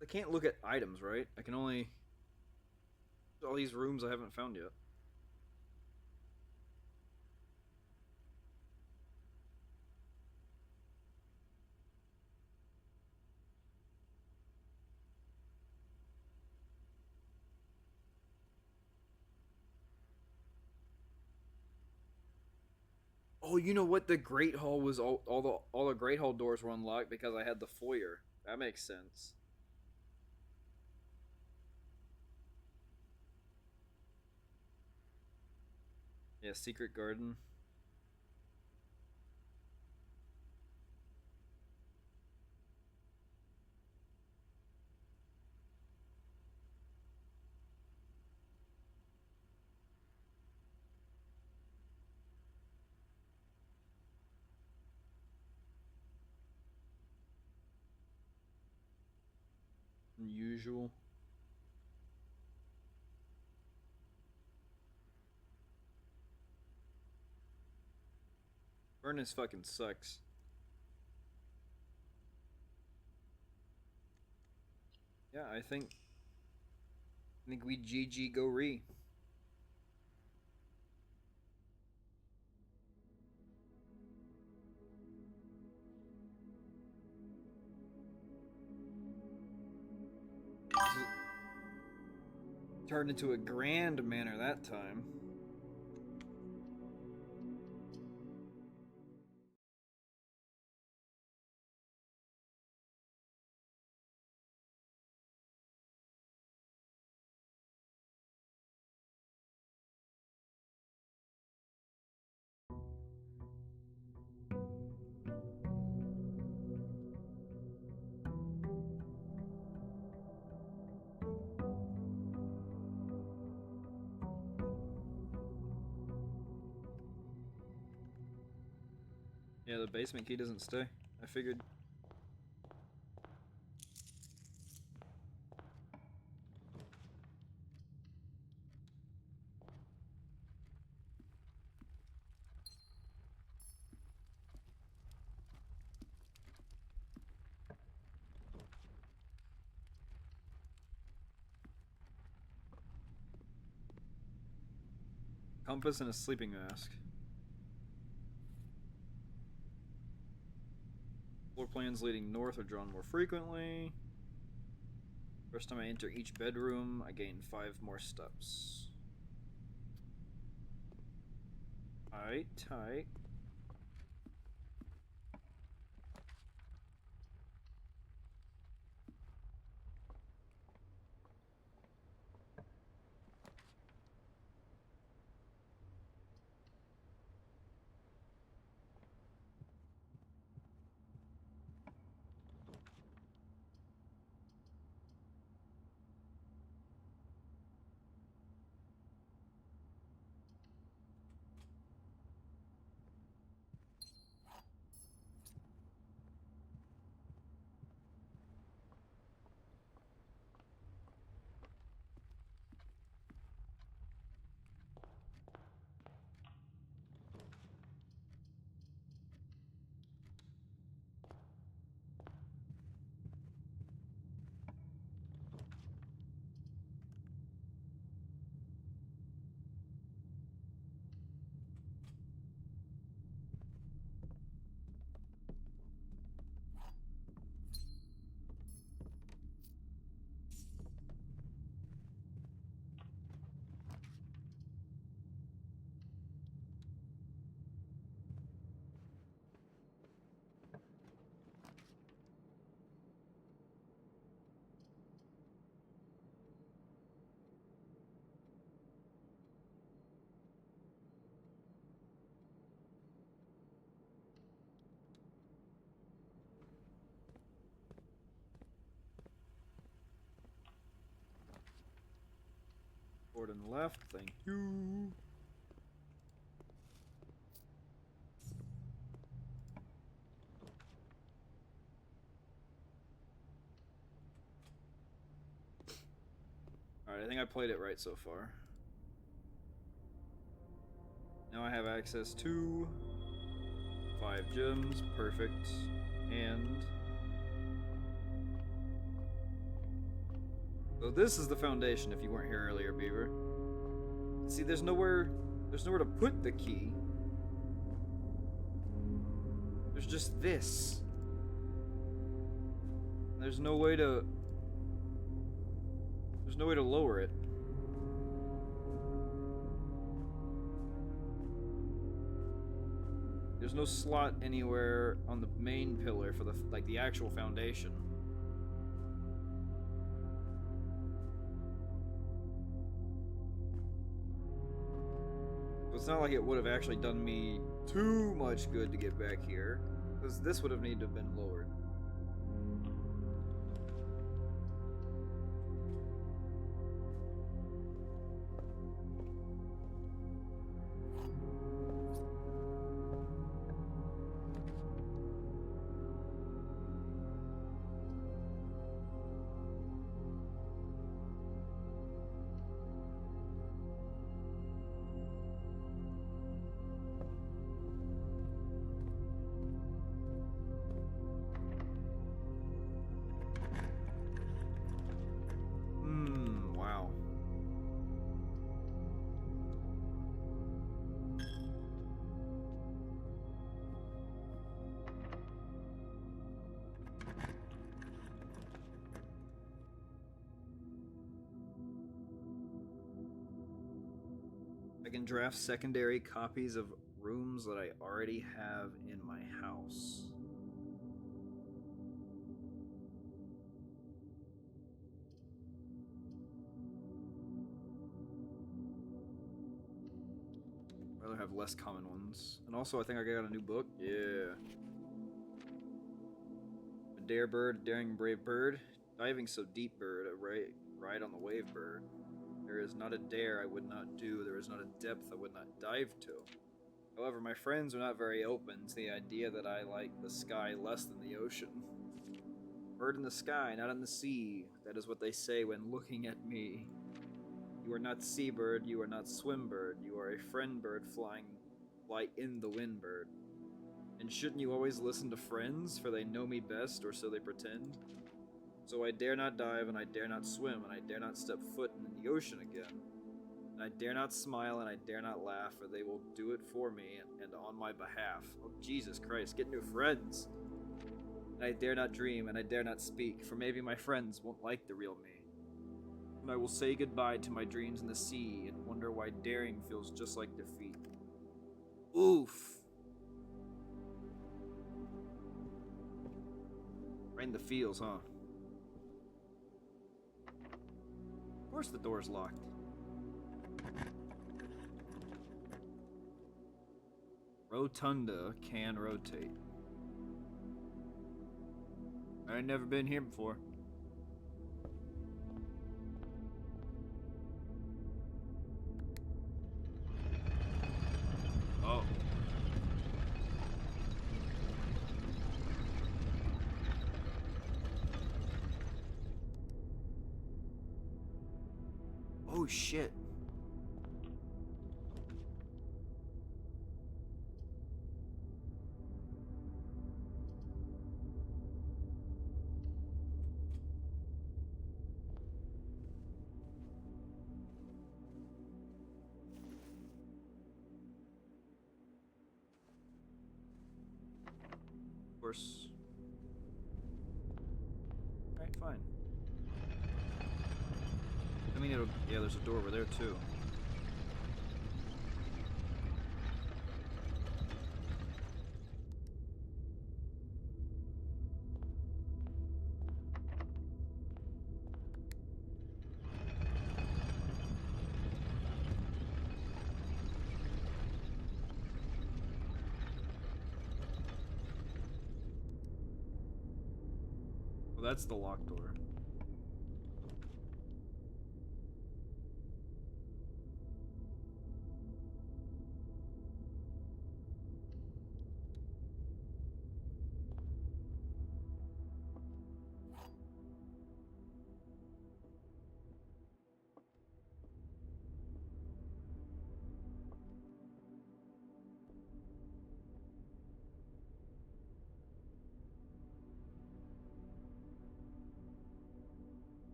I can't look at items, right? I can only... all these rooms I haven't found yet. Oh, you know what? The Great Hall was all the Great Hall doors were unlocked because I had the foyer. That makes sense. Yeah, Secret Garden. Unusual. Furnace fucking sucks. Yeah, I think we GG go re. Turned into a grand manor that time. Yeah, the basement key doesn't stay. I figured. Compass and a sleeping mask. Floor plans leading north are drawn more frequently. First time I enter each bedroom, I gain 5 more steps. Tight. Forward and left, thank you. Alright, I think I played it right so far. Now I have access to 5 gems, perfect, and... So this is the foundation if you weren't here earlier, Beaver. See, there's nowhere to put the key. There's just this. There's no way to lower it. There's no slot anywhere on the main pillar for the actual foundation. So it's not like it would have actually done me too much good to get back here, because this would have needed to have been lowered. Wow. I can draft secondary copies of rooms that I already have in my house. I'd rather have less common ones. And also, I think I got a new book. Yeah. A dare bird, daring brave bird, diving so deep bird, a ride on the wave bird. There is not a dare I would not do, there is not a depth I would not dive to. However, my friends are not very open to the idea that I like the sky less than the ocean. Bird in the sky, not in the sea, that is what they say when looking at me. You are not seabird, you are not swimbird, you are a friend bird fly in the wind bird. And shouldn't you always listen to friends, for they know me best, or so they pretend? So I dare not dive, and I dare not swim, and I dare not step foot in the ocean again. And I dare not smile, and I dare not laugh, for they will do it for me and on my behalf. Oh, Jesus Christ, get new friends! And I dare not dream, and I dare not speak, for maybe my friends won't like the real me. And I will say goodbye to my dreams in the sea, and wonder why daring feels just like defeat. Oof! Right in the feels, huh? Of course the door's locked. Rotunda can rotate. I've never been here before. Oh. Oh shit. Of course. Alright, fine. I mean, yeah, there's a door over there too. Well, that's the locked door.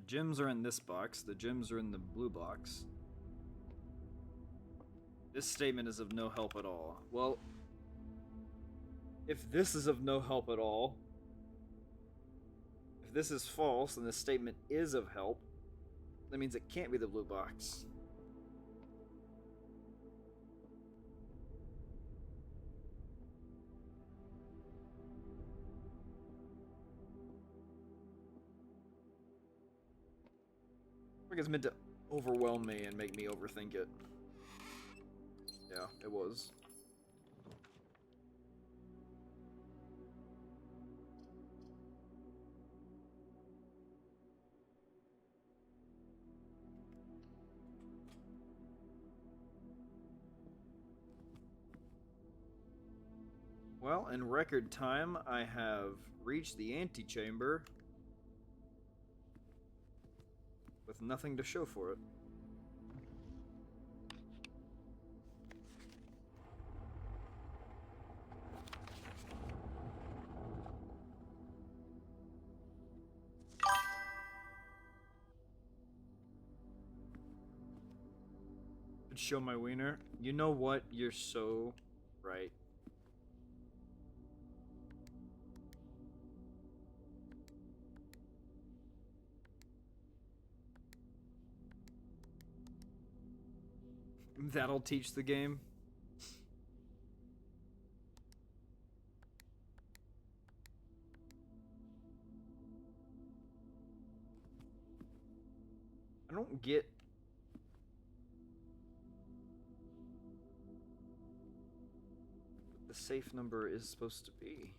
gems are in this box. The gems are in the blue box. This statement is of no help at all. Well, if this is of no help at all, if this is false and this statement is of help, that means it can't be the blue box. Like it's meant to overwhelm me and make me overthink it. Yeah, it was. Well, in record time, I have reached the antechamber with nothing to show for it. Could show my wiener. You know what? You're so right. That'll teach the game. I don't get what the safe number is supposed to be.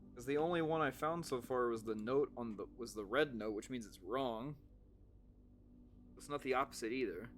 Because the only one I found so far was the note on the red note, which means it's wrong. It's not the opposite either.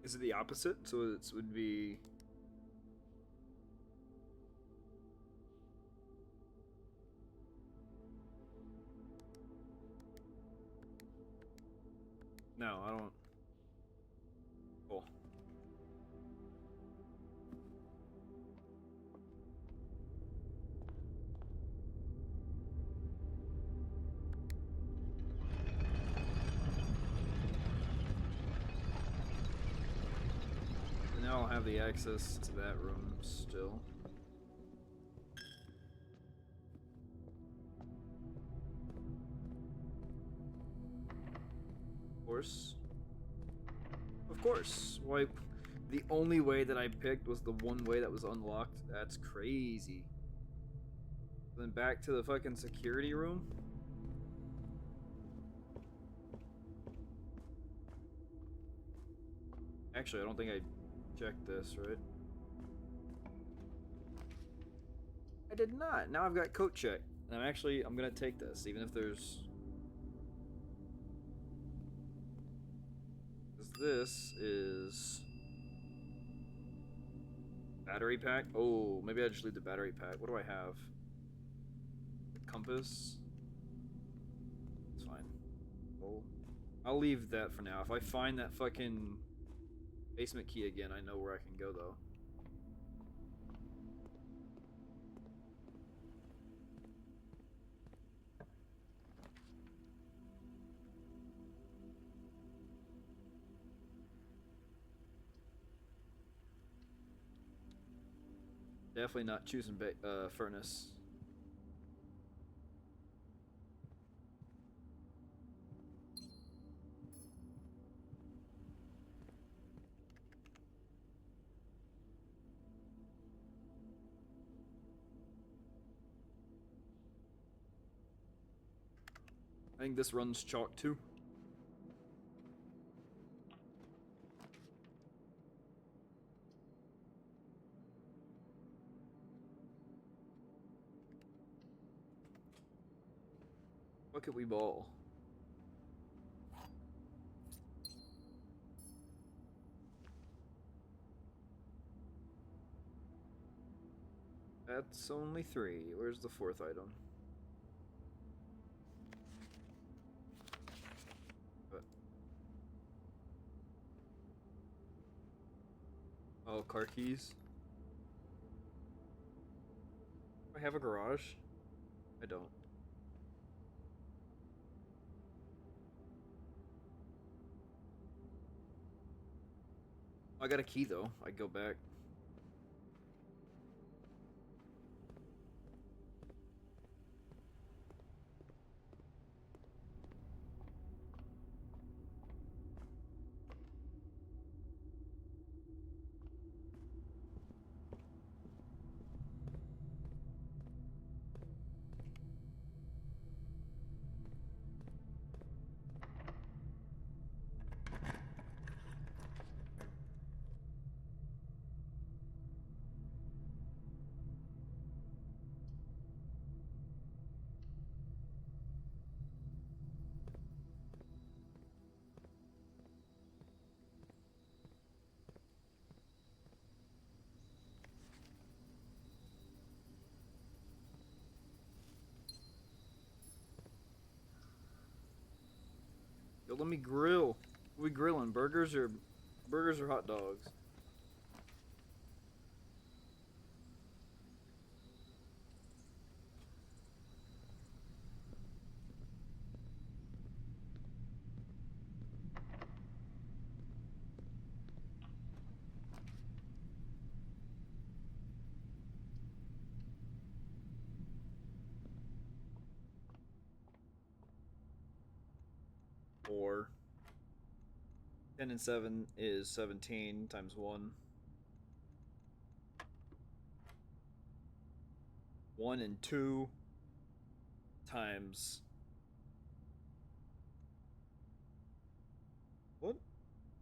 Is it the opposite? So it would be... No, I don't... Cool. Now I'll have the access to that room still. Of course. Of course. Why? The only way that I picked was the one way that was unlocked? That's crazy. Then back to the fucking security room? Actually, I don't think I checked this, right? I did not. Now I've got coat check. And I'm gonna take this, even if there's... This is... Battery pack? Oh, maybe I just leave the battery pack. What do I have? The compass? It's fine. Well, I'll leave that for now. If I find that fucking basement key again, I know where I can go, though. Definitely not choosing furnace. I think this runs chalk too. could we ball? That's only 3. Where's the 4th item? Oh, car keys. Do I have a garage? I don't. I got a key though. I go back. Yo, let me grill. What we grilling? Burgers or hot dogs? Or 10 and 7 is 17 times 1. 1 and 2 times... What?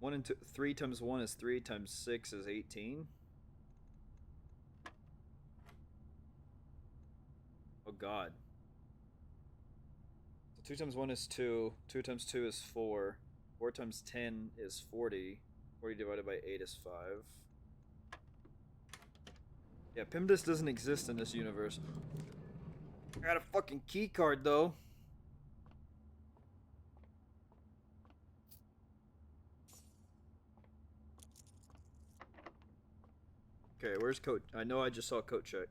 1 and 2... 3 times 1 is 3 times 6 is 18? Oh god. So 2 times 1 is 2. 2 times 2 is 4. 4 times 10 is 40. 40 divided by 8 is 5. Yeah, PIMDIS doesn't exist in this universe. I got a fucking key card though. Okay, where's coat? I know I just saw coat check.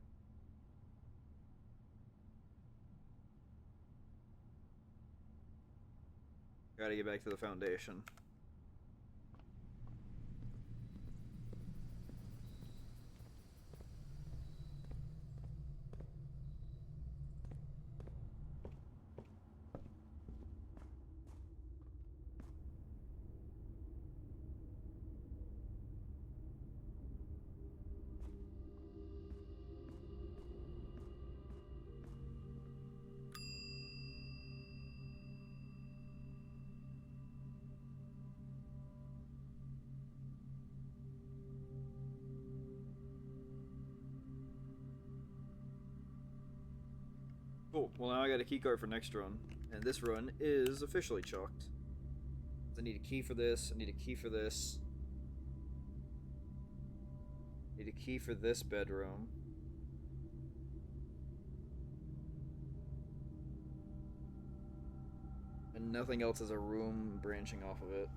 Gotta get back to the foundation. Cool. Well, now I got a key card for next run, and this run is officially chalked. I need a key for this. I need a key for this. Need a key for this bedroom. And nothing else has a room branching off of it.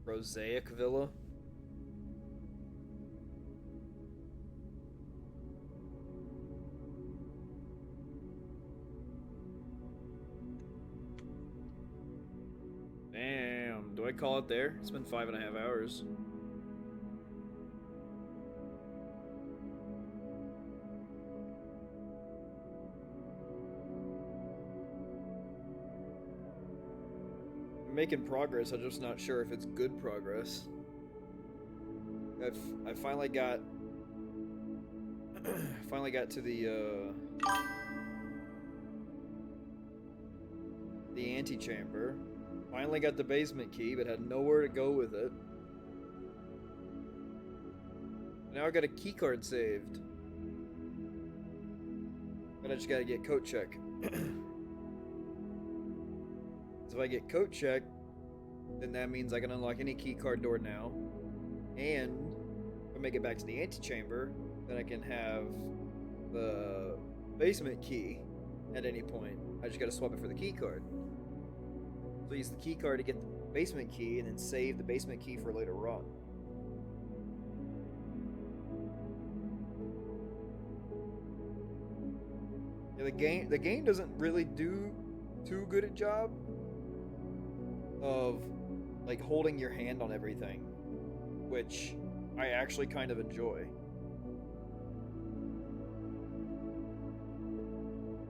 Mosaic Villa. Damn, do I call it there? It's been 5.5 hours. Making progress, I'm just not sure if it's good progress. I finally got finally got to the the antechamber. Finally got the basement key, but had nowhere to go with it. Now I got a key card saved. But I just gotta get coat check. So if I get coat check, then that means I can unlock any key card door now. And if I make it back to the antechamber, then I can have the basement key at any point. I just gotta swap it for the key card. So I use the key card to get the basement key and then save the basement key for later on. Yeah, the game doesn't really do too good a job of like holding your hand on everything, which I actually kind of enjoy.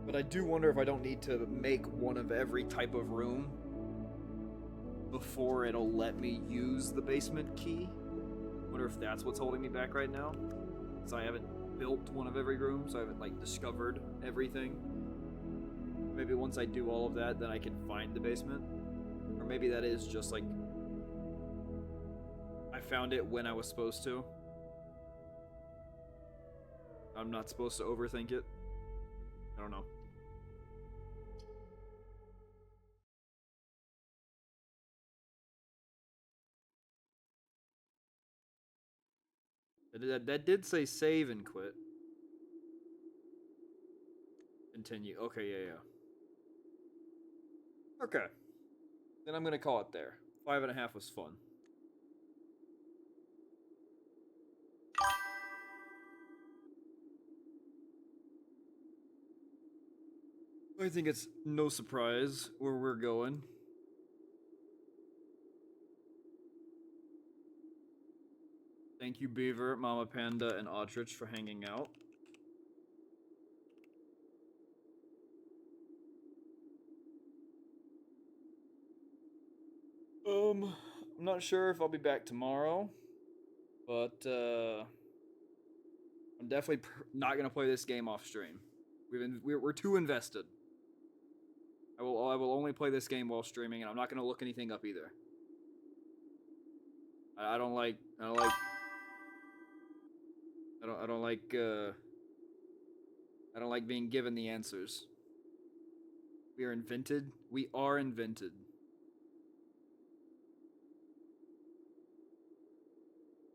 But I do wonder if I don't need to make one of every type of room before it'll let me use the basement key. Wonder if that's what's holding me back right now, because I haven't built one of every room, so I haven't like discovered everything. Maybe once I do all of that, then I can find the basement. Or maybe that is just like I found it when I was supposed to. I'm not supposed to overthink it. I don't know. That did say save and quit. Continue. Okay, yeah. Okay. Then I'm gonna call it there. 5.5 was fun. I think it's no surprise where we're going. Thank you, Beaver, Mama Panda, and Audrich for hanging out. I'm not sure if I'll be back tomorrow, but I'm definitely not gonna play this game off stream. We're too invested. I will only play this game while streaming, and I'm not gonna look anything up either. I don't like being given the answers. We are invented. We are invented.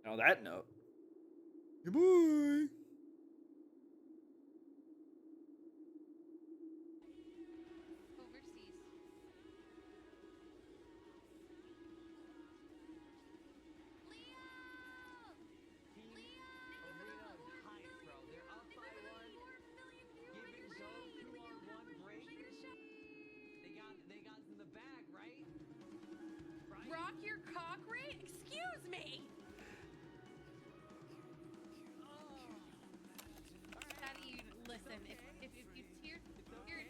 Now that note. Goodbye. Overseas. Rock your cock rate? Excuse me! Daddy, listen, if you tear your